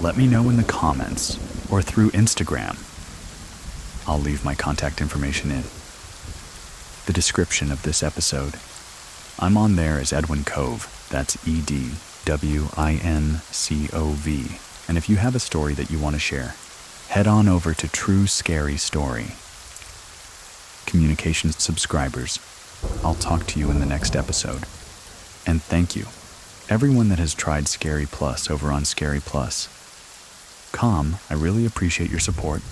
A: Let me know in the comments or through Instagram. I'll leave my contact information in the description of this episode. I'm on there as Edwin Cove. That's EDWINCOV. And if you have a story that you want to share, head on over to True Scary Story. Communications subscribers, I'll talk to you in the next episode. And thank you, everyone that has tried Scary Plus over on Scary Plus. I really appreciate your support.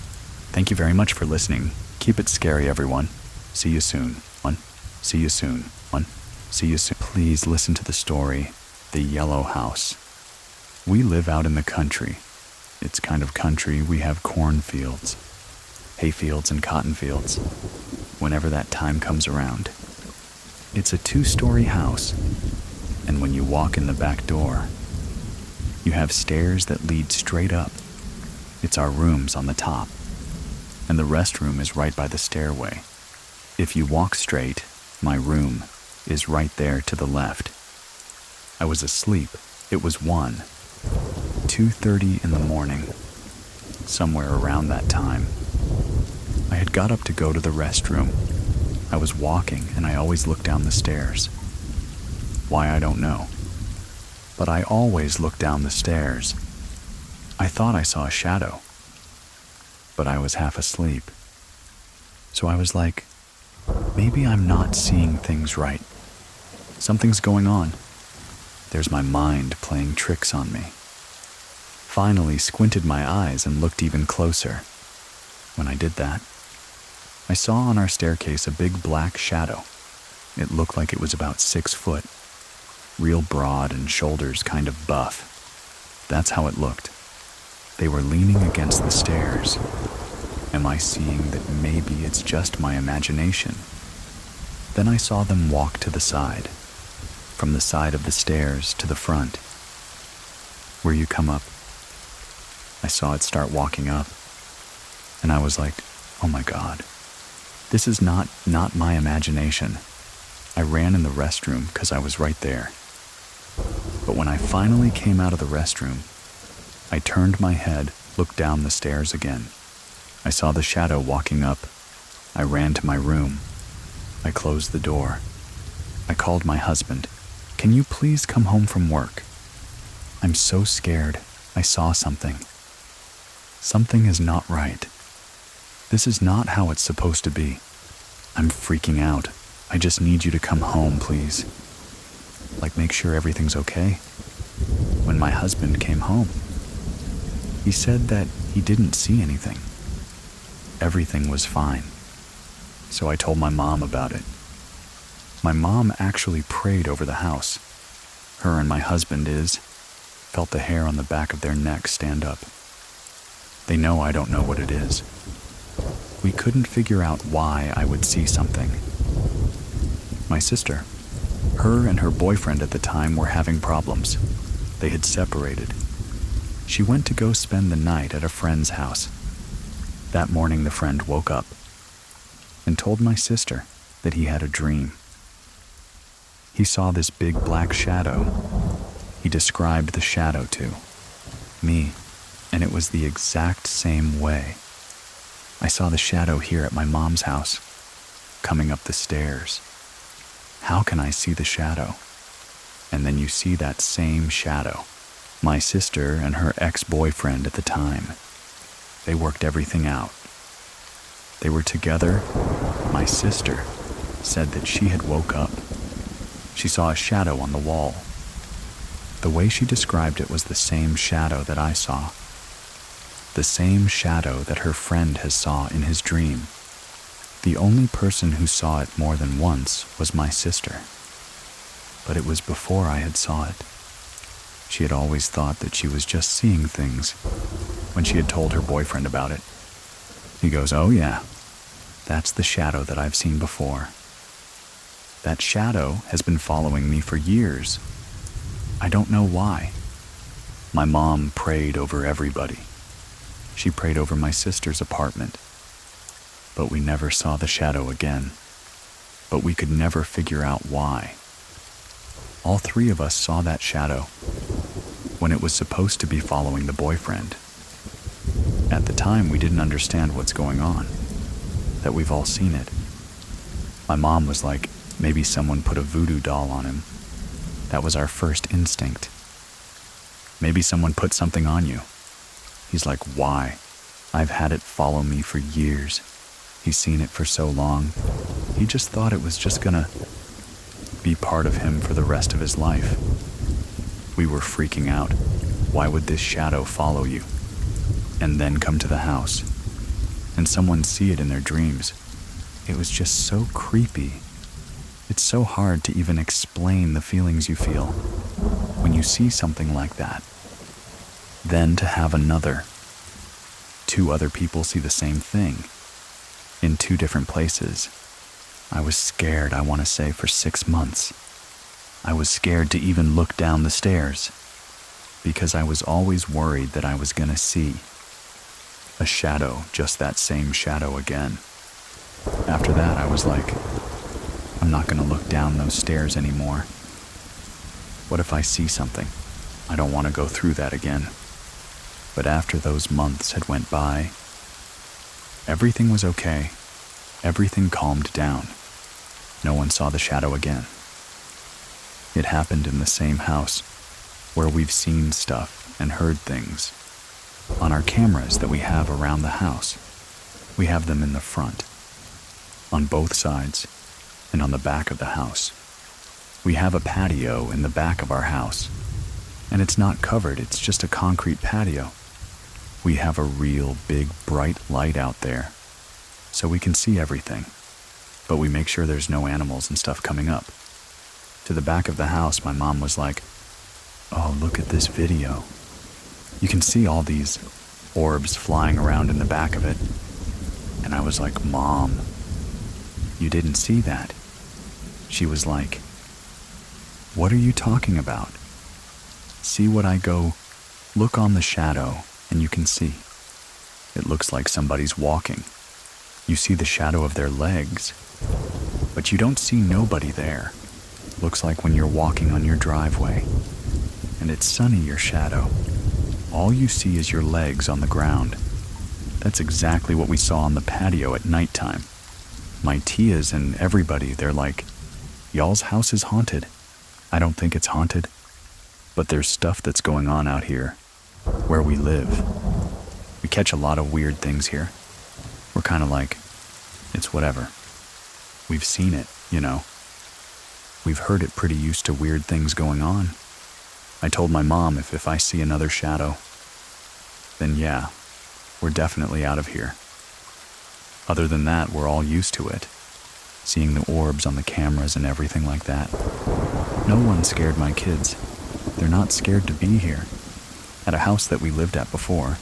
A: Thank you very much for listening. Keep it scary, everyone. See you soon. See you soon. See you soon. Please listen to the story, The Yellow House. We live out in the country. It's kind of country. We have cornfields, hayfields, and cotton fields whenever that time comes around. It's a 2-story house, and when you walk in the back door, you have stairs that lead straight up. It's our rooms on the top, and the restroom is right by the stairway. If you walk straight, my room is right there to the left. I was asleep. It was 2:30 in the morning, somewhere around that time. I had got up to go to the restroom. I was walking, and I always look down the stairs. Why, I don't know. But I always look down the stairs. I thought I saw a shadow, but I was half asleep. So I was like, maybe I'm not seeing things right. Something's going on. There's my mind playing tricks on me. Finally squinted my eyes and looked even closer. When I did that, I saw on our staircase a big black shadow. It looked like it was about 6 foot, real broad and shoulders kind of buff. That's how it looked. They were leaning against the stairs. Am I seeing that maybe it's just my imagination? Then I saw them walk to the side, from the side of the stairs to the front, where you come up. I saw it start walking up, and I was like, oh my God, this is not my imagination. I ran in the restroom because I was right there. But when I finally came out of the restroom, I turned my head, looked down the stairs again. I saw the shadow walking up. I ran to my room. I closed the door. I called my husband. Can you please come home from work? I'm so scared. I saw something. Something is not right. This is not how it's supposed to be. I'm freaking out. I just need you to come home, please. Like, make sure everything's okay. When my husband came home, he said that he didn't see anything. Everything was fine. So I told my mom about it. My mom actually prayed over the house. Her and my husband felt the hair on the back of their neck stand up. They know I don't know what it is. We couldn't figure out why I would see something. My sister, her and her boyfriend at the time were having problems. They had separated. She went to go spend the night at a friend's house. That morning, the friend woke up and told my sister that he had a dream. He saw this big black shadow. He described the shadow to me, and it was the exact same way. I saw the shadow here at my mom's house, coming up the stairs. How can I see the shadow? And then you see that same shadow. My sister and her ex-boyfriend at the time, they worked everything out. They were together. My sister said that she had woke up. She saw a shadow on the wall. The way she described it was the same shadow that I saw. The same shadow that her friend has saw in his dream. The only person who saw it more than once was my sister. But it was before I had saw it. She had always thought that she was just seeing things when she had told her boyfriend about it. He goes, "Oh yeah, that's the shadow that I've seen before. That shadow has been following me for years. I don't know why." My mom prayed over everybody. She prayed over my sister's apartment. But we never saw the shadow again. But we could never figure out why. All three of us saw that shadow when it was supposed to be following the boyfriend. At the time, we didn't understand what's going on, that we've all seen it. My mom was like, maybe someone put a voodoo doll on him. That was our first instinct. Maybe someone put something on you. He's like, why? I've had it follow me for years. He's seen it for so long. He just thought it was just gonna be part of him for the rest of his life. We were freaking out. Why would this shadow follow you? And then come to the house, and someone see it in their dreams. It was just so creepy. It's so hard to even explain the feelings you feel when you see something like that. Then to have two other people see the same thing in two different places. I was scared, I want to say, for 6 months. I was scared to even look down the stairs because I was always worried that I was going to see a shadow, just that same shadow again. After that, I was like, I'm not going to look down those stairs anymore. What if I see something? I don't want to go through that again. But after those months had went by, everything was okay. Everything calmed down. No one saw the shadow again. It happened in the same house where we've seen stuff and heard things. On our cameras that we have around the house, we have them in the front, on both sides, and on the back of the house. We have a patio in the back of our house, and it's not covered, it's just a concrete patio. We have a real big bright light out there, so we can see everything, but we make sure there's no animals and stuff coming up. To the back of the house, my mom was like, "Oh, look at this video. You can see all these orbs flying around in the back of it." And I was like, "Mom, you didn't see that." She was like, "What are you talking about? See what I go, look on the shadow, and you can see. It looks like somebody's walking. You see the shadow of their legs, but you don't see nobody there. Looks like when you're walking on your driveway, and it's sunny, your shadow. All you see is your legs on the ground. That's exactly what we saw on the patio at nighttime. My tias and everybody, they're like, y'all's house is haunted. I don't think it's haunted, but there's stuff that's going on out here where we live. We catch a lot of weird things here. We're kind of like, it's whatever. We've seen it, you know. We've heard it pretty used to weird things going on. I told my mom if I see another shadow, then yeah, we're definitely out of here. Other than that, we're all used to it. Seeing the orbs on the cameras and everything like that. No one scared my kids. They're not scared to be here. At a house that we lived at before,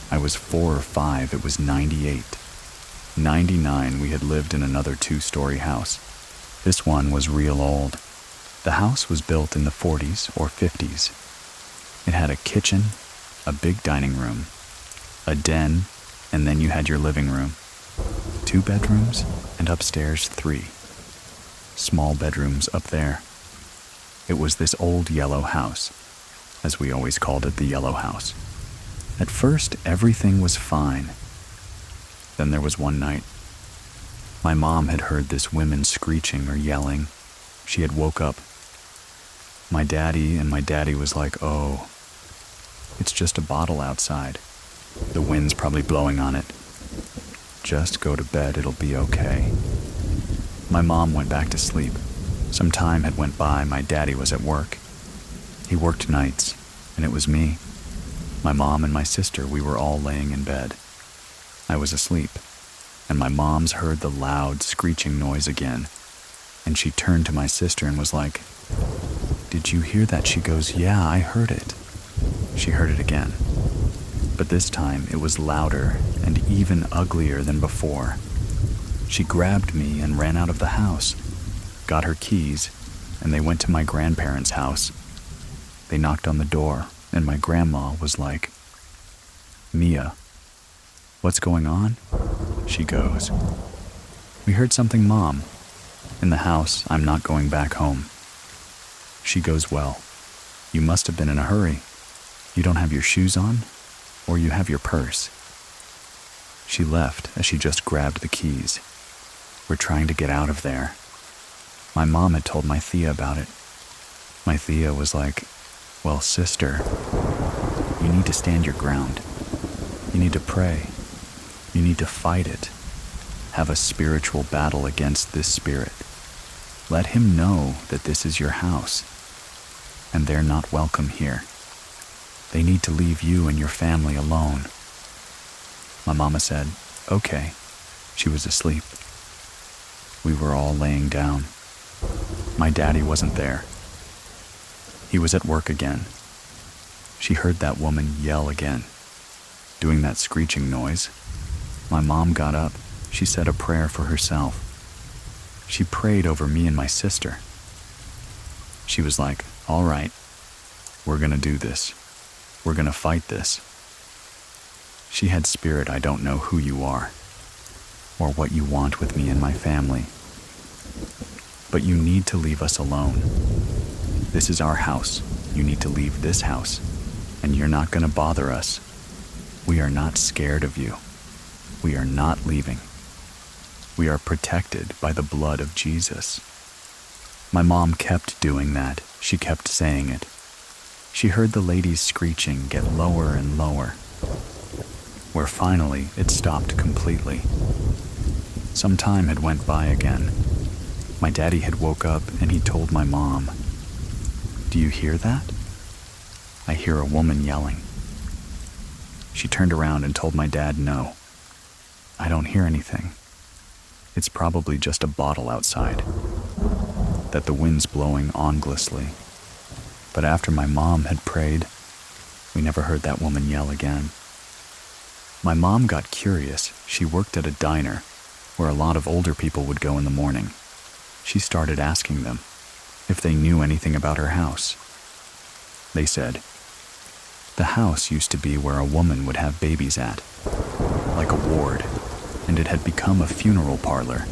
A: I was 4 or 5, it was 98. 99, we had lived in another 2-story house. This one was real old. The house was built in the 40s or 50s. It had a kitchen, a big dining room, a den, and then you had your living room. 2 bedrooms, and upstairs 3. Small bedrooms up there. It was this old yellow house, as we always called it, the yellow house. At first, everything was fine. Then there was one night. My mom had heard this woman screeching or yelling. She had woke up. My daddy was like, "Oh, it's just a bottle outside. The wind's probably blowing on it. Just go to bed, it'll be okay." My mom went back to sleep. Some time had went by, my daddy was at work. He worked nights, and it was me. My mom and my sister, we were all laying in bed. I was asleep, and my mom's heard the loud screeching noise again, and she turned to my sister and was like, "Did you hear that?" She goes, "Yeah, I heard it." She heard it again, but this time it was louder and even uglier than before. She grabbed me and ran out of the house, got her keys, and they went to my grandparents' house. They knocked on the door, and my grandma was like, "Mia, what's going on?" She goes, "We heard something, Mom. In the house, I'm not going back home." She goes, "Well, you must have been in a hurry. You don't have your shoes on, or you have your purse." She left as she just grabbed the keys. We're trying to get out of there. My mom had told my Thea about it. My Thea was like, "Well, sister, you need to stand your ground. You need to pray. You need to fight it. Have a spiritual battle against this spirit. Let him know that this is your house, and they're not welcome here. They need to leave you and your family alone." My mama said, "Okay." She was asleep. We were all laying down. My daddy wasn't there. He was at work again. She heard that woman yell again, doing that screeching noise. My mom got up. She said a prayer for herself. She prayed over me and my sister. She was like, "All right, we're gonna do this. We're gonna fight this." She had spirit, "I don't know who you are, or what you want with me and my family, but you need to leave us alone. This is our house. You need to leave this house, and you're not gonna bother us. We are not scared of you. We are not leaving. We are protected by the blood of Jesus." My mom kept doing that. She kept saying it. She heard the lady's screeching get lower and lower, where finally it stopped completely. Some time had went by again. My daddy had woke up and he told my mom, "Do you hear that? I hear a woman yelling." She turned around and told my dad, "No, I don't hear anything. It's probably just a bottle outside, that the wind's blowing ominously." But after my mom had prayed, we never heard that woman yell again. My mom got curious. She worked at a diner where a lot of older people would go in the morning. She started asking them if they knew anything about her house. They said, "The house used to be where a woman would have babies at, like a ward, and it had become a funeral parlor,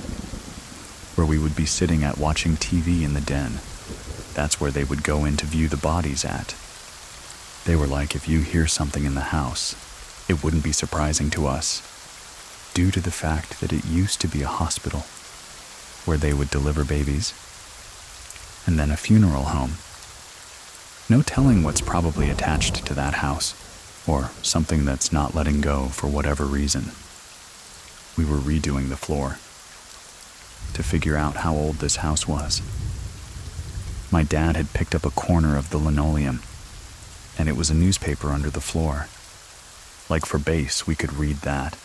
A: where we would be sitting at watching TV in the den. That's where they would go in to view the bodies at." They were like, "If you hear something in the house, it wouldn't be surprising to us, due to the fact that it used to be a hospital where they would deliver babies, and then a funeral home. No telling what's probably attached to that house, or something that's not letting go for whatever reason." We were redoing the floor to figure out how old this house was. My dad had picked up a corner of the linoleum, and it was a newspaper under the floor. Like for base, we could read that.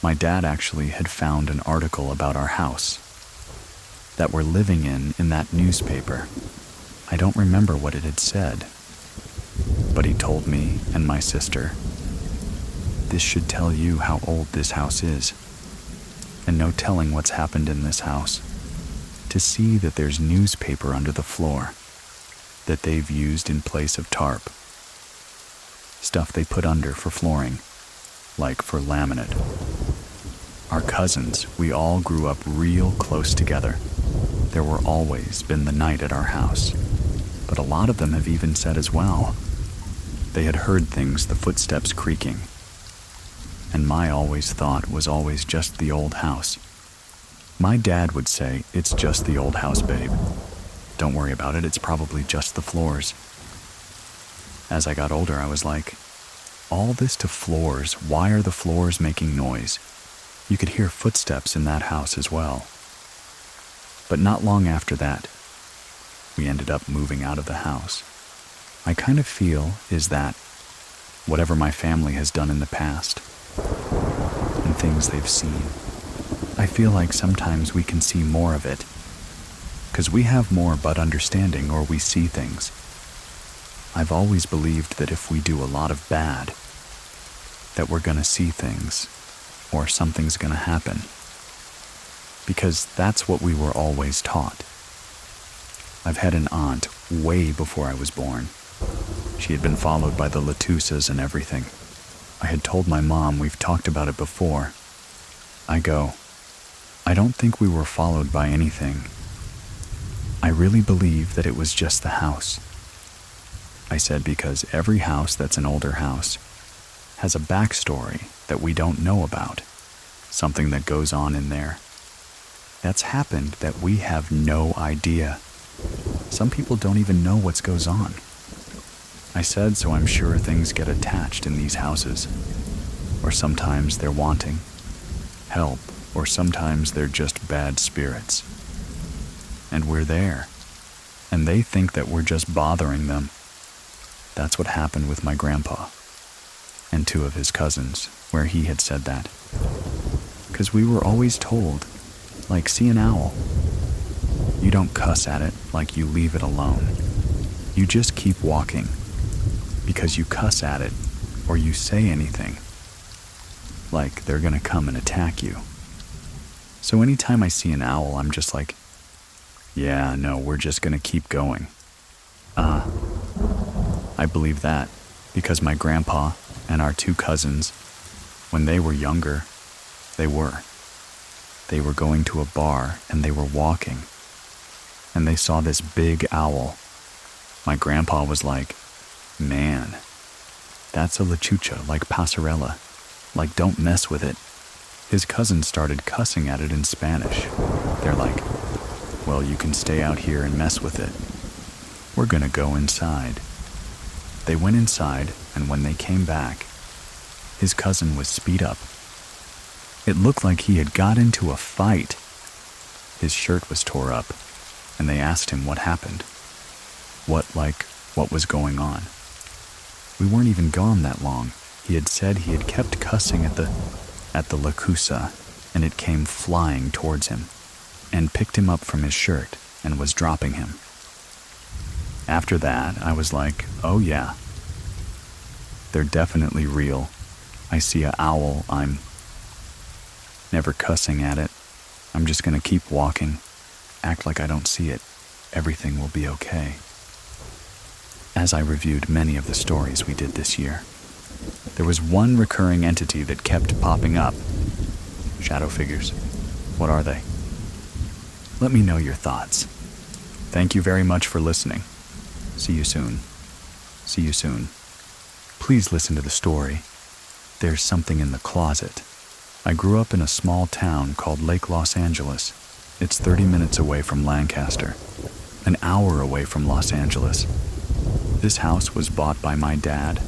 A: My dad actually had found an article about our house that we're living in that newspaper. I don't remember what it had said, but he told me and my sister, "This should tell you how old this house is, and no telling what's happened in this house. To see that there's newspaper under the floor that they've used in place of tarp. stuff they put under for flooring, like for laminate. Our cousins, we all grew up real close together. There were always been the night at our house, but a lot of them have even said as well, they had heard things, the footsteps creaking. And my always thought was always just the old house. My dad would say, it's just the old house, babe. Don't worry about it, it's probably just the floors. As I got older, I was like, all this to floors, why are the floors making noise? You could hear footsteps in that house as well. But not long after that, we ended up moving out of the house. I kind of feel is that whatever my family has done in the past and things they've seen, I feel like sometimes we can see more of it because we have more but understanding, or we see things. I've always believed that if we do a lot of bad, that we're gonna see things or something's gonna happen, because that's what we were always taught. I've had an aunt way before I was born. She had been followed by the Latusas and everything. I had told my mom, we've talked about it before. I go, I don't think we were followed by anything. I really believe that it was just the house. I said because every house that's an older house has a backstory that we don't know about, something that goes on in there that's happened that we have no idea. Some people don't even know what goes on. I said, so I'm sure things get attached in these houses, or sometimes they're wanting help, or sometimes they're just bad spirits. And we're there, and they think that we're just bothering them. That's what happened with my grandpa and two of his cousins, where he had said that. Because we were always told, like, see an owl. You don't cuss at it, like you leave it alone. You just keep walking, because you cuss at it, or you say anything, like they're gonna come and attack you. So anytime I see an owl, I'm just like, yeah, no, we're just gonna keep going. I believe that because my grandpa and our two cousins, when they were younger, they were going to a bar and they were walking and they saw this big owl. My grandpa was like, man, that's a lechucha, like passerella. Like, don't mess with it. His cousins started cussing at it in Spanish. They're like, well, you can stay out here and mess with it. We're gonna go inside. They went inside, and when they came back, his cousin was speed up. It looked like he had got into a fight. His shirt was tore up, and they asked him what happened. What was going on? We weren't even gone that long. He had said he had kept cussing at the Lacusa, and it came flying towards him, and picked him up from his shirt, and was dropping him. After that, I was like, oh yeah, they're definitely real. I see an owl, I'm never cussing at it. I'm just gonna keep walking, act like I don't see it. Everything will be okay. As I reviewed many of the stories we did this year, there was one recurring entity that kept popping up. Shadow figures. What are they? Let me know your thoughts. Thank you very much for listening. See you soon. See you soon. Please listen to the story. There's something in the closet. I grew up in a small town called Lake Los Angeles. It's 30 minutes away from Lancaster, an hour away from Los Angeles. This house was bought by my dad.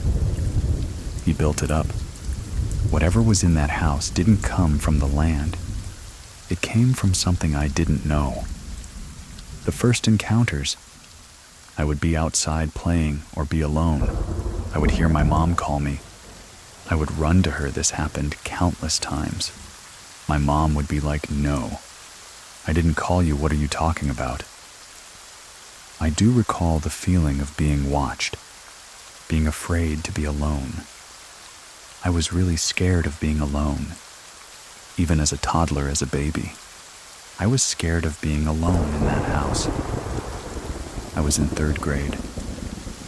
A: He built it up. Whatever was in that house didn't come from the land. It came from something I didn't know. The first encounters, I would be outside playing or be alone. I would hear my mom call me. I would run to her. This happened countless times. My mom would be like, no, I didn't call you. What are you talking about? I do recall the feeling of being watched, being afraid to be alone. I was really scared of being alone. Even as a toddler, as a baby, I was scared of being alone in that house. I was in 3rd grade.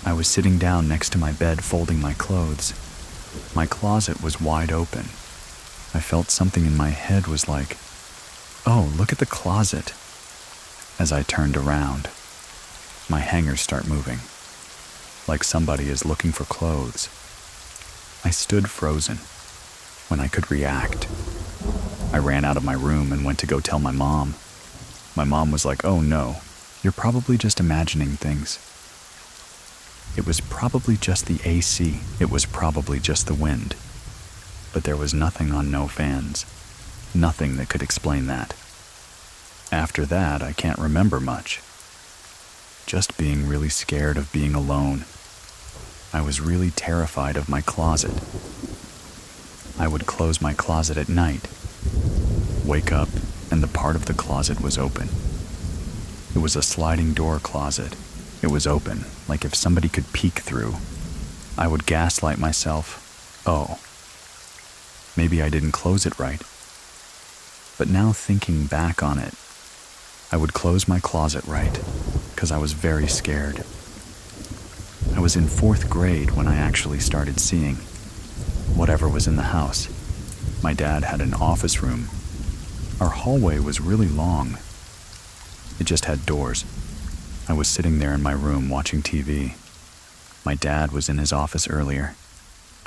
A: I was sitting down next to my bed folding my clothes. My closet was wide open. I felt something in my head was like, "Oh, look at the closet." As I turned around, my hangers start moving, like somebody is looking for clothes. I stood frozen. When I could react, I ran out of my room and went to go tell my mom. My mom was like, "Oh no, you're probably just imagining things." It was probably just the AC. It was probably just the wind. But there was nothing on no fans. Nothing that could explain that. After that, I can't remember much. Just being really scared of being alone. I was really terrified of my closet. I would close my closet at night, wake up, and the part of the closet was open. It was a sliding door closet. It was open, like if somebody could peek through. I would gaslight myself, "Oh, maybe I didn't close it right." But now thinking back on it, I would close my closet right, because I was very scared. I was in 4th grade when I actually started seeing whatever was in the house. My dad had an office room. Our hallway was really long. It just had doors. I was sitting there in my room watching TV. My dad was in his office earlier.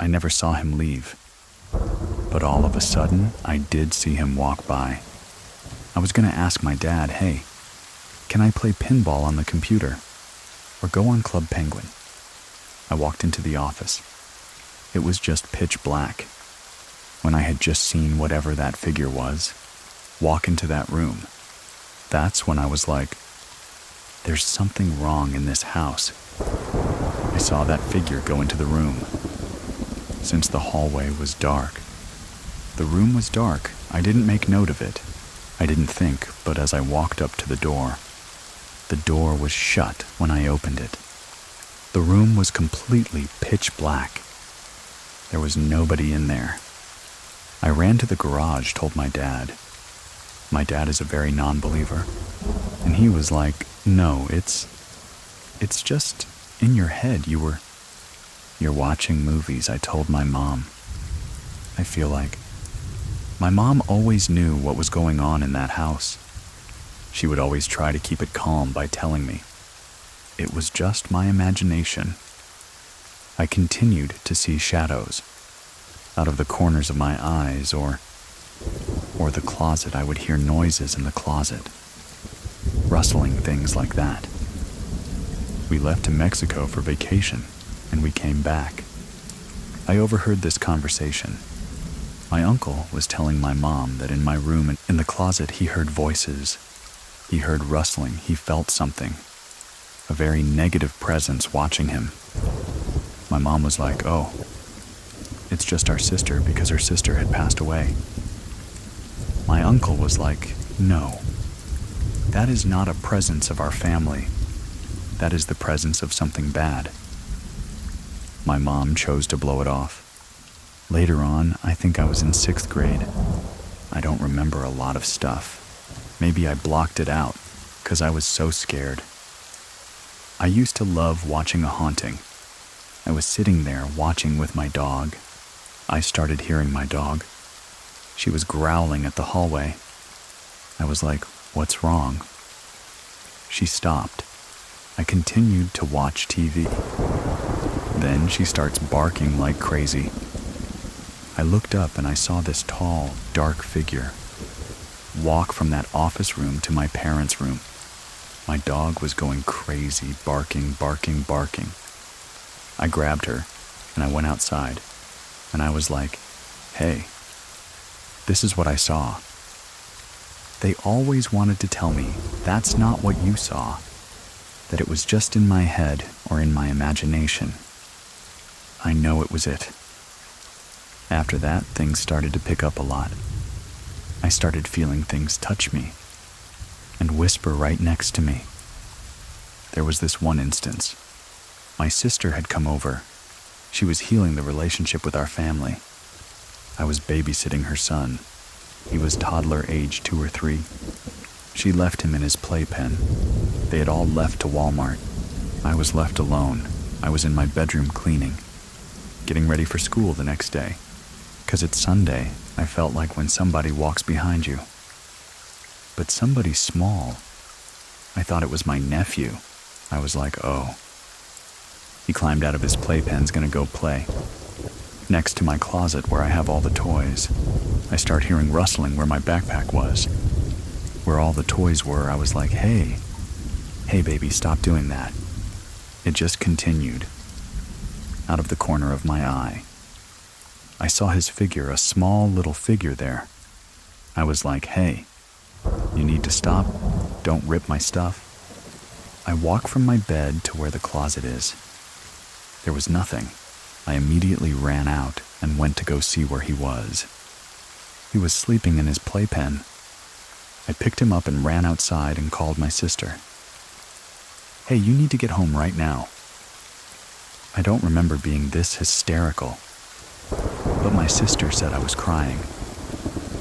A: I never saw him leave. But all of a sudden, I did see him walk by. I was going to ask my dad, "Hey, can I play pinball on the computer? Or go on Club Penguin?" I walked into the office. It was just pitch black. When I had just seen whatever that figure was walk into that room, that's when I was like, there's something wrong in this house. I saw that figure go into the room. Since the hallway was dark, the room was dark. I didn't make note of it. I didn't think, but as I walked up to the door was shut when I opened it. The room was completely pitch black. There was nobody in there. I ran to the garage, told my dad. My dad is a very non-believer, and he was like, "No, it's just in your head. You're watching movies," I told my mom. I feel like my mom always knew what was going on in that house. She would always try to keep it calm by telling me it was just my imagination. I continued to see shadows out of the corners of my eyes or the closet. I would hear noises in the closet, rustling things like that. We left to Mexico for vacation, and we came back. I overheard this conversation. My uncle was telling my mom that in my room and in the closet he heard voices. He heard rustling. He felt something, a very negative presence watching him. My mom was like, "Oh, it's just our sister," because her sister had passed away. My uncle was like, "No, that is not a presence of our family. That is the presence of something bad." My mom chose to blow it off. Later on, I think I was in 6th grade. I don't remember a lot of stuff. Maybe I blocked it out because I was so scared. I used to love watching a haunting. I was sitting there watching with my dog. I started hearing my dog. She was growling at the hallway. I was like, "What's wrong?" She stopped. I continued to watch TV. Then she starts barking like crazy. I looked up and I saw this tall, dark figure walk from that office room to my parents' room. My dog was going crazy, barking, barking, barking. I grabbed her and I went outside and I was like, "Hey, this is what I saw." They always wanted to tell me that's not what you saw, that it was just in my head or in my imagination. I know it was it. After that, things started to pick up a lot. I started feeling things touch me and whisper right next to me. There was this one instance. My sister had come over. She was healing the relationship with our family. I was babysitting her son. He was toddler age 2 or 3. She left him in his playpen. They had all left to Walmart. I was left alone. I was in my bedroom cleaning, getting ready for school the next day. 'Cause it's Sunday, I felt like when somebody walks behind you. But somebody small. I thought it was my nephew. I was like, oh. He climbed out of his playpen's gonna go play. Next to my closet where I have all the toys, I start hearing rustling where my backpack was. Where all the toys were, I was like, hey baby, stop doing that. It just continued. Out of the corner of my eye, I saw his figure, a small little figure there. I was like, hey, you need to stop. Don't rip my stuff. I walk from my bed to where the closet is. There was nothing. I immediately ran out and went to go see where he was. He was sleeping in his playpen. I picked him up and ran outside and called my sister. Hey, you need to get home right now. I don't remember being this hysterical, but my sister said I was crying,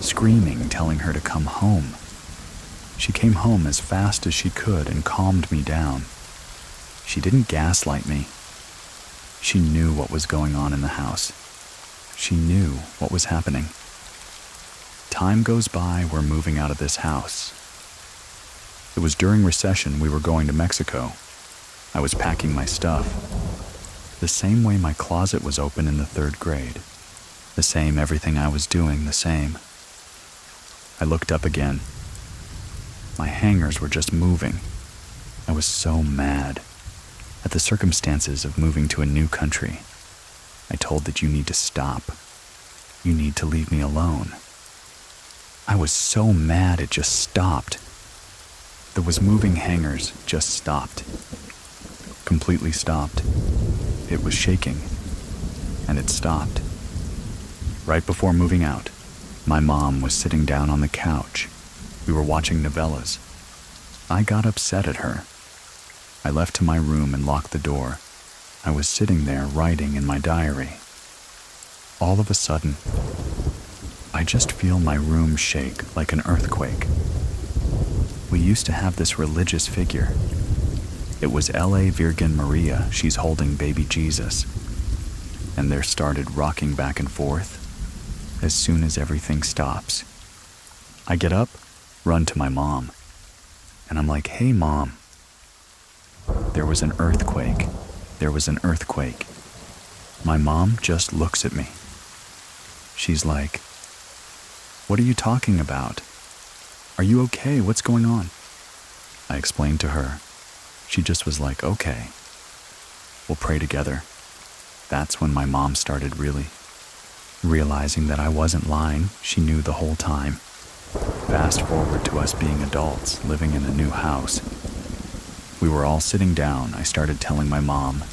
A: screaming, telling her to come home. She came home as fast as she could and calmed me down. She didn't gaslight me. She knew what was going on in the house. She knew what was happening. Time goes by, we're moving out of this house. It was during recession, we were going to Mexico. I was packing my stuff. The same way my closet was open in the 3rd grade. The same everything I was doing, the same. I looked up again. My hangers were just moving. I was so mad at the circumstances of moving to a new country. I told that you need to stop. You need to leave me alone. I was so mad it just stopped. Those moving hangers just stopped. Completely stopped. It was shaking, and it stopped. Right before moving out, my mom was sitting down on the couch. We were watching novellas. I got upset at her. I left to my room and locked the door. I was sitting there writing in my diary. All of a sudden, I just feel my room shake like an earthquake. We used to have this religious figure. It was La Virgen Maria. She's holding baby Jesus. And they're started rocking back and forth as soon as everything stops. I get up, run to my mom, and I'm like, hey mom, there was an earthquake. There was an earthquake. My mom just looks at me. She's like, what are you talking about? Are you okay? What's going on? I explained to her. She just was like, okay, we'll pray together. That's when my mom started really realizing that I wasn't lying. She knew the whole time. Fast forward to us being adults, living in a new house. We were all sitting down. I started telling my mom,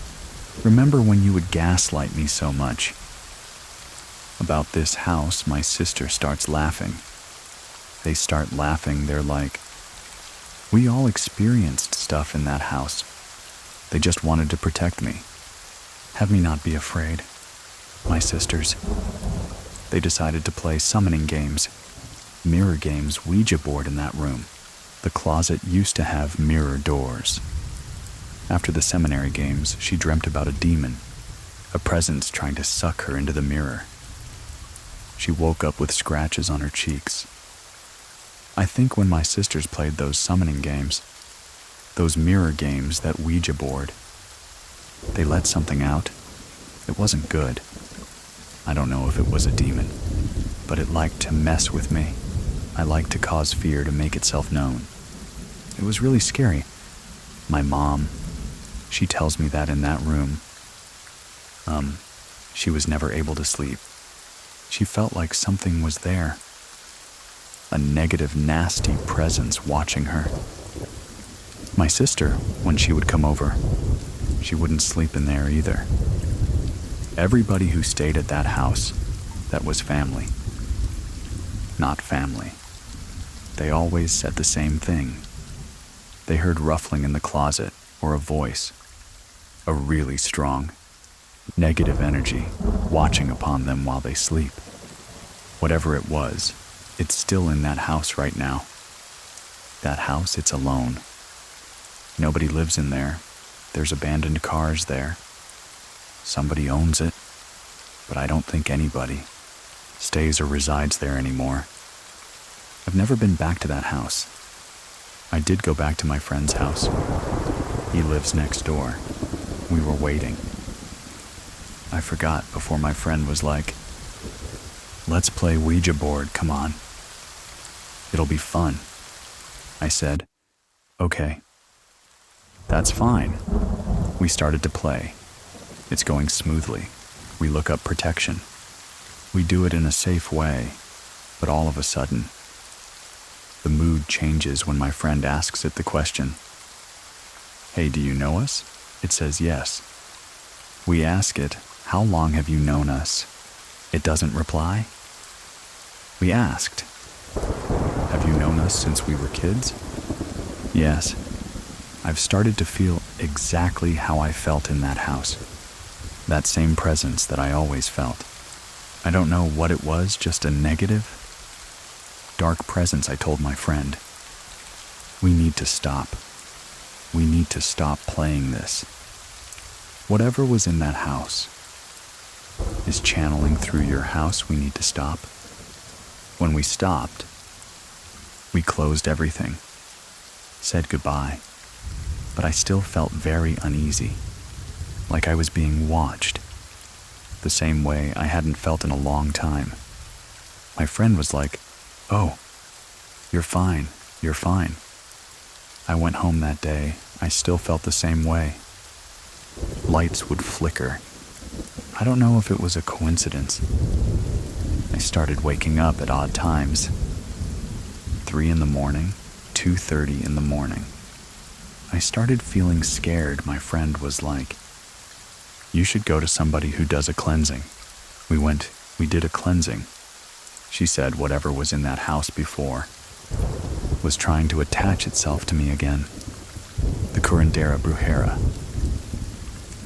A: remember when you would gaslight me so much? About this house, my sister starts laughing. They start laughing. They're like, we all experienced stuff in that house. They just wanted to protect me. Have me not be afraid. My sisters. They decided to play summoning games. Mirror games, Ouija board in that room. The closet used to have mirror doors. After the seminary games, she dreamt about a demon, a presence trying to suck her into the mirror. She woke up with scratches on her cheeks. I think when my sisters played those summoning games, those mirror games, that Ouija board, they let something out. It wasn't good. I don't know if it was a demon, but it liked to mess with me. I liked to cause fear to make itself known. It was really scary. My mom, she tells me that in that room, she was never able to sleep. She felt like something was there. A negative, nasty presence watching her. My sister, when she would come over, she wouldn't sleep in there either. Everybody who stayed at that house, that was family. Not family. They always said the same thing. They heard ruffling in the closet or a voice, a really strong, negative energy watching upon them while they sleep. Whatever it was, it's still in that house right now. That house, it's alone. Nobody lives in there. There's abandoned cars there. Somebody owns it, but I don't think anybody stays or resides there anymore. I've never been back to that house. I did go back to my friend's house. He lives next door. We were waiting. I forgot before my friend was like, "Let's play Ouija board, come on. It'll be fun." I said, "Okay." "That's fine." We started to play. It's going smoothly. We look up protection. We do it in a safe way, but all of a sudden, the mood changes when my friend asks it the question, "Hey, do you know us?" It says yes. We ask it, "How long have you known us?" It doesn't reply. We asked, "Have you known us since we were kids?" Yes. I've started to feel exactly how I felt in that house. That same presence that I always felt. I don't know what it was, just a negative, dark presence. I told my friend, "We need to stop. We need to stop playing this. Whatever was in that house is channeling through your house. We need to stop." When we stopped, we closed everything, said goodbye, but I still felt very uneasy, like I was being watched, the same way I hadn't felt in a long time. My friend was like, "Oh, you're fine, you're fine." I went home that day. I still felt the same way. Lights would flicker. I don't know if it was a coincidence. I started waking up at odd times. 3 in the morning, 2:30 in the morning. I started feeling scared. My friend was like, "You should go to somebody who does a cleansing." We did a cleansing. She said whatever was in that house before was trying to attach itself to me again. The curandera brujera.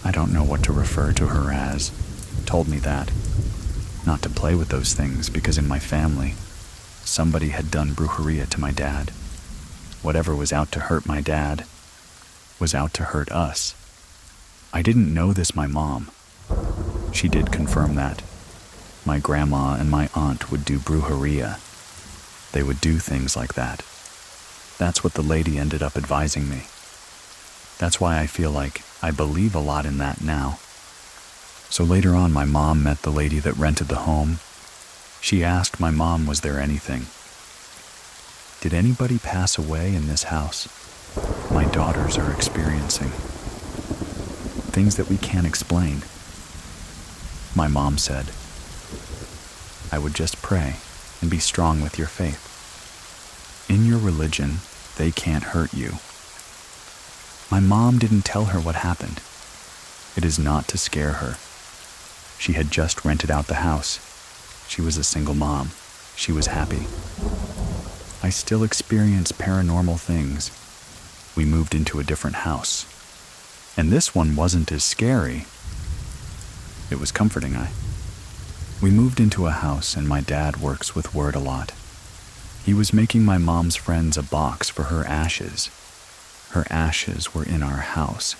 A: I don't know what to refer to her as. Told me that. Not to play with those things because in my family, somebody had done brujeria to my dad. Whatever was out to hurt my dad was out to hurt us. I didn't know this, my mom. She did confirm that. My grandma and my aunt would do brujeria. They would do things like that. That's what the lady ended up advising me. That's why I feel like I believe a lot in that now. So later on, my mom met the lady that rented the home. She asked my mom, was there anything? Did anybody pass away in this house? My daughters are experiencing things that we can't explain. My mom said, I would just pray and be strong with your faith. In your religion, they can't hurt you. My mom didn't tell her what happened. It is not to scare her. She had just rented out the house. She was a single mom. She was happy. I still experience paranormal things. We moved into a different house. And this one wasn't as scary. It was comforting. We moved into a house and my dad works with word a lot. He was making my mom's friends a box for her ashes. Her ashes were in our house.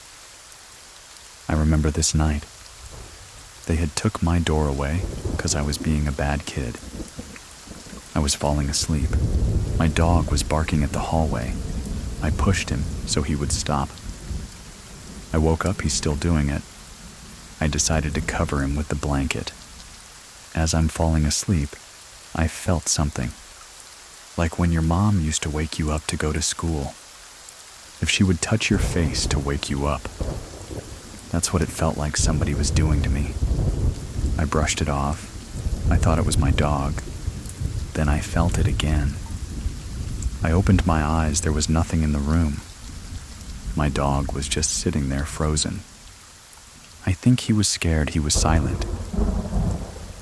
A: I remember this night. They had took my door away because I was being a bad kid. I was falling asleep. My dog was barking at the hallway. I pushed him so he would stop. I woke up, he's still doing it. I decided to cover him with the blanket. As I'm falling asleep, I felt something. Like when your mom used to wake you up to go to school. If she would touch your face to wake you up. That's what it felt like somebody was doing to me. I brushed it off. I thought it was my dog. Then I felt it again. I opened my eyes. There was nothing in the room. My dog was just sitting there frozen. I think he was scared. He was silent.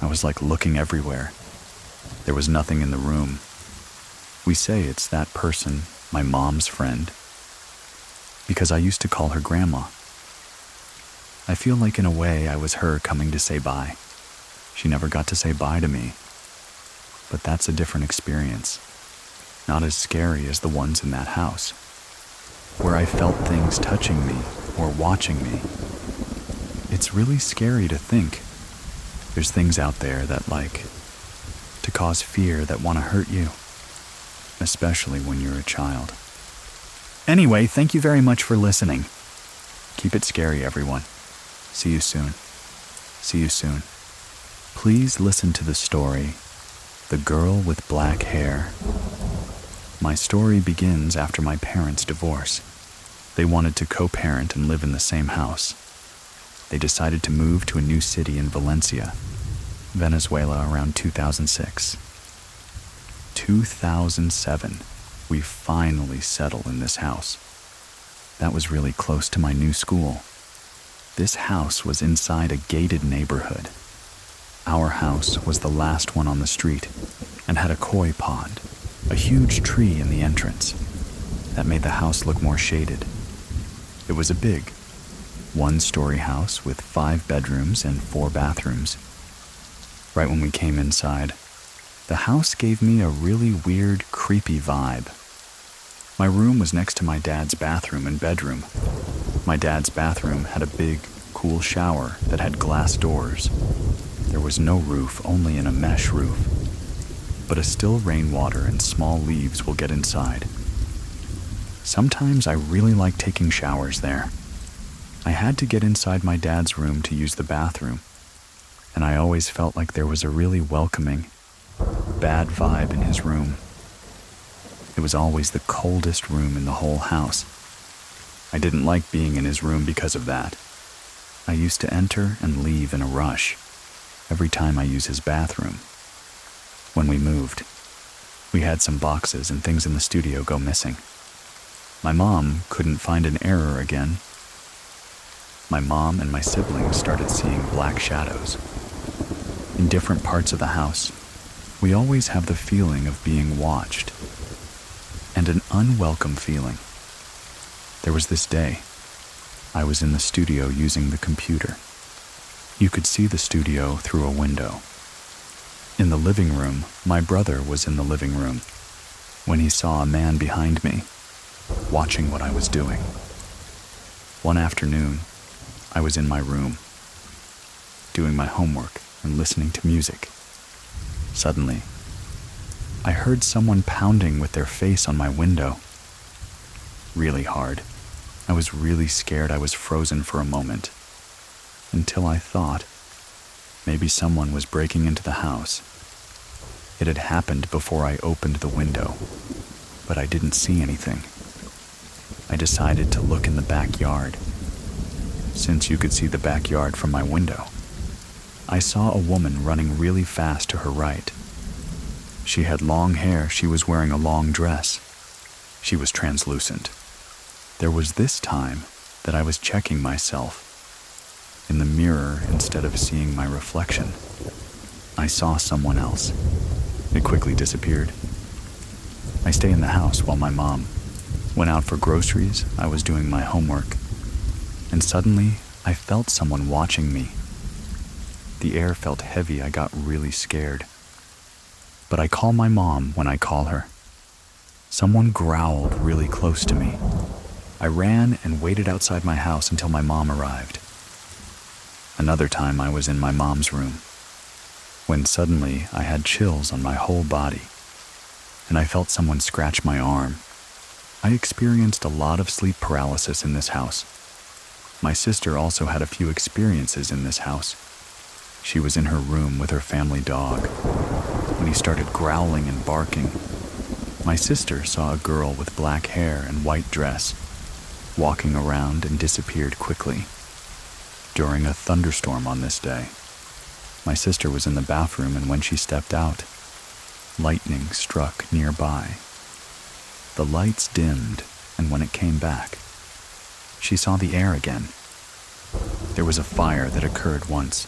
A: I was like looking everywhere. There was nothing in the room. We say it's that person, my mom's friend, because I used to call her Grandma. I feel like in a way I was her coming to say bye. She never got to say bye to me. But that's a different experience. Not as scary as the ones in that house, where I felt things touching me or watching me. It's really scary to think there's things out there that like to cause fear, that want to hurt you, especially when you're a child. Anyway, thank you very much for listening. Keep it scary, everyone. See you soon. See you soon. Please listen to the story, The Girl with Black Hair. My story begins after my parents' divorce. They wanted to co-parent and live in the same house. They decided to move to a new city in Valencia, Venezuela, around 2006. 2007, we finally settled in this house. That was really close to my new school. This house was inside a gated neighborhood. Our house was the last one on the street and had a koi pond, a huge tree in the entrance that made the house look more shaded. It was a big, one-story house with 5 bedrooms and 4 bathrooms. Right when we came inside, the house gave me a really weird, creepy vibe. My room was next to my dad's bathroom and bedroom. My dad's bathroom had a big, cool shower that had glass doors. There was no roof, only a mesh roof. But a still rainwater and small leaves will get inside. Sometimes I really like taking showers there. I had to get inside my dad's room to use the bathroom, and I always felt like there was a really welcoming, bad vibe in his room. It was always the coldest room in the whole house. I didn't like being in his room because of that. I used to enter and leave in a rush every time I use his bathroom. When we moved, we had some boxes and things in the studio go missing. My mom couldn't find an error again. My mom and my siblings started seeing black shadows. In different parts of the house, we always have the feeling of being watched, and an unwelcome feeling. There was this day, I was in the studio using the computer. You could see the studio through a window. In the living room, my brother was in the living room when he saw a man behind me, watching what I was doing. One afternoon, I was in my room, doing my homework and listening to music. Suddenly, I heard someone pounding with their face on my window. Really hard. I was really scared. I was frozen for a moment, until I thought maybe someone was breaking into the house. It had happened before I opened the window, but I didn't see anything. I decided to look in the backyard, since you could see the backyard from my window. I saw a woman running really fast to her right. She had long hair. She was wearing a long dress. She was translucent. There was this time that I was checking myself. In the mirror, instead of seeing my reflection, I saw someone else. It quickly disappeared. I stay in the house while my mom went out for groceries. I was doing my homework, and suddenly I felt someone watching me. The air felt heavy. I got really scared. But I call my mom when I call her. Someone growled really close to me. I ran and waited outside my house until my mom arrived. Another time I was in my mom's room, when suddenly I had chills on my whole body, and I felt someone scratch my arm. I experienced a lot of sleep paralysis in this house. My sister also had a few experiences in this house. She was in her room with her family dog when he started growling and barking. My sister saw a girl with black hair and white dress walking around and disappeared quickly. During a thunderstorm on this day, my sister was in the bathroom, and when she stepped out, lightning struck nearby. The lights dimmed, and when it came back, she saw the air again. There was a fire that occurred once.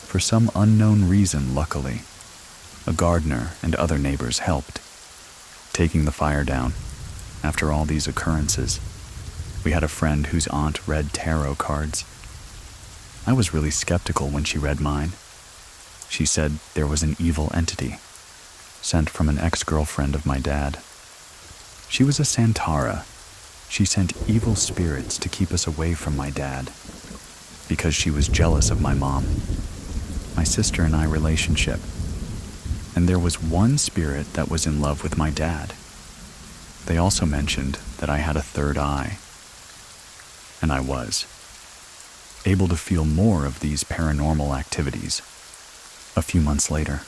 A: For some unknown reason, luckily, a gardener and other neighbors helped, taking the fire down. After all these occurrences, we had a friend whose aunt read tarot cards. I was really skeptical when she read mine. She said there was an evil entity sent from an ex-girlfriend of my dad. She was a Santara. She sent evil spirits to keep us away from my dad. because she was jealous of my mom, my sister and I relationship, and there was one spirit that was in love with my dad. They also mentioned that I had a third eye, and I was able to feel more of these paranormal activities. A few months later,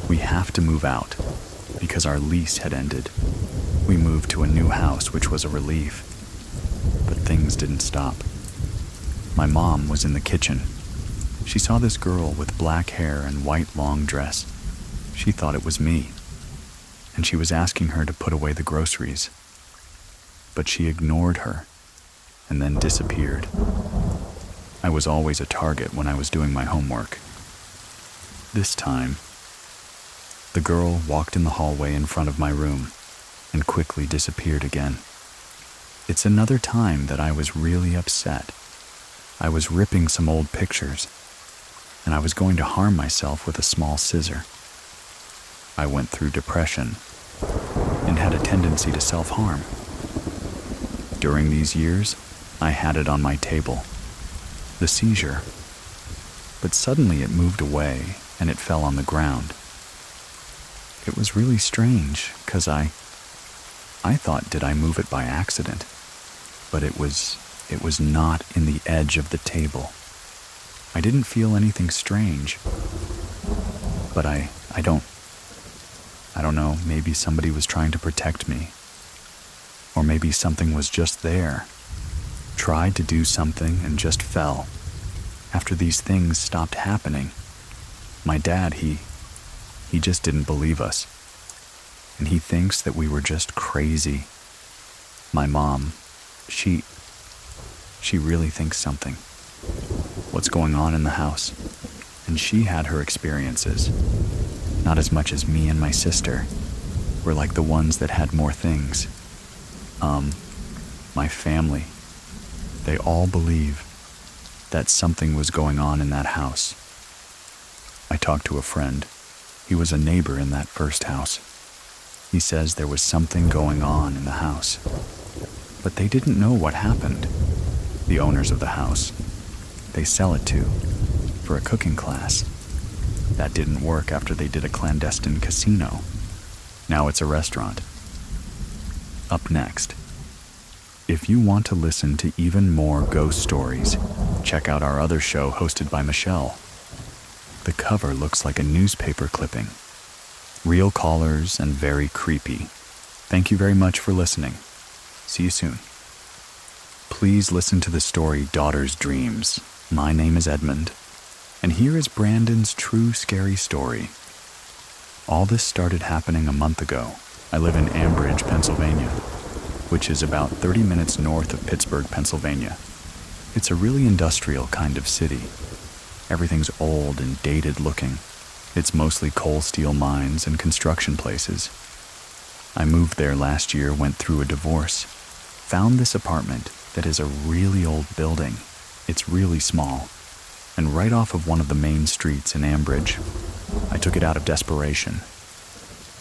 A: we have to move out because our lease had ended. We moved to a new house, which was a relief, but things didn't stop. My mom was in the kitchen. She saw this girl with black hair and white long dress. She thought it was me, and she was asking her to put away the groceries. But she ignored her and then disappeared. I was always a target when I was doing my homework. This time, the girl walked in the hallway in front of my room and quickly disappeared again. It's another time that I was really upset. I was ripping some old pictures, and I was going to harm myself with a small scissor. I went through depression and had a tendency to self-harm. During these years, I had it on my table, the seizure, but suddenly it moved away and it fell on the ground. It was really strange, because I thought, did I move it by accident? But it was not in the edge of the table. I didn't feel anything strange, but I don't know, maybe somebody was trying to protect me. Or maybe something was just there, tried to do something and just fell. After these things stopped happening, my dad, he just didn't believe us. And he thinks that we were just crazy. My mom, she really thinks something. What's going on in the house? And she had her experiences. Not as much as me and my sister. We're like the ones that had more things. My family, they all believe that something was going on in that house. I talked to a friend. He was a neighbor in that first house. He says there was something going on in the house, but they didn't know what happened. The owners of the house, they sell it to for a cooking class. That didn't work after they did a clandestine casino. Now it's a restaurant. Up next, if you want to listen to even more ghost stories, check out our other show hosted by Michelle. The cover looks like a newspaper clipping. Real callers and very creepy. Thank you very much for listening. See you soon. Please listen to the story Daughter's Dreams. My name is Edmund, and here is Brandon's true scary story. All this started happening a month ago. I live in Ambridge, Pennsylvania, which is about 30 minutes north of Pittsburgh, Pennsylvania. It's a really industrial kind of city. Everything's old and dated looking. It's mostly coal steel mines and construction places. I moved there last year, went through a divorce, found this apartment that is a really old building. It's really small, and right off of one of the main streets in Ambridge. I took it out of desperation.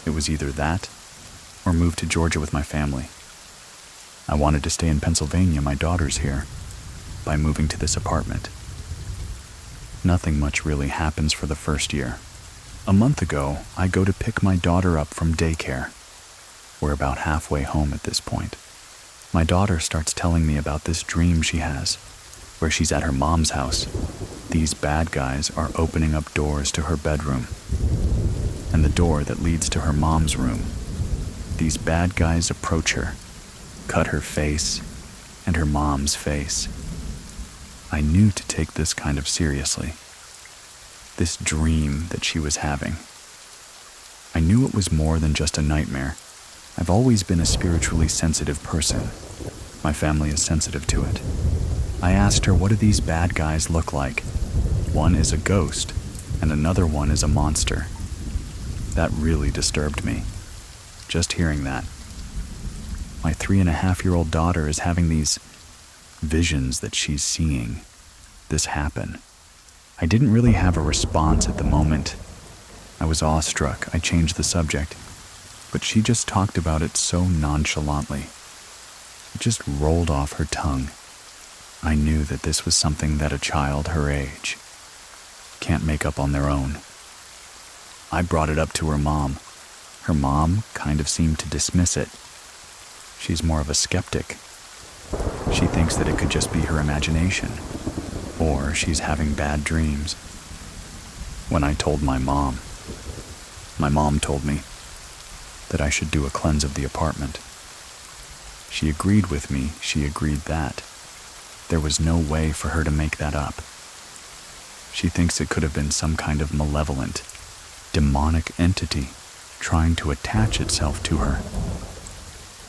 A: It was either that or move to Georgia with my family. I wanted to stay in Pennsylvania, my daughter's here, by moving to this apartment. Nothing much really happens for the first year. A month ago, I go to pick my daughter up from daycare. We're about halfway home at this point. My daughter starts telling me about this dream she has, where she's at her mom's house. These bad guys are opening up doors to her bedroom, and the door that leads to her mom's room. These bad guys approach her, cut her face and her mom's face. I knew to take this kind of seriously. This dream that she was having. I knew it was more than just a nightmare. I've always been a spiritually sensitive person. My family is sensitive to it. I asked her, what do these bad guys look like? One is a ghost, and another one is a monster. That really disturbed me, just hearing that. My 3.5-year-old daughter is having these visions that she's seeing this happen. I didn't really have a response at the moment. I was awestruck. I changed the subject, but she just talked about it so nonchalantly. It just rolled off her tongue. I knew that this was something that a child her age can't make up on their own. I brought it up to her mom. Her mom kind of seemed to dismiss it. She's more of a skeptic. She thinks that it could just be her imagination, or she's having bad dreams. When I told my mom told me that I should do a cleanse of the apartment. She agreed with me. She agreed that there was no way for her to make that up. She thinks it could have been some kind of malevolent, demonic entity trying to attach itself to her.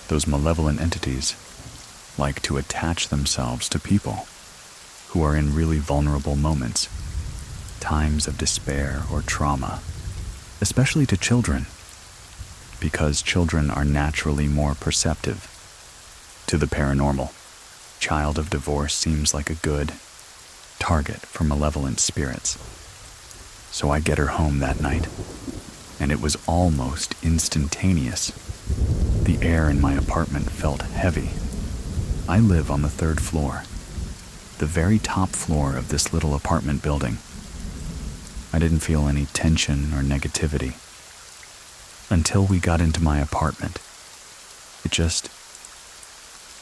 A: Those malevolent entities like to attach themselves to people who are in really vulnerable moments, times of despair or trauma, especially to children, because children are naturally more perceptive to the paranormal. Child of divorce seems like a good target for malevolent spirits. So I get her home that night, and it was almost instantaneous. The air in my apartment felt heavy. I live on the 3rd floor, the very top floor of this little apartment building. I didn't feel any tension or negativity until we got into my apartment.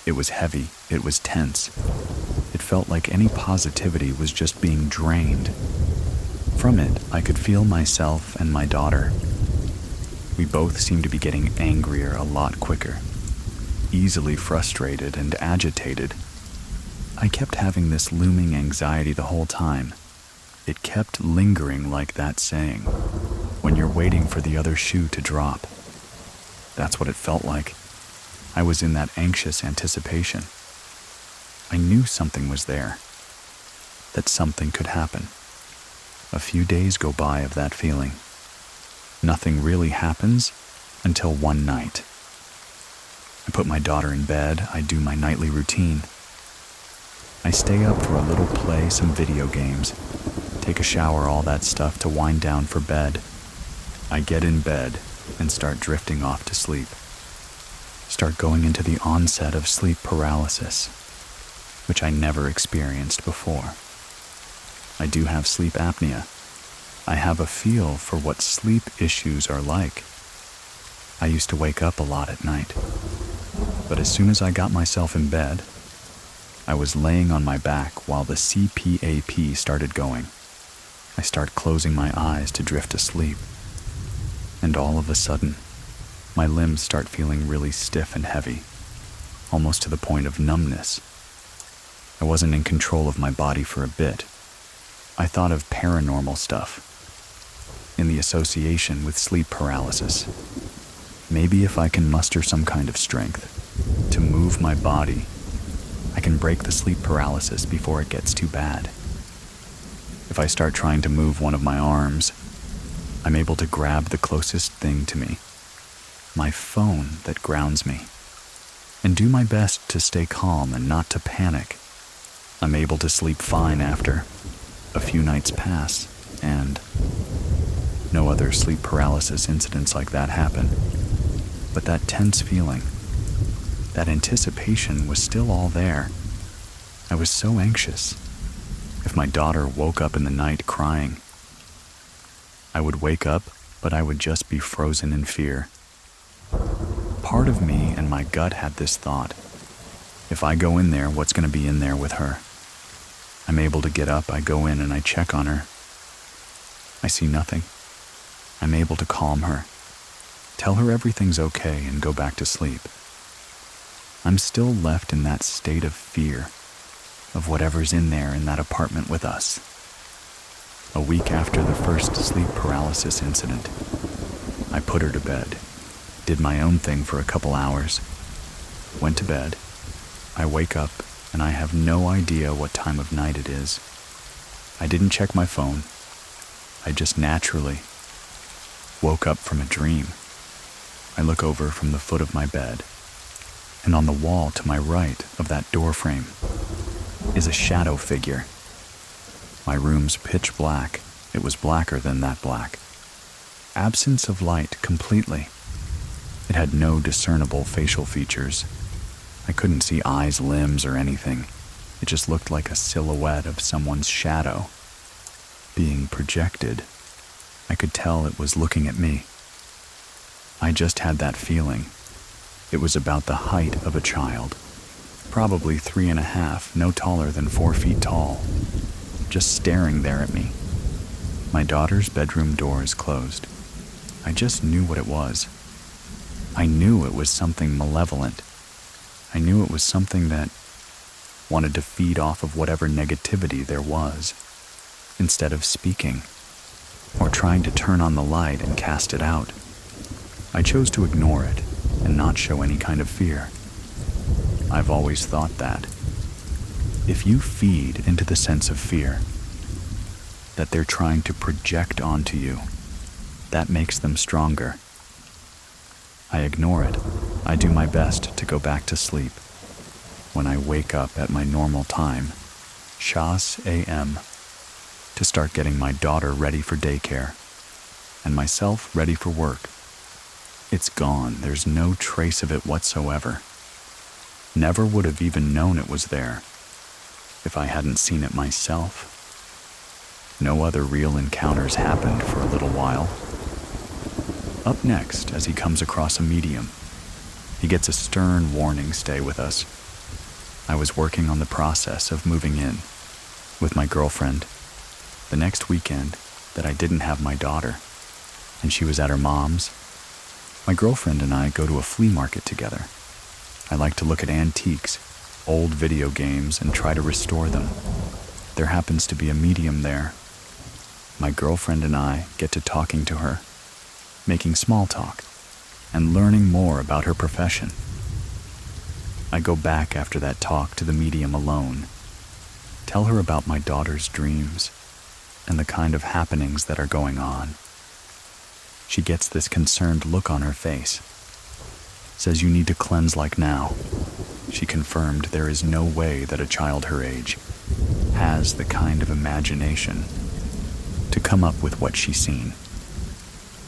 A: It was heavy. It was tense. It felt like any positivity was just being drained. From it, I could feel myself and my daughter. We both seemed to be getting angrier a lot quicker, easily frustrated and agitated. I kept having this looming anxiety the whole time. It kept lingering like that saying, when you're waiting for the other shoe to drop. That's what it felt like. I was in that anxious anticipation. I knew something was there, that something could happen. A few days go by of that feeling. Nothing really happens until one night. I put my daughter in bed. I do my nightly routine. I stay up for a little play, some video games, take a shower, all that stuff to wind down for bed. I get in bed and start drifting off to sleep. Start going into the onset of sleep paralysis, which I never experienced before. I do have sleep apnea. I have a feel for what sleep issues are like. I used to wake up a lot at night, but as soon as I got myself in bed, I was laying on my back while the CPAP started going. I start closing my eyes to drift asleep, and all of a sudden, my limbs start feeling really stiff and heavy, almost to the point of numbness. I wasn't in control of my body for a bit. I thought of paranormal stuff in the association with sleep paralysis. Maybe if I can muster some kind of strength to move my body, I can break the sleep paralysis before it gets too bad. If I start trying to move one of my arms, I'm able to grab the closest thing to me, my phone that grounds me, and do my best to stay calm and not to panic. I'm able to sleep fine after. A few nights pass, and no other sleep paralysis incidents like that happen. But that tense feeling, that anticipation was still all there. I was so anxious. If my daughter woke up in the night crying, I would wake up, but I would just be frozen in fear. Part of me and my gut had this thought, if I go in there, what's going to be in there with her? I'm able to get up, I go in and I check on her. I see nothing. I'm able to calm her, tell her everything's okay, and go back to sleep. I'm still left in that state of fear of whatever's in there in that apartment with us. A week after the first sleep paralysis incident, I put her to bed, did my own thing for a couple hours, went to bed. I wake up and I have no idea what time of night it is. I didn't check my phone. I just naturally woke up from a dream. I look over from the foot of my bed, and on the wall to my right of that door frame is a shadow figure. My room's pitch black. It was blacker than that black. Absence of light completely. It had no discernible facial features. I couldn't see eyes, limbs, or anything. It just looked like a silhouette of someone's shadow being projected. I could tell it was looking at me. I just had that feeling. It was about the height of a child, probably 3.5, no taller than 4 feet tall, just staring there at me. My daughter's bedroom door is closed. I just knew what it was. I knew it was something malevolent. I knew it was something that wanted to feed off of whatever negativity there was, instead of speaking or trying to turn on the light and cast it out. I chose to ignore it and not show any kind of fear. I've always thought that if you feed into the sense of fear that they're trying to project onto you, that makes them stronger. I ignore it. I do my best to go back to sleep. When I wake up at my normal time, Shas a.m., to start getting my daughter ready for daycare and myself ready for work, it's gone. There's no trace of it whatsoever. Never would have even known it was there if I hadn't seen it myself. No other real encounters happened for a little while. Up next, as he comes across a medium, he gets a stern warning: stay with us. I was working on the process of moving in with my girlfriend the next weekend that I didn't have my daughter, and she was at her mom's. My girlfriend and I go to a flea market together. I like to look at antiques, old video games, and try to restore them. There happens to be a medium there. My girlfriend and I get to talking to her, making small talk, and learning more about her profession. I go back after that talk to the medium alone, tell her about my daughter's dreams and the kind of happenings that are going on. She gets this concerned look on her face, says you need to cleanse like now. She confirmed there is no way that a child her age has the kind of imagination to come up with what she's seen.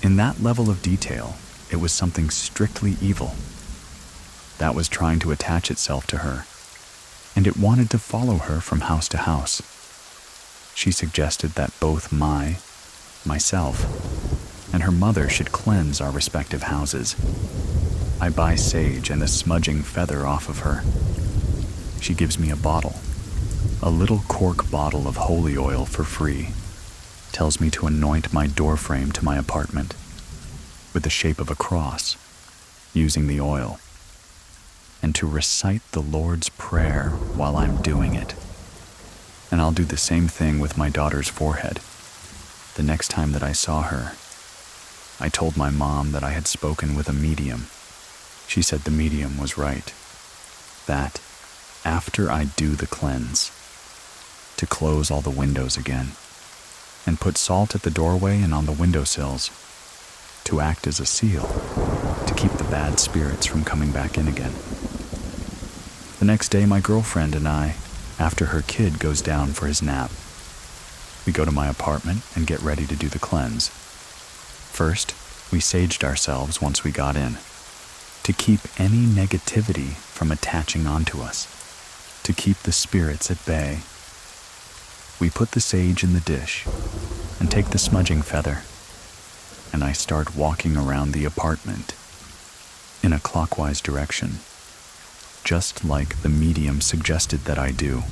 A: In that level of detail, it was something strictly evil that was trying to attach itself to her, and it wanted to follow her from house to house. She suggested that both myself, and her mother should cleanse our respective houses. I buy sage and a smudging feather off of her. She gives me a bottle, a little cork bottle of holy oil for free, tells me to anoint my doorframe to my apartment with the shape of a cross, using the oil, and to recite the Lord's Prayer while I'm doing it. And I'll do the same thing with my daughter's forehead. The next time that I saw her, I told my mom that I had spoken with a medium. She said the medium was right, that after I do the cleanse, to close all the windows again, and put salt at the doorway and on the windowsills, to act as a seal, to keep the bad spirits from coming back in again. The next day, my girlfriend and I, after her kid goes down for his nap, we go to my apartment and get ready to do the cleanse. First, we saged ourselves once we got in, to keep any negativity from attaching onto us, to keep the spirits at bay. We put the sage in the dish and take the smudging feather, and I start walking around the apartment in a clockwise direction, just like the medium suggested that I do.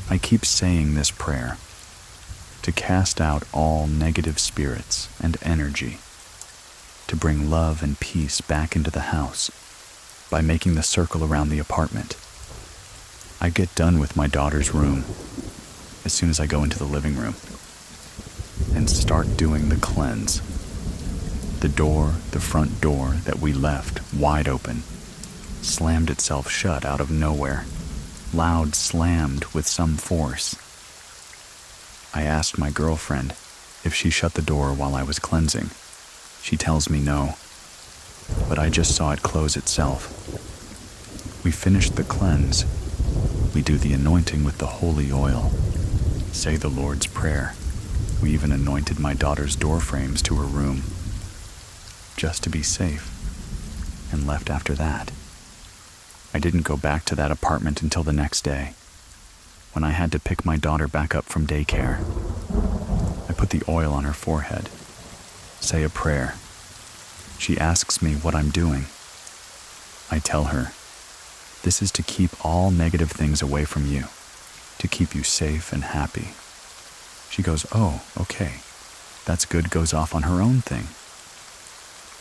A: I keep saying this prayer to cast out all negative spirits and energy, to bring love and peace back into the house by making the circle around the apartment. I get done with my daughter's room as soon as I go into the living room and start doing the cleanse. The front door that we left wide open, slammed itself shut out of nowhere, loud slammed with some force. I asked my girlfriend if she shut the door while I was cleansing. She tells me no, but I just saw it close itself. We finished the cleanse. We do the anointing with the holy oil, say the Lord's Prayer. We even anointed my daughter's door frames to her room, just to be safe, and left after that. I didn't go back to that apartment until the next day. when I had to pick my daughter back up from daycare. I put the oil on her forehead, say a prayer. She asks me what I'm doing. I tell her, this is to keep all negative things away from you, to keep you safe and happy. She goes, oh, okay, that's good, goes off on her own thing.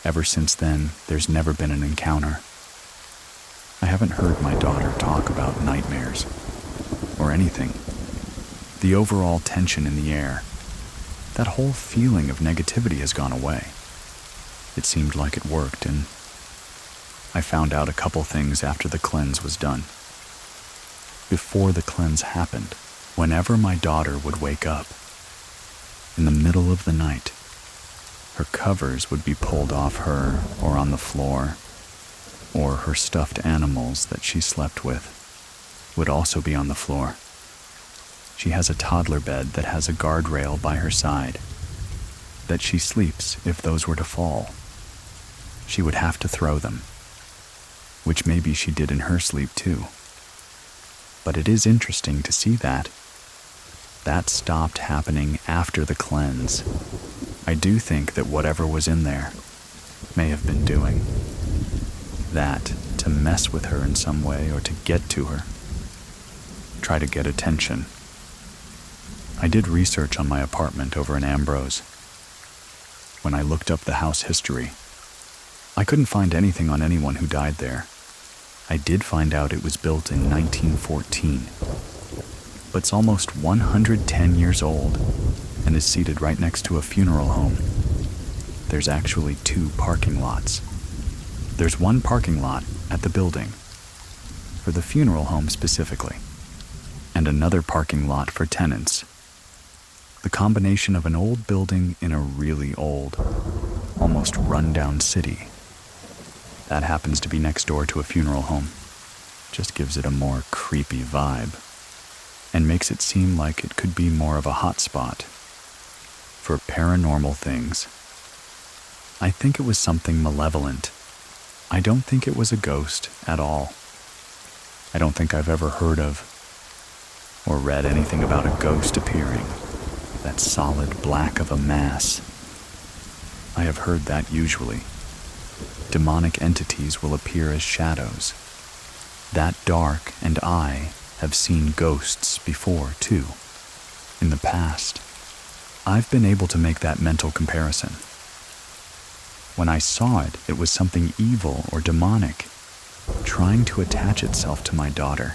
A: Ever since then, there's never been an encounter. I haven't heard my daughter talk about nightmares or anything. The overall tension in the air, that whole feeling of negativity has gone away. It seemed like it worked, and I found out a couple things after the cleanse was done. Before the cleanse happened, whenever my daughter would wake up, in the middle of the night, her covers would be pulled off her or on the floor, or her stuffed animals that she slept with would also be on the floor. She has a toddler bed that has a guardrail by her side, that she sleeps if those were to fall. She would have to throw them, which maybe she did in her sleep too. But it is interesting to see that. That stopped happening after the cleanse. I do think that whatever was in there may have been doing that to mess with her in some way or to get to her, try to get attention. I did research on my apartment over in Ambrose. When I looked up the house history, I couldn't find anything on anyone who died there. I did find out it was built in 1914, but it's almost 110 years old and is seated right next to a funeral home. There's actually 2 parking lots. There's one parking lot at the building, for the funeral home specifically, and another parking lot for tenants. The combination of an old building in a really old, almost run-down city. That happens to be next door to a funeral home. Just gives it a more creepy vibe, and makes it seem like it could be more of a hotspot for paranormal things. I think it was something malevolent. I don't think it was a ghost at all. I don't think I've ever heard of or read anything about a ghost appearing, that solid black of a mass. I have heard that usually demonic entities will appear as shadows. That dark, and I have seen ghosts before too. In the past, I've been able to make that mental comparison. When I saw it, it was something evil or demonic, trying to attach itself to my daughter,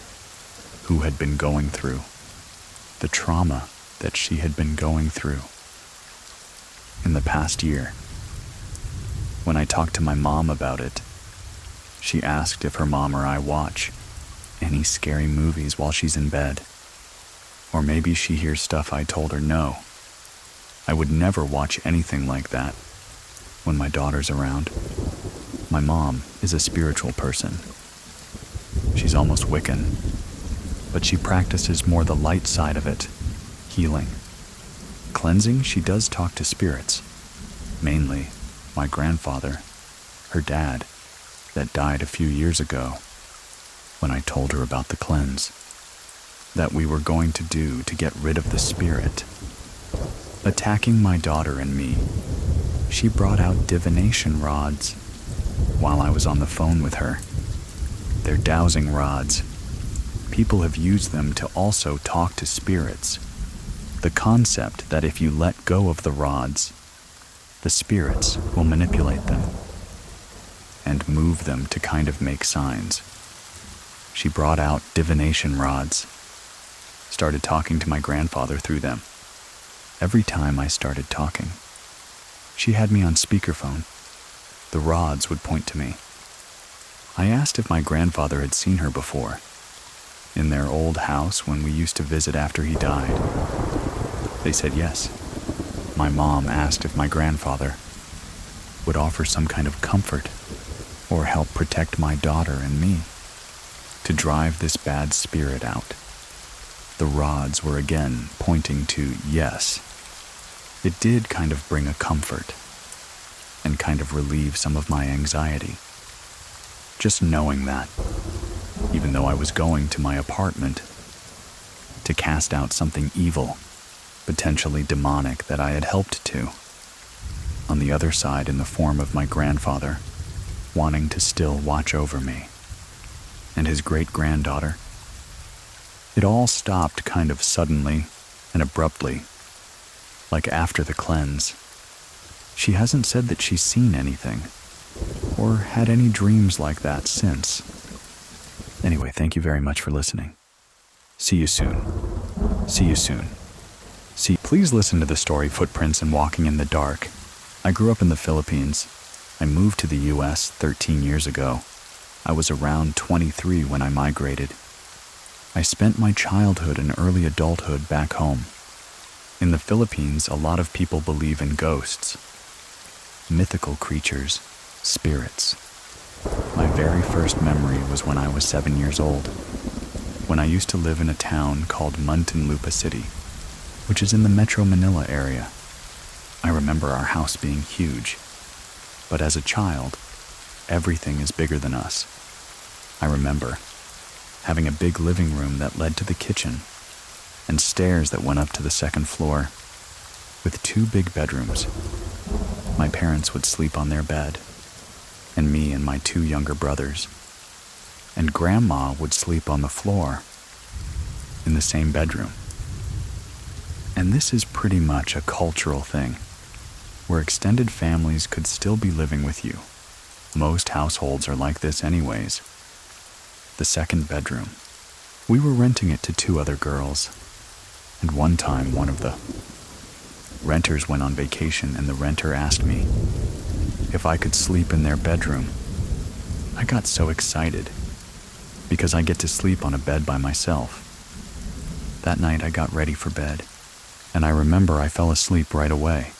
A: who had been going through the trauma that she had been going through in the past year. When I talked to my mom about it, she asked if her mom or I watch any scary movies while she's in bed. Or maybe she hears stuff I told her no. I would never watch anything like that when my daughter's around. My mom is a spiritual person. She's almost Wiccan, but she practices more the light side of it, healing. Cleansing, she does talk to spirits, mainly my grandfather, her dad, that died a few years ago, when I told her about the cleanse, that we were going to do to get rid of the spirit attacking my daughter and me. She brought out divination rods while I was on the phone with her. They're dowsing rods. People have used them to also talk to spirits. The concept that if you let go of the rods, the spirits will manipulate them and move them to kind of make signs. She brought out divination rods, started talking to my grandfather through them. Every time I started talking, she had me on speakerphone. The rods would point to me. I asked if my grandfather had seen her before, in their old house when we used to visit after he died. They said yes. My mom asked if my grandfather would offer some kind of comfort or help protect my daughter and me, to drive this bad spirit out. The rods were again pointing to yes. It did kind of bring a comfort and kind of relieve some of my anxiety. Just knowing that, even though I was going to my apartment, to cast out something evil, potentially demonic that I had helped to. On the other side, in the form of my grandfather, wanting to still watch over me, and his great-granddaughter. It all stopped kind of suddenly and abruptly, like after the cleanse. She hasn't said that she's seen anything, or had any dreams like that since. Anyway, thank you very much for listening. See you soon. See you soon. Please listen to the story Footprints and Walking in the Dark. I grew up in the Philippines. I moved to the U.S. 13 years ago. I was around 23 when I migrated. I spent my childhood and early adulthood back home. In the Philippines, a lot of people believe in ghosts, mythical creatures, spirits. My very first memory was when I was 7 years old, when I used to live in a town called Muntinlupa City, which is in the Metro Manila area. I remember our house being huge, but as a child, everything is bigger than us. I remember having a big living room that led to the kitchen and stairs that went up to the second floor, with 2 big bedrooms. My parents would sleep on their bed, and me and my 2 younger brothers, and Grandma would sleep on the floor in the same bedroom. And this is pretty much a cultural thing, where extended families could still be living with you. Most households are like this anyways. The second bedroom. We were renting it to 2 other girls, and one time one of the renters went on vacation and the renter asked me if I could sleep in their bedroom. I got so excited because I get to sleep on a bed by myself. That night I got ready for bed, and I remember I fell asleep right away.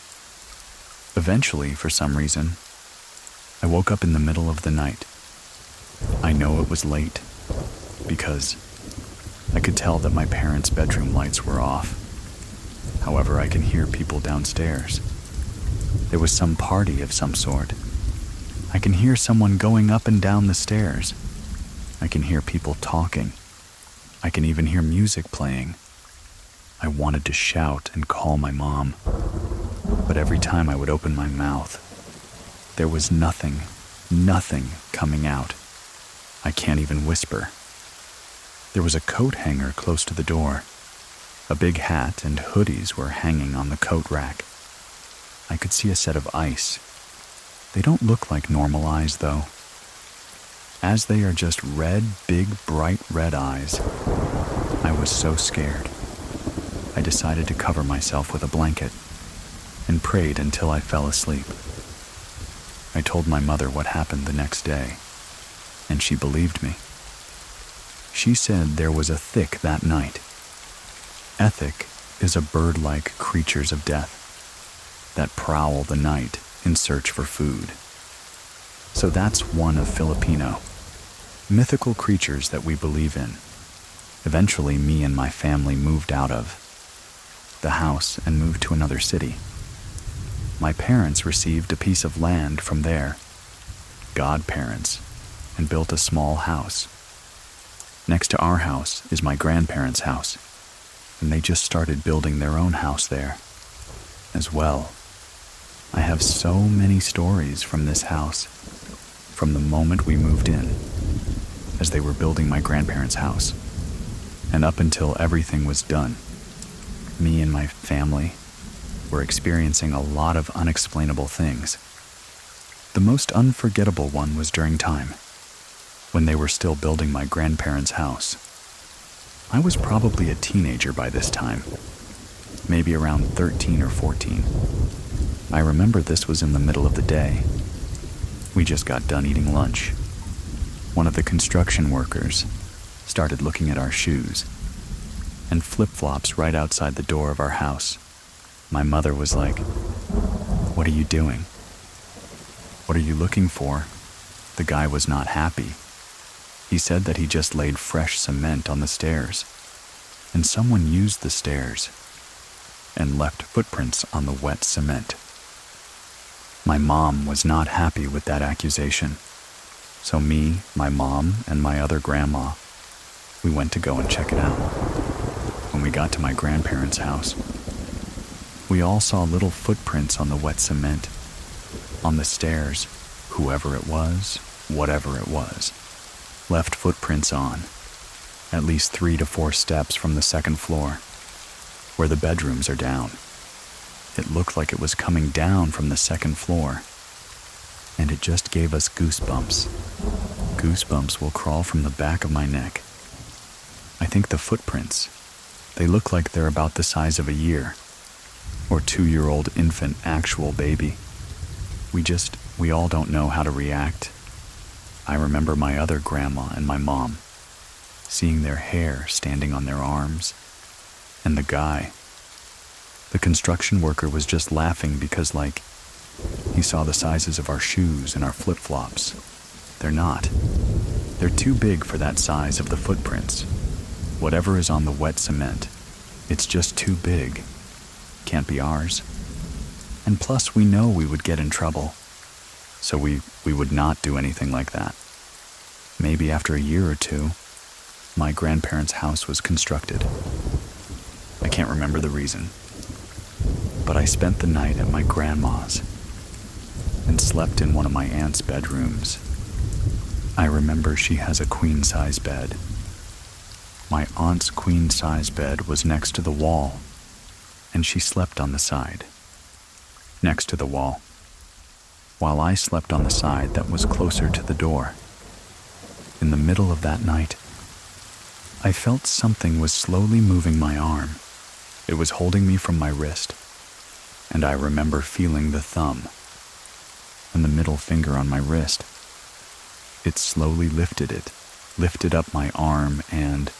A: Eventually, for some reason, I woke up in the middle of the night. I know it was late because I could tell that my parents' bedroom lights were off. However, I can hear people downstairs. There was some party of some sort. I can hear someone going up and down the stairs. I can hear people talking. I can even hear music playing. I wanted to shout and call my mom, but every time I would open my mouth, there was nothing coming out. I can't even whisper. There was a coat hanger close to the door. A big hat and hoodies were hanging on the coat rack. I could see a set of eyes. They don't look like normal eyes, though, as they are just red, big, bright red eyes. I was so scared. I decided to cover myself with a blanket and prayed until I fell asleep. I told my mother what happened the next day, and she believed me. She said there was a thick that night. Ethic is a bird-like creatures of death that prowl the night in search for food. So that's one of Filipino mythical creatures that we believe in. Eventually, me and my family moved out of the house and moved to another city. My parents received a piece of land from their godparents and built a small house. Next to our house is my grandparents' house, and they just started building their own house there as well. I have so many stories from this house, from the moment we moved in, as they were building my grandparents' house, and up until everything was done. Me and my family were experiencing a lot of unexplainable things. The most unforgettable one was during time, when they were still building my grandparents' house. I was probably a teenager by this time, maybe around 13 or 14. I remember this was in the middle of the day. We just got done eating lunch. One of the construction workers started looking at our shoes and flip-flops right outside the door of our house. My mother was like, "What are you doing? What are you looking for?" The guy was not happy. He said that he just laid fresh cement on the stairs, and someone used the stairs and left footprints on the wet cement. My mom was not happy with that accusation, so me, my mom, and my other grandma, we went to go and check it out. when we got to my grandparents' house. We all saw little footprints on the wet cement, on the stairs. Whoever it was, whatever it was, left footprints on, at least 3 to 4 steps from the second floor, where the bedrooms are down. It looked like it was coming down from the second floor, and it just gave us goosebumps. Goosebumps will crawl from the back of my neck. I think the footprints, they look like they're about the size of a year, or 2-year-old infant actual baby. We all don't know how to react. I remember my other grandma and my mom, seeing their hair standing on their arms, and the construction worker was just laughing because, he saw the sizes of our shoes and our flip-flops. They're not. They're too big for that size of the footprints. Whatever is on the wet cement, it's just too big. Can't be ours. And plus, we know we would get in trouble. So we would not do anything like that. Maybe after a year or two, my grandparents' house was constructed. I can't remember the reason. But I spent the night at my grandma's and slept in one of my aunt's bedrooms. I remember she has a queen-size bed. My aunt's queen-size bed was next to the wall, and she slept on the side, next to the wall, while I slept on the side that was closer to the door. In the middle of that night, I felt something was slowly moving my arm. It was holding me from my wrist, and I remember feeling the thumb and the middle finger on my wrist. It slowly lifted up my arm, and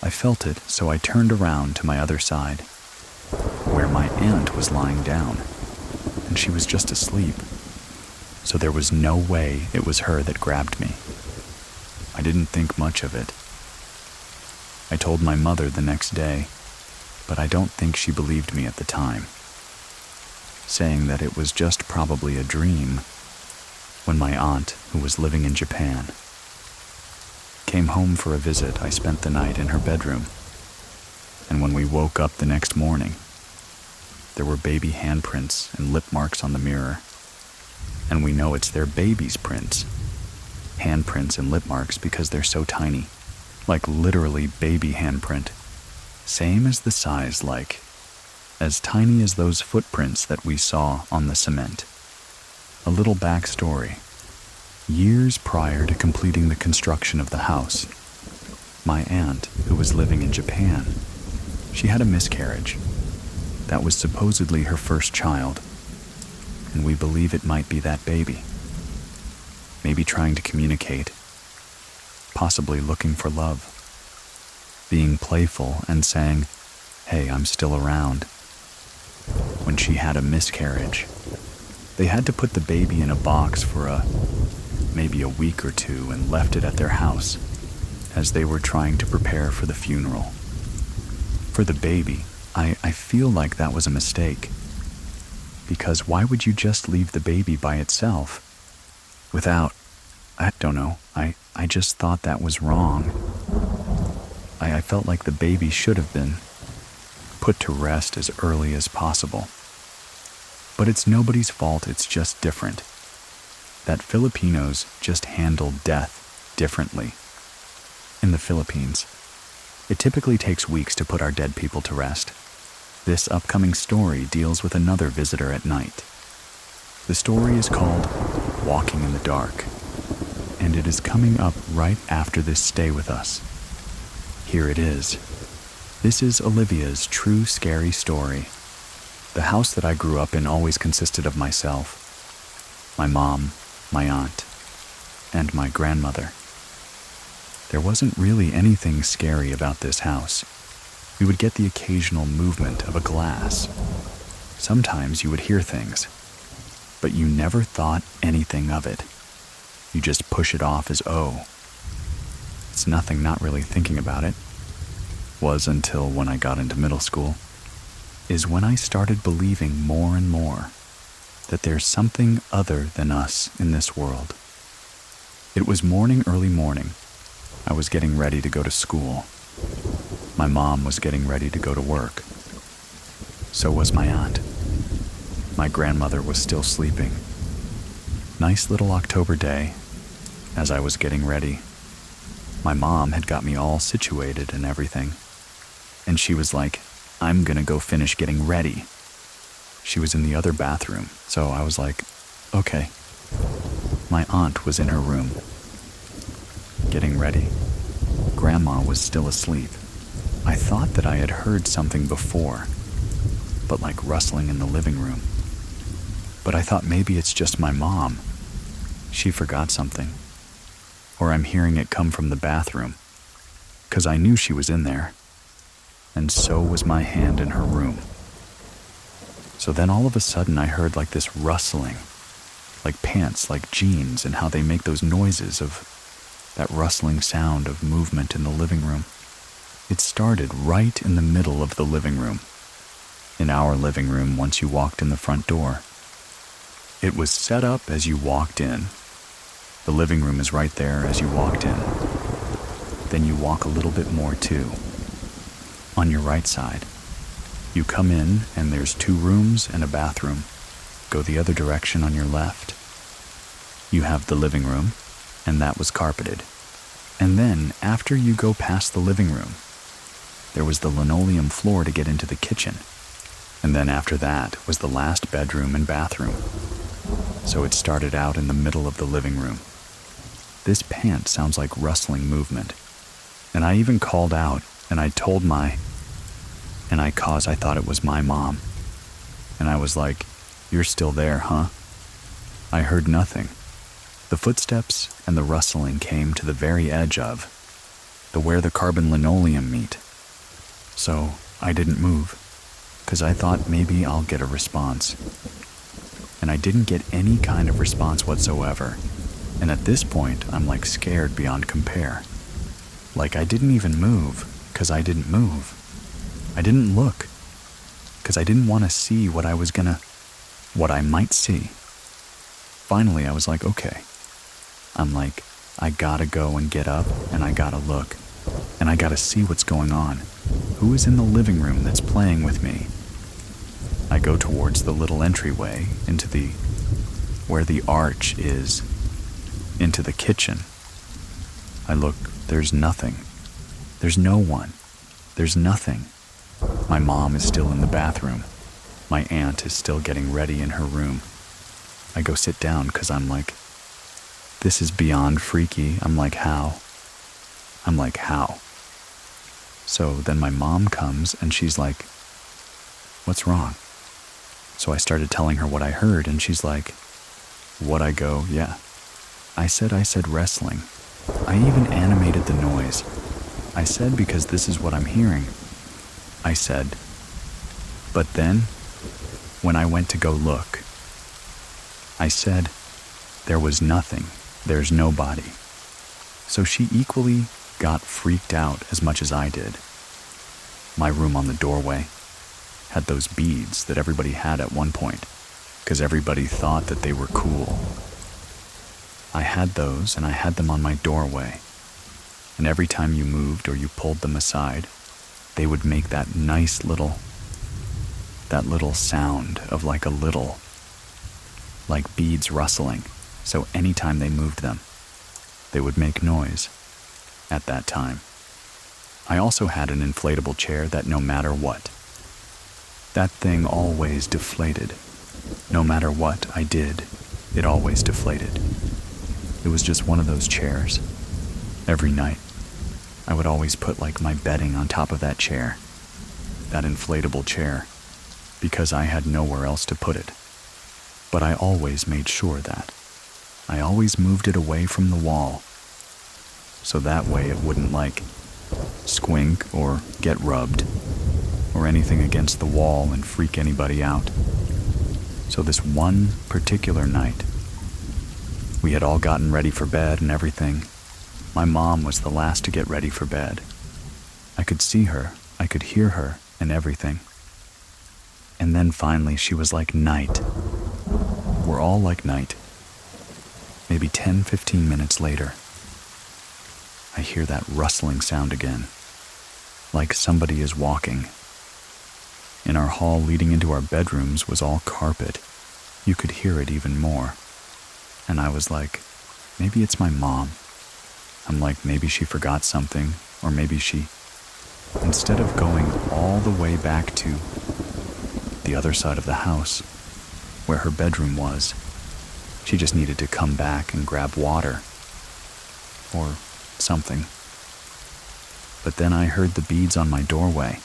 A: I felt it, so I turned around to my other side, where my aunt was lying down, and she was just asleep. So there was no way it was her that grabbed me. I didn't think much of it. I told my mother the next day, but I don't think she believed me at the time, saying that it was just probably a dream. When my aunt, who was living in Japan, came home for a visit, I spent the night in her bedroom. And when we woke up the next morning, there were baby handprints and lip marks on the mirror. And we know it's their baby's prints. Handprints and lip marks because they're so tiny. Like literally baby handprint. Same as the size, as tiny as those footprints that we saw on the cement. A little backstory. Years prior to completing the construction of the house, my aunt, who was living in Japan, she had a miscarriage. That was supposedly her first child, and we believe it might be that baby. Maybe trying to communicate, possibly looking for love, being playful and saying, "Hey, I'm still around." When she had a miscarriage, they had to put the baby in a box for maybe a week or two and left it at their house as they were trying to prepare for the funeral. For the baby, I feel like that was a mistake. Because why would you just leave the baby by itself without, I don't know, I just thought that was wrong. I felt like the baby should have been put to rest as early as possible. But it's nobody's fault, it's just different. That Filipinos just handle death differently. In the Philippines, it typically takes weeks to put our dead people to rest. This upcoming story deals with another visitor at night. The story is called Walking in the Dark, and it is coming up right after this stay with us. Here it is. This is Olivia's true scary story. The house that I grew up in always consisted of myself, my mom, my aunt, and my grandmother. There wasn't really anything scary about this house. We would get the occasional movement of a glass. Sometimes you would hear things, but you never thought anything of it. You just push it off as, oh, it's nothing, not really thinking about it. Was until when I got into middle school, is when I started believing more and more that there's something other than us in this world. It was early morning. I was getting ready to go to school. My mom was getting ready to go to work. So was my aunt. My grandmother was still sleeping. Nice little October day. As I was getting ready, my mom had got me all situated and everything. And she was like, I'm gonna go finish getting ready. She was in the other bathroom, so I was like, okay. My aunt was in her room, getting ready. Grandma was still asleep. I thought that I had heard something before, but like rustling in the living room. But I thought maybe it's just my mom. She forgot something. Or I'm hearing it come from the bathroom, 'cause I knew she was in there. And so was my hand in her room. So then all of a sudden I heard like this rustling, like pants, like jeans, and how they make those noises of that rustling sound of movement in the living room. It started right in the middle of the living room. In our living room, once you walked in the front door, it was set up as you walked in. The living room is right there as you walked in. Then you walk a little bit more too. On your right side, you come in and there's 2 rooms and a bathroom. Go the other direction on your left. You have the living room, and that was carpeted. And then, after you go past the living room, there was the linoleum floor to get into the kitchen. And then after that was the last bedroom and bathroom. So it started out in the middle of the living room. This pant sounds like rustling movement. And I even called out, and I told cause I thought it was my mom. And I was like, you're still there, huh? I heard nothing. The footsteps and the rustling came to the very edge of where the carbon linoleum meet. So I didn't move, 'cause I thought maybe I'll get a response. And I didn't get any kind of response whatsoever. And at this point, I'm like scared beyond compare. Like I didn't even move, 'cause I didn't move. I didn't look, 'cause I didn't want to see what I might see. Finally, I was like, okay. I'm like, I gotta go and get up, and I gotta look, and I gotta see what's going on. Who is in the living room that's playing with me? I go towards the little entryway into where the arch is, into the kitchen. I look, there's nothing. There's no one. There's nothing. My mom is still in the bathroom. My aunt is still getting ready in her room. I go sit down 'cause I'm like, this is beyond freaky. I'm like, how? So then my mom comes and she's like, what's wrong? So I started telling her what I heard, and she's like, what? I go, yeah. I said wrestling. I even animated the noise. I said, because this is what I'm hearing. I said, but then, when I went to go look, I said, there was nothing, there's nobody. So she equally got freaked out as much as I did. My room on the doorway had those beads that everybody had at one point, because everybody thought that they were cool. I had those, and I had them on my doorway. And every time you moved or you pulled them aside, they would make that nice little sound of like beads rustling. So anytime they moved them, they would make noise at that time. I also had an inflatable chair that no matter what, that thing always deflated. No matter what I did, it always deflated. It was just one of those chairs. Every night, I would always put like my bedding on top of that chair, that inflatable chair, because I had nowhere else to put it. But I always made sure that I always moved it away from the wall, so that way it wouldn't like squink or get rubbed or anything against the wall and freak anybody out. So this one particular night, we had all gotten ready for bed and everything. My mom was the last to get ready for bed. I could see her, I could hear her and everything. And then finally she was like, night. We're all like night. Maybe 10-15 minutes later, I hear that rustling sound again. like somebody is walking. In our hall leading into our bedrooms was all carpet. You could hear it even more. And I was like, maybe it's my mom. I'm like, maybe she forgot something, or maybe she... Instead of going all the way back to the other side of the house, where her bedroom was, she just needed to come back and grab water. Or something. But then I heard the beads on my doorway.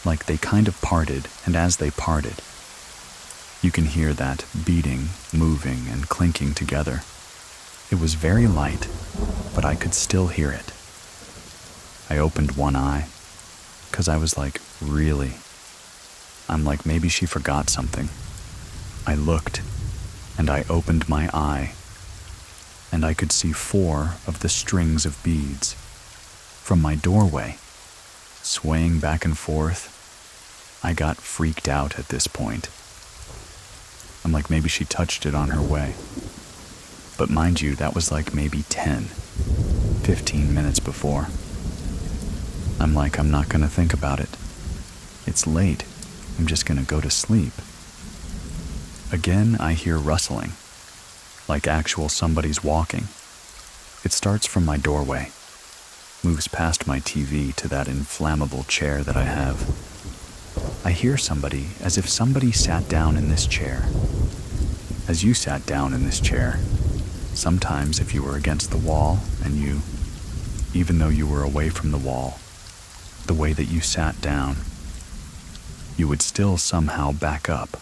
A: Like they kind of parted, and as they parted, you can hear that beating, moving, and clinking together. It was very light, but I could still hear it. I opened one eye, 'cause I was like, really? I'm like, maybe she forgot something. I looked, and I opened my eye, and I could see 4 of the strings of beads from my doorway, swaying back and forth. I got freaked out at this point. I'm like, maybe she touched it on her way. But mind you, that was like maybe 15 minutes before. I'm like, I'm not gonna think about it. It's late. I'm just gonna go to sleep. Again, I hear rustling, like actual somebody's walking. It starts from my doorway, moves past my TV to that inflammable chair that I have. I hear somebody, as if somebody sat down in this chair. As you sat down in this chair, sometimes if you were against the wall and you, even though you were away from the wall, the way that you sat down, you would still somehow back up.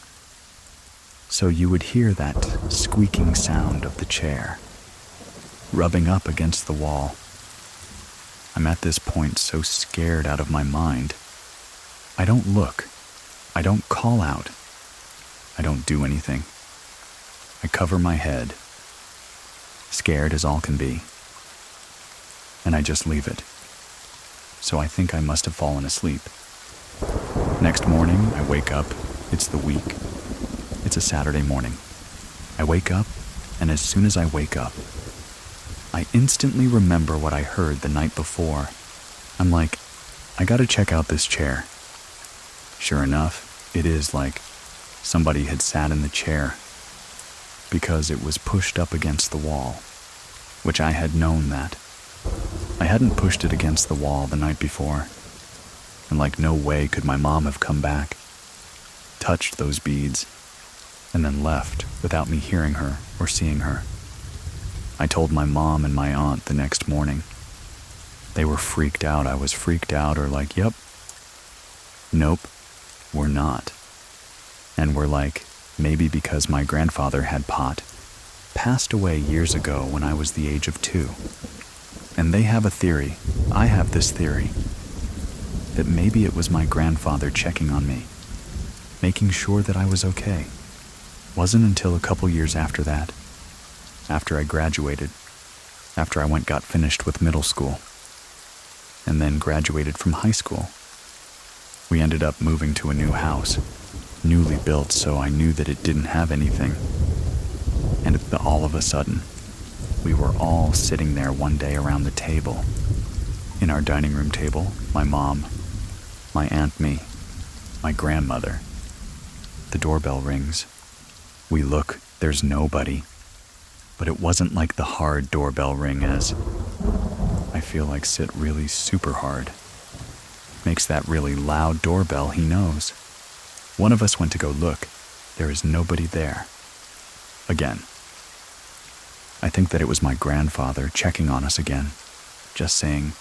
A: So you would hear that squeaking sound of the chair, rubbing up against the wall. I'm at this point so scared out of my mind. I don't look. I don't call out. I don't do anything. I cover my head, scared as all can be, and I just leave it. So I think I must have fallen asleep. Next morning, I wake up. It's the week. It's a Saturday morning. I wake up, and as soon as I wake up, I instantly remember what I heard the night before. I'm like, I gotta check out this chair. Sure enough, it is like somebody had sat in the chair because it was pushed up against the wall, which I had known that. I hadn't pushed it against the wall the night before, and like no way could my mom have come back, touched those beads, and then left without me hearing her or seeing her. I told my mom and my aunt the next morning. They were freaked out. I was freaked out, or like, yep. Nope, we're not. And we're like, maybe because my grandfather had passed away years ago when I was the age of 2. And they have a theory, I have this theory, that maybe it was my grandfather checking on me, making sure that I was okay. Wasn't until a couple years after that, after I graduated, after I got finished with middle school, and then graduated from high school. We ended up moving to a new house, newly built, so I knew that it didn't have anything. And all of a sudden, we were all sitting there one day around the table. In our dining room table, my mom, my aunt, me, my grandmother. The doorbell rings. We look, there's nobody. But it wasn't like the hard doorbell ring as I feel like sit really super hard. Makes that really loud doorbell he knows. One of us went to go look. There is nobody there. Again. I think that it was my grandfather checking on us again, just saying,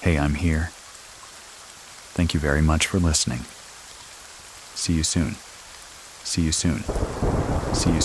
A: hey, I'm here. Thank you very much for listening. See you soon. See you soon. See you